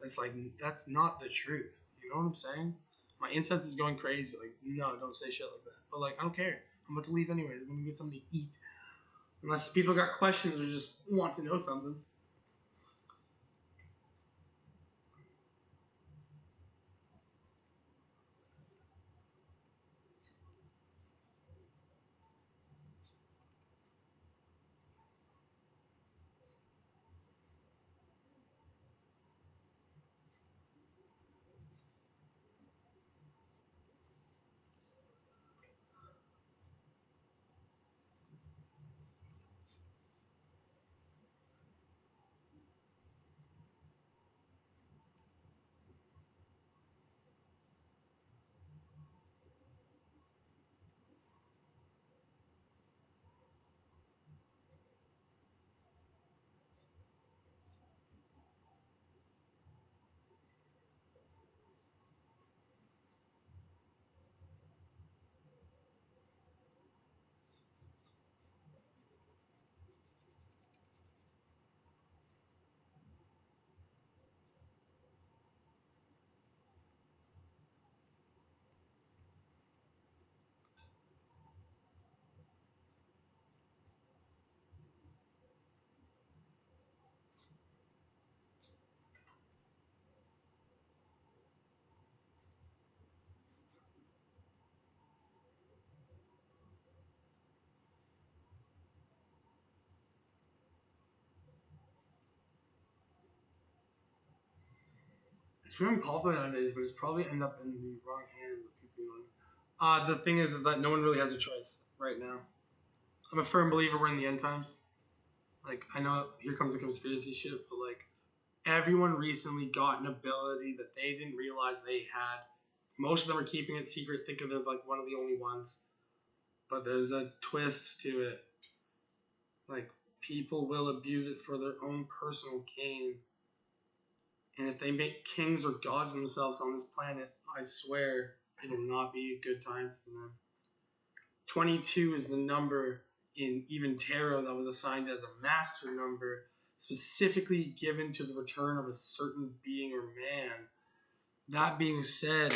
It's like, that's not the truth. You know what I'm saying? My incense is going crazy. Like, no, don't say shit like that. But, like, I don't care. I'm about to leave anyway. I'm going to get something to eat. Unless people got questions or just want to know something. It's very popular nowadays, but it's probably end up in the wrong hands of people. The thing is that no one really has a choice right now. I'm a firm believer we're in the end times. Like, I know here comes the conspiracy shit, but, like, everyone recently got an ability that they didn't realize they had. Most of them are keeping it secret, think of it like one of the only ones. But there's a twist to it. Like, people will abuse it for their own personal gain. And if they make kings or gods themselves on this planet, I swear it will not be a good time for them. 22 is the number in even tarot that was assigned as a master number, specifically given to the return of a certain being or man. That being said,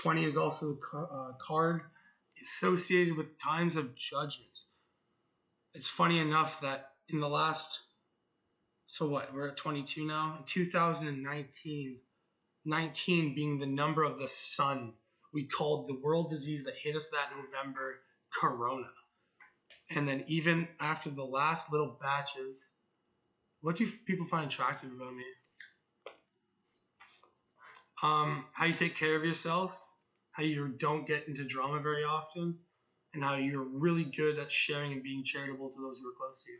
20 is also a card associated with times of judgment. It's funny enough that in the last, so what, we're at 22 now? In 2019, 19 being the number of the sun, we called the world disease that hit us that November Corona. And then even after the last little batches, what do people find attractive about me? How you take care of yourself, how you don't get into drama very often, and how you're really good at sharing and being charitable to those who are close to you.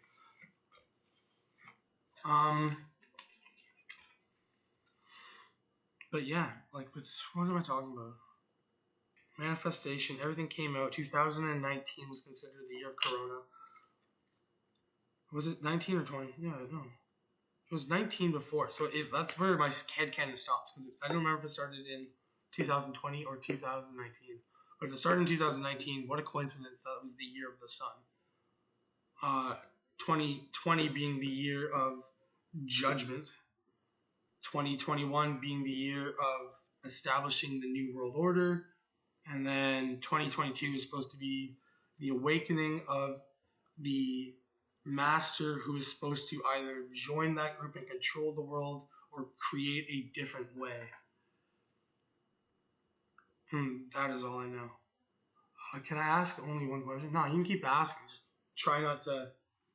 But yeah, like with what am I talking about? Manifestation. Everything came out. 2019 was considered the year of Corona. Was it 19 or 20? Yeah, I don't know. It was 19 before, so that's where my head canon stops. Because I don't remember if it started in 2020 or 2019. But if it started in 2019, what a coincidence that it was the year of the sun. 2020 being the year of judgment. 2021 being the year of establishing the new world order. And then 2022 is supposed to be the awakening of the master who is supposed to either join that group and control the world or create a different way. That is all I know. Can I ask only one question? No, you can keep asking. Just try not to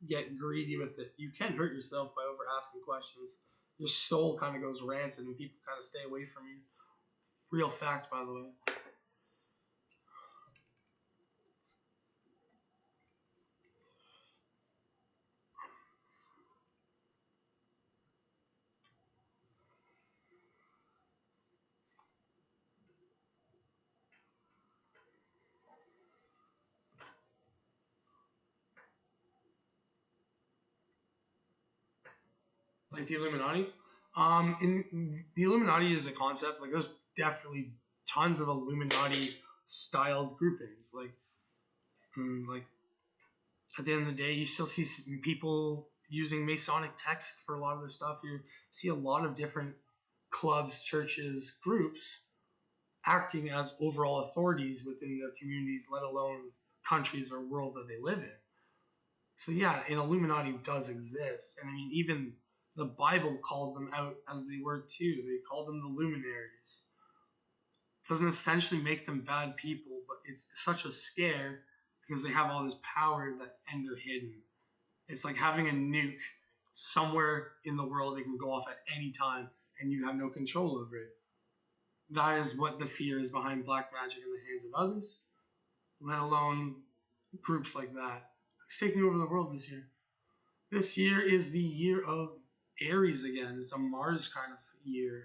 get greedy with it. You can hurt yourself by over asking questions. Your soul kind of goes rancid and people kind of stay away from you. Real fact, by the way. Like the Illuminati. In the Illuminati is a concept. Like there's definitely tons of Illuminati styled groupings. Like at the end of the day, you still see people using Masonic text for a lot of the stuff. You see a lot of different clubs, churches, groups acting as overall authorities within their communities, let alone countries or worlds that they live in. So yeah, an Illuminati does exist, and I mean even the Bible called them out as they were too. They called them the luminaries. It doesn't essentially make them bad people, but it's such a scare because they have all this power and they're hidden. It's like having a nuke somewhere in the world that can go off at any time and you have no control over it. That is what the fear is behind black magic in the hands of others, let alone groups like that. It's taking over the world this year. This year is the year of Aries again. It's a Mars kind of year.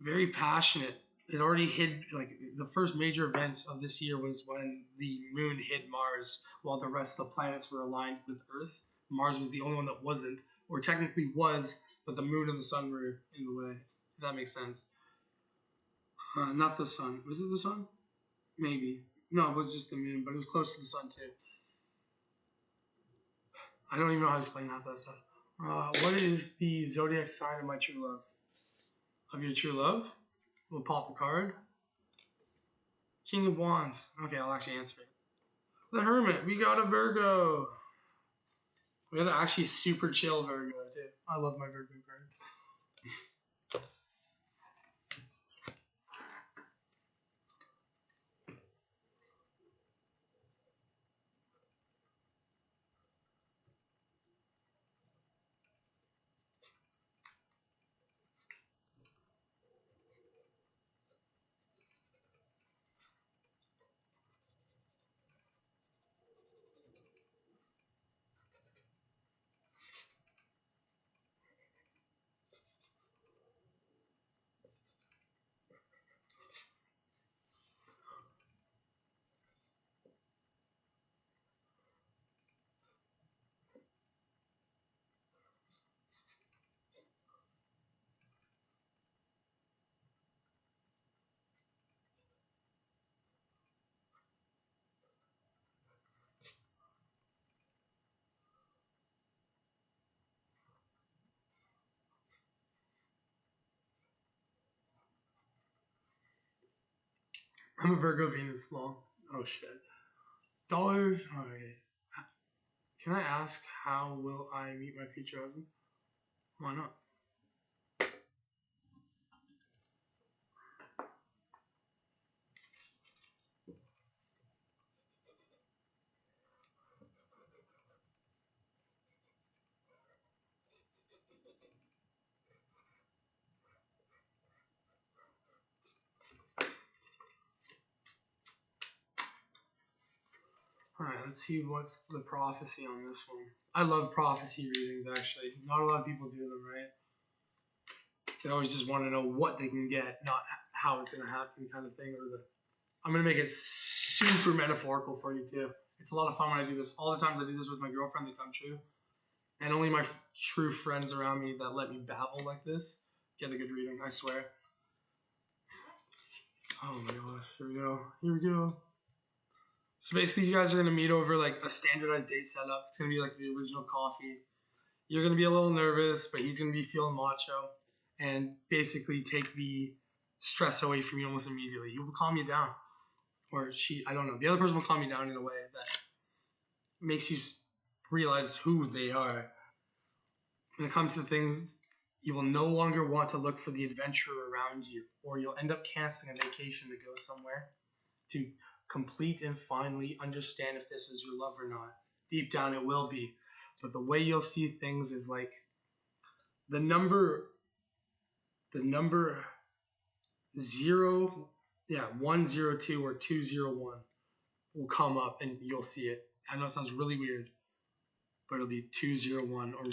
Very passionate. It already hid, like, the first major event of this year was when the moon hid Mars while the rest of the planets were aligned with Earth. Mars was the only one that wasn't, or technically was, but the moon and the sun were in the way. If that makes sense. Not the sun. Was it the sun? Maybe. No, it was just the moon, but it was close to the sun too. I don't even know how to explain half that stuff. What is the zodiac sign of my true love? Of your true love? We'll pop a card. King of Wands. Okay, I'll actually answer it. The Hermit. We got a Virgo. We got an actually super chill Virgo too. I love my Virgo card. I'm a Virgo Venus long. Oh shit. Dollars. Alright. Can I ask how will I meet my future husband? Why not? Alright, let's see what's the prophecy on this one. I love prophecy readings, actually. Not a lot of people do them, right? They always just want to know what they can get, not how it's going to happen kind of thing. I'm going to make it super metaphorical for you, too. It's a lot of fun when I do this. All the times I do this with my girlfriend, they come true. And only my true friends around me that let me babble like this get a good reading, I swear. Oh my gosh, here we go. Here we go. So basically, you guys are going to meet over like a standardized date setup. It's going to be like the original coffee. You're going to be a little nervous, but he's going to be feeling macho and basically take the stress away from you almost immediately. He will calm you down. Or she, I don't know. The other person will calm you down in a way that makes you realize who they are. When it comes to things, you will no longer want to look for the adventure around you, or you'll end up canceling a vacation to go somewhere to complete and finally understand if this is your love or not. Deep down it will be. But the way you'll see things is like the number 102 or 201 will come up and you'll see it. I know it sounds really weird, but it'll be 201 or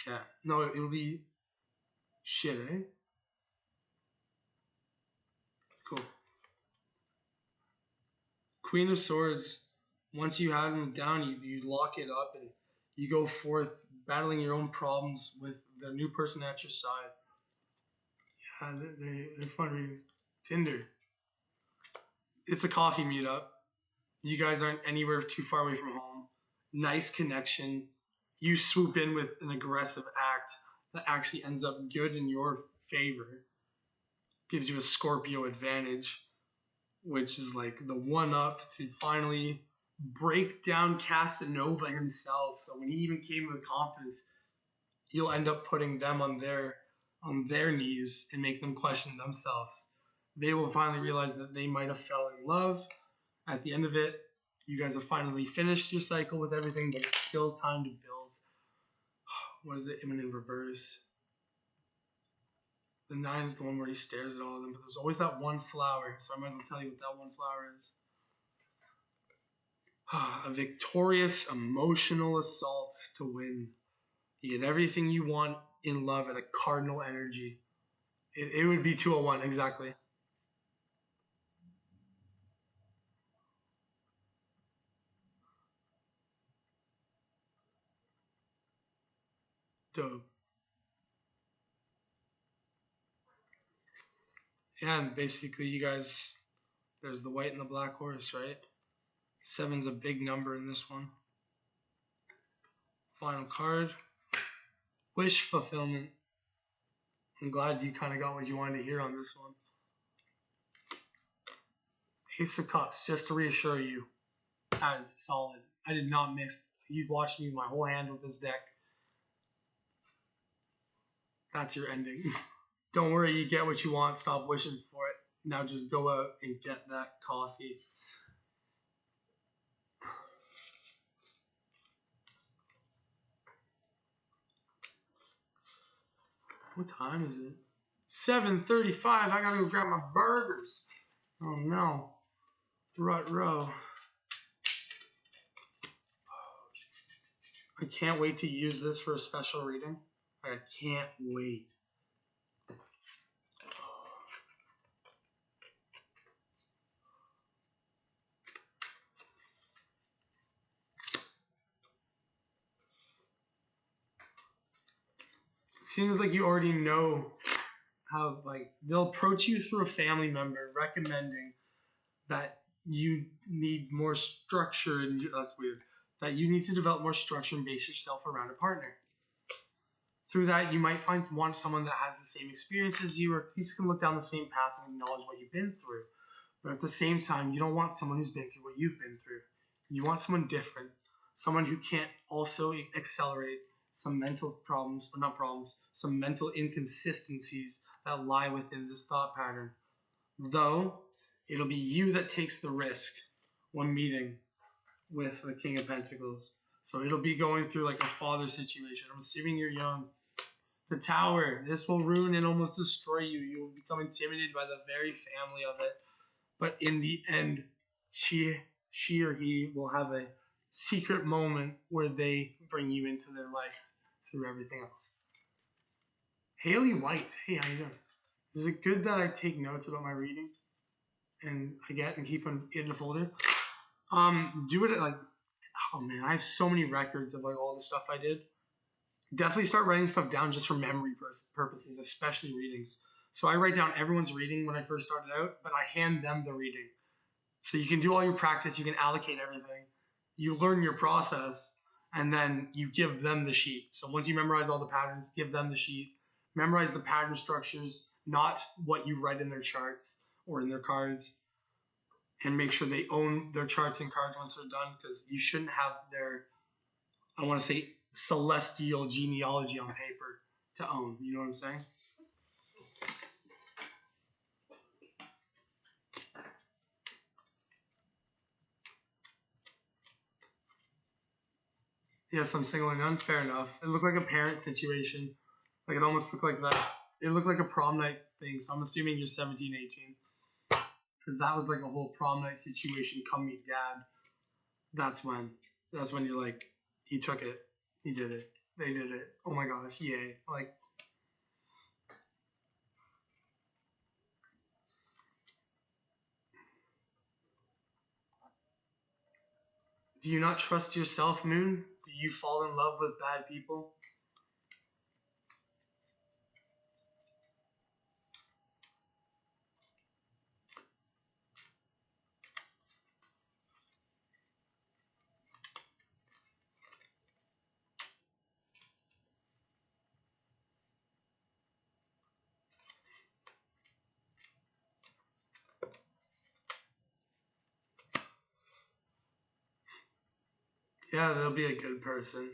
yeah. No, it'll be shit, eh? Cool. Queen of Swords, once you have them down, you lock it up and you go forth battling your own problems with the new person at your side. Yeah, they're fun readings. Tinder. It's a coffee meetup. You guys aren't anywhere too far away from home. Nice connection. You swoop in with an aggressive act that actually ends up good in your favor. Gives you a Scorpio advantage, which is like the one up to finally break down Casanova himself. So when he even came with confidence, you'll end up putting them on their knees and make them question themselves. They will finally realize that they might have fell in love. At the end of it, you guys have finally finished your cycle with everything, but it's still time to build. What is it? In reverse. The 9 is the one where he stares at all of them, but there's always that one flower, so I might as well tell you what that one flower is. A victorious emotional assault to win. You get everything you want in love at a cardinal energy. It would be 201, exactly. Dope. Yeah, and basically you guys, there's the white and the black horse, right? 7's a big number in this one. Final card. Wish fulfillment. I'm glad you kind of got what you wanted to hear on this one. Ace of Cups, just to reassure you, that is solid. I did not mix. You watched me my whole hand with this deck. That's your ending. Don't worry, you get what you want. Stop wishing for it. Now just go out and get that coffee. What time is it? 7:35. I gotta go grab my burgers. Oh no. Rut row. I can't wait to use this for a special reading. I can't wait. Seems like you already know how, like, they'll approach you through a family member recommending that you need more structure, and that's weird, that you need to develop more structure and base yourself around a partner. Through that, you might want someone that has the same experience as you, or at least can look down the same path and acknowledge what you've been through. But at the same time, you don't want someone who's been through what you've been through. You want someone different, someone who can't also accelerate some mental problems, or not problems, some mental inconsistencies that lie within this thought pattern. Though, it'll be you that takes the risk when meeting with the King of Pentacles. So it'll be going through like a father situation. I'm assuming you're young. The Tower. This will ruin and almost destroy you. You will become intimidated by the very family of it. But in the end, she or he will have a secret moment where they bring you into their life through everything else. Haley White, hey, how you doing? Is it good that I take notes about my reading and I get and keep them in the folder? Do it at like, oh man, I have so many records of like all the stuff I did. Definitely start writing stuff down just for memory purposes, especially readings. So I write down everyone's reading when I first started out, but I hand them the reading. So you can do all your practice, you can allocate everything, you learn your process, and then you give them the sheet. So once you memorize all the patterns, give them the sheet. Memorize the pattern structures, not what you write in their charts or in their cards. And make sure they own their charts and cards once they're done, because you shouldn't have their, I want to say, celestial genealogy on paper to own. You know what I'm saying? Yes, I'm single and none. Fair enough. It looked like a parent situation. Like it almost looked like that. It looked like a prom night thing. So I'm assuming you're 17, 18. Because that was like a whole prom night situation. Come meet dad. That's when you're like, he took it. He did it. They did it. Oh my gosh, yay. Like, do you not trust yourself, Moon? Do you fall in love with bad people? Yeah, they'll be a good person.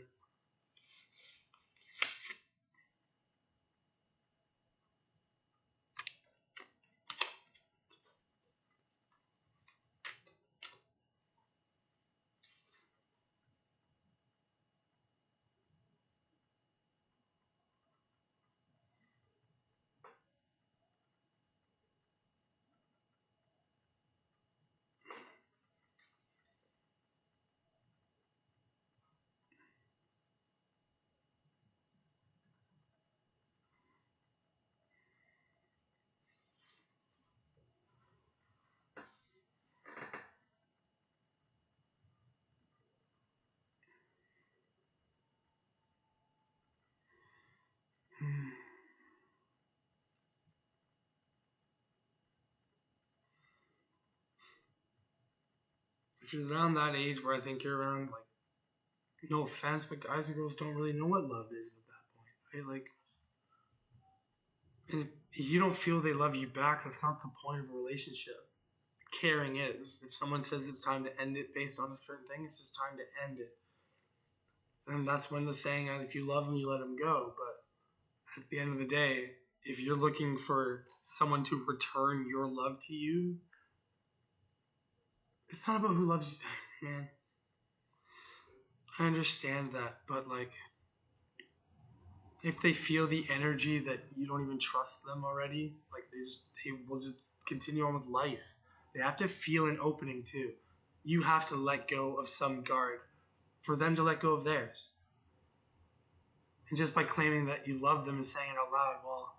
If you're around that age where I think you're around, like, no offense, but guys and girls don't really know what love is at that point, right? Like, and if you don't feel they love you back, that's not the point of a relationship. Caring is. If someone says it's time to end it based on a certain thing, it's just time to end it. And that's when the saying, if you love them, you let them go. But at the end of the day, if you're looking for someone to return your love to you, it's not about who loves you. Man, I understand that, but like, if they feel the energy that you don't even trust them already, like they will just continue on with life. They have to feel an opening too. You have to let go of some guard for them to let go of theirs. And just by claiming that you love them and saying it out loud, well,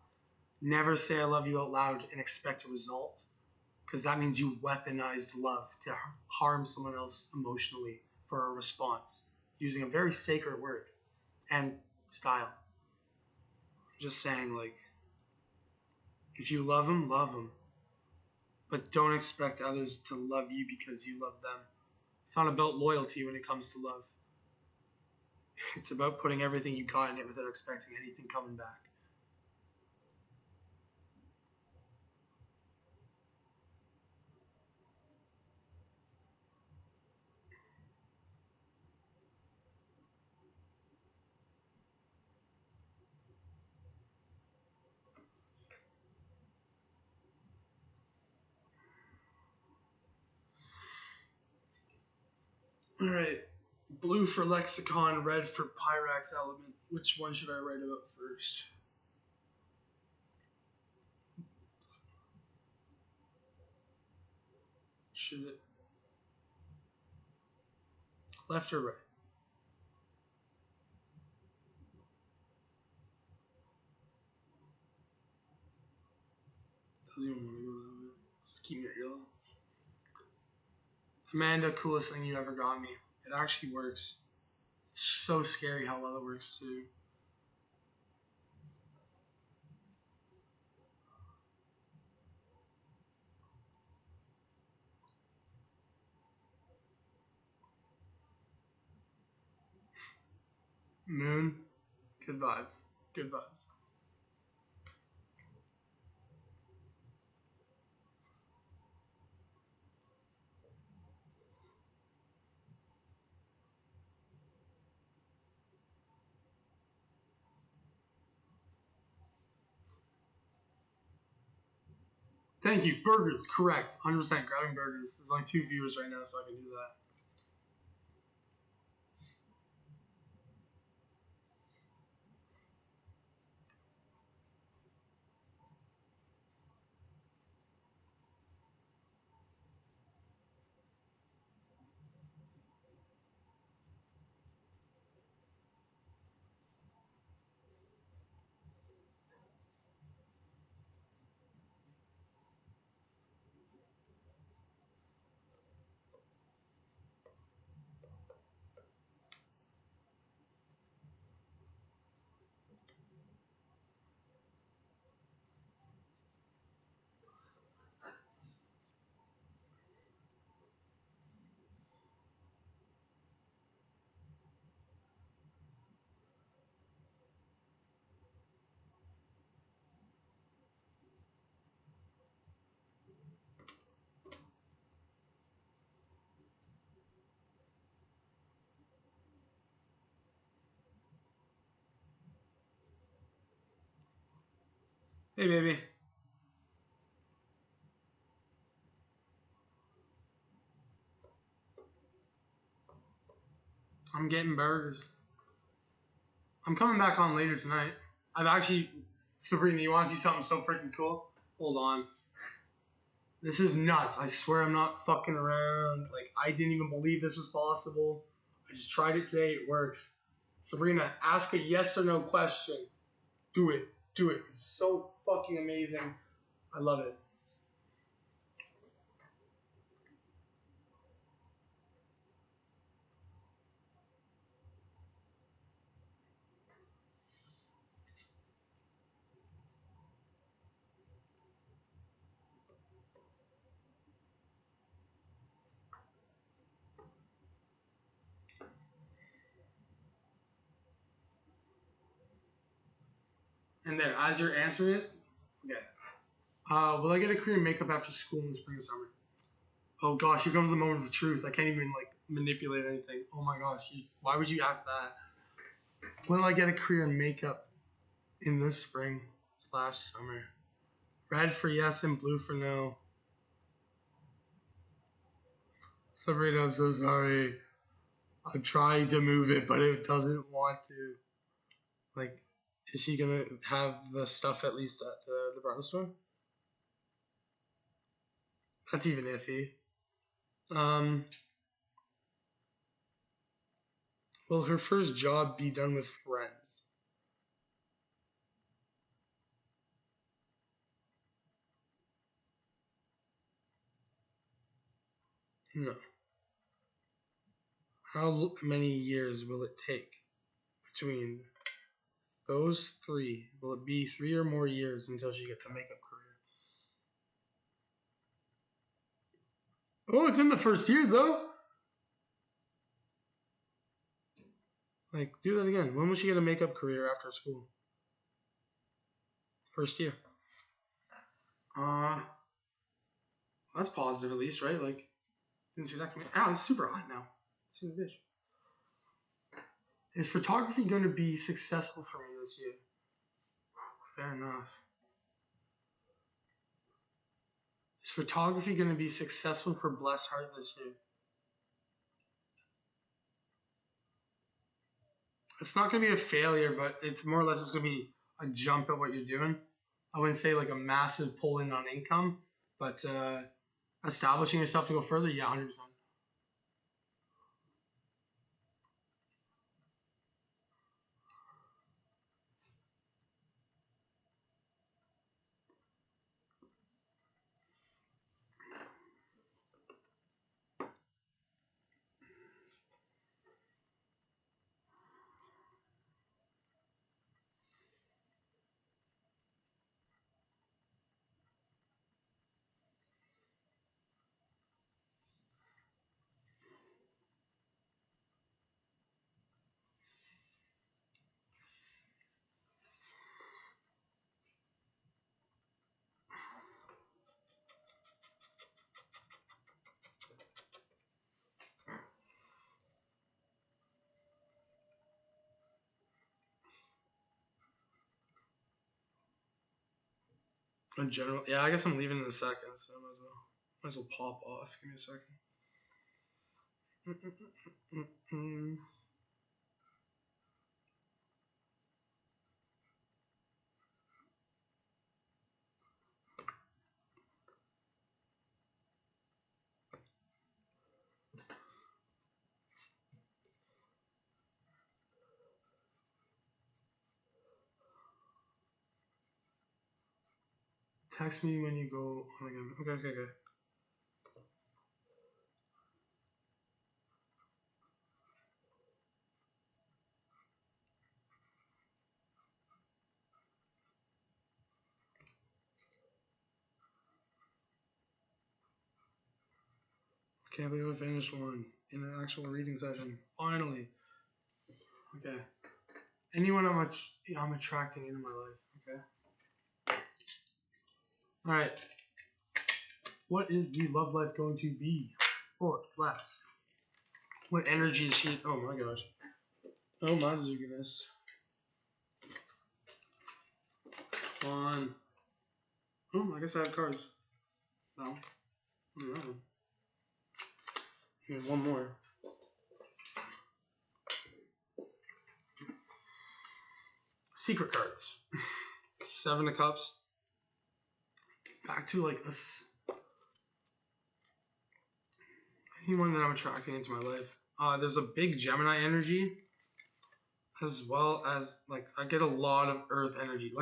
never say I love you out loud and expect a result, because that means you weaponized love to harm someone else emotionally for a response using a very sacred word and style. Just saying, like, if you love them, but don't expect others to love you because you love them. It's not about loyalty when it comes to love. It's about putting everything you got in it without expecting anything coming back. All right. Blue for lexicon, red for Pyrax element. Which one should I write about first? Should it? Left or right? Doesn't even want to go that way. Just keep your ear on. Amanda, coolest thing you ever got me. It actually works. It's so scary how well it works too. Moon, good vibes. Good vibes. Thank you. Burgers, correct. 100% grabbing burgers. There's only 2 viewers right now, so I can do that. Hey, baby. I'm getting burgers. I'm coming back on later tonight. I've actually... Sabrina, you want to see something so freaking cool? Hold on. This is nuts. I swear I'm not fucking around. Like, I didn't even believe this was possible. I just tried it today. It works. Sabrina, ask a yes or no question. Do it. Do it. It's so fucking amazing. I love it. And there, as you're answering it, okay. Will I get a career in makeup after school in the spring or summer? Oh gosh, here comes the moment of truth. I can't even like manipulate anything. Oh my gosh, why would you ask that? Will I get a career in makeup in the spring/summer? Red for yes and blue for no. Sabrina, I'm so sorry. I'm trying to move it, but it doesn't want to. Like, is she gonna have the stuff at least at the bridal store? That's even iffy. Will her first job be done with friends? No. How many years will it take between those 3? Will it be 3 or more years until she gets a makeup career? Oh, it's in the first year though. Like, do that again. When will she get a makeup career after school? First year. That's positive at least, right? Like, didn't see that coming. Ow, it's super hot now. See the bitch. Is photography going to be successful for me this year? Fair enough. Is photography going to be successful for Bless Heart this year? It's not going to be a failure, but it's more or less just going to be a jump at what you're doing. I wouldn't say like a massive pull in on income, but establishing yourself to go further, yeah, 100%. In general, yeah, I guess I'm leaving in a second, so might as well pop off. Give me a second. Text me when you go on again. Okay. Can't believe I finished one in an actual reading session. Finally. Okay. Anyone I'm attracting into my life. Okay. All right. What is the love life going to be for Les? What energy is she? Oh my gosh. Oh my goodness. On. Oh, I guess I have cards. No. No. Here's one more. Secret cards. Seven of Cups. Back to like a anyone that I'm attracting into my life. There's a big Gemini energy, as well as like I get a lot of Earth energy,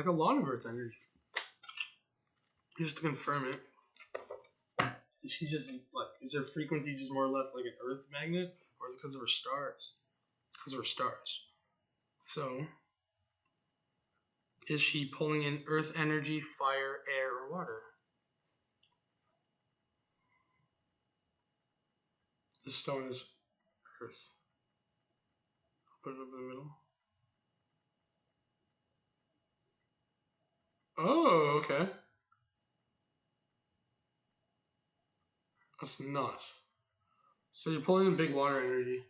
Just to confirm it, is she just like is her frequency just more or less like an Earth magnet, or is it because of her stars? Because of her stars. So, is she pulling in Earth energy, fire, air, or water? The stone is Earth. Put it up in the middle. Oh, okay. That's nuts. So you're pulling in big water energy.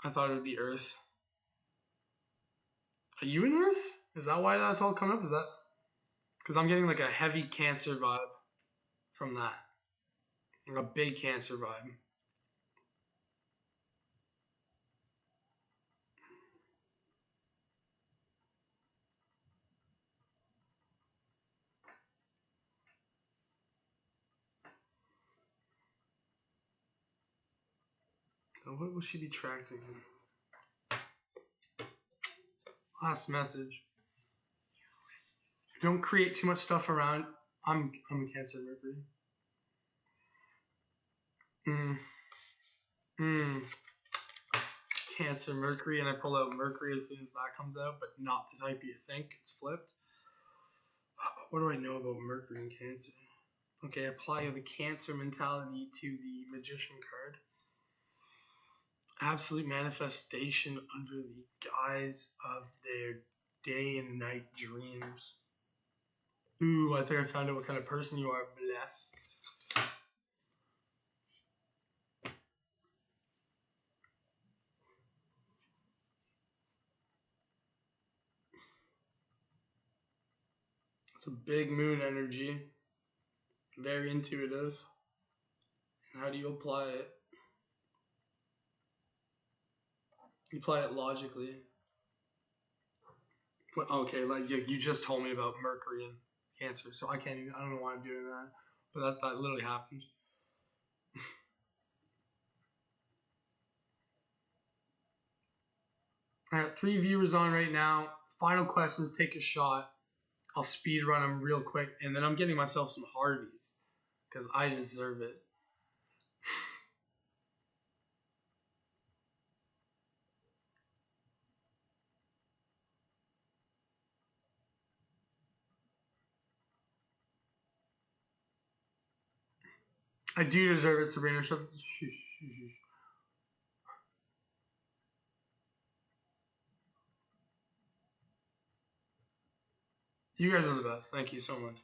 I thought it would be Earth. Are you in Earth? Is that why that's all coming up? Is that because I'm getting like a heavy Cancer vibe from that, like a big Cancer vibe. So what will she be attracting? Last message. Don't create too much stuff around. I'm a Cancer Mercury. Cancer Mercury, and I pull out Mercury as soon as that comes out, but not the type you think. It's flipped. What do I know about Mercury and Cancer? Okay, apply the Cancer mentality to the Magician card. Absolute manifestation under the guise of their day and night dreams. Ooh, I think I found out what kind of person you are. Bless. It's a big moon energy. Very intuitive. And how do you apply it? You apply it logically. Okay, like you just told me about Mercury and Cancer, so I don't know why I'm doing that, but that literally happened. I got 3 viewers on right now. Final questions, take a shot. I'll speed run them real quick, and then I'm getting myself some Harveys, because I deserve it. I do deserve it, Sabrina. Shh. You guys are the best. Thank you so much.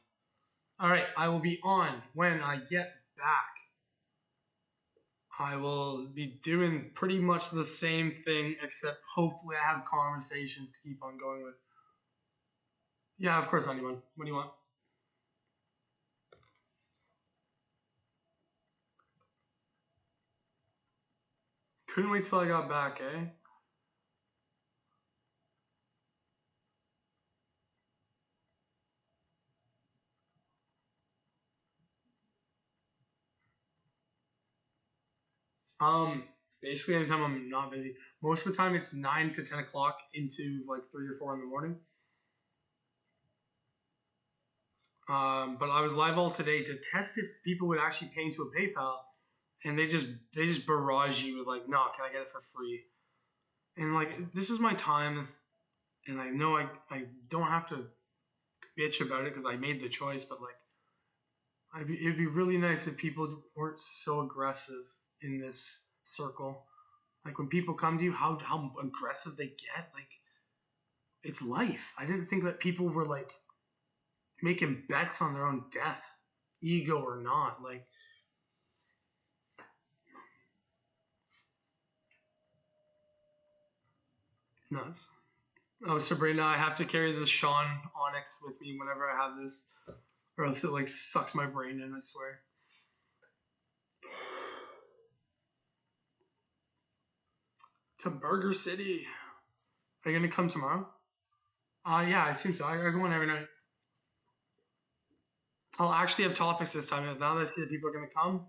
All right, I will be on when I get back. I will be doing pretty much the same thing, except hopefully I have conversations to keep on going with. Yeah, of course, anyone. What do you want? Couldn't wait till I got back, eh? Basically anytime I'm not busy. Most of the time it's 9 to 10 o'clock into like 3 or 4 in the morning. But I was live all today to test if people would actually pay into a PayPal, and they just barrage you with like, no, can I get it for free? And like, this is my time, and I know I don't have to bitch about it because I made the choice, but like, it'd be really nice if people weren't so aggressive in this circle. Like when people come to you, how aggressive they get. Like, it's life. I didn't think that people were like making bets on their own death, ego or not. Like, nuts. Oh, Sabrina, I have to carry this Sean Onyx with me whenever I have this, or else it like sucks my brain in, I swear. To Burger City. Are you gonna come tomorrow? Yeah, I assume so. I go in every night. I'll actually have topics this time. Now that I see that people are gonna come,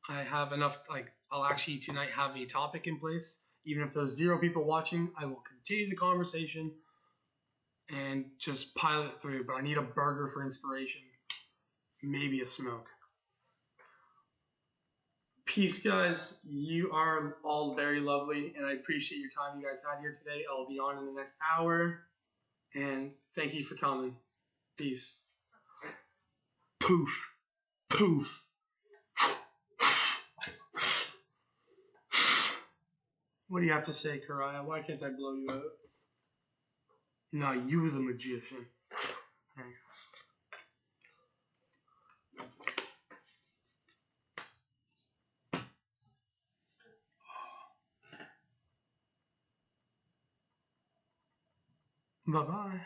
I have enough. Like, I'll actually tonight have a topic in place. Even if there's 0 people watching, I will continue the conversation and just pile it through. But I need a burger for inspiration. Maybe a smoke. Peace, guys. You are all very lovely, and I appreciate your time you guys had here today. I'll be on in the next hour, and thank you for coming. Peace. Poof. Poof. What do you have to say, Karaya? Why can't I blow you out? No, you the magician. Okay. Bye-bye.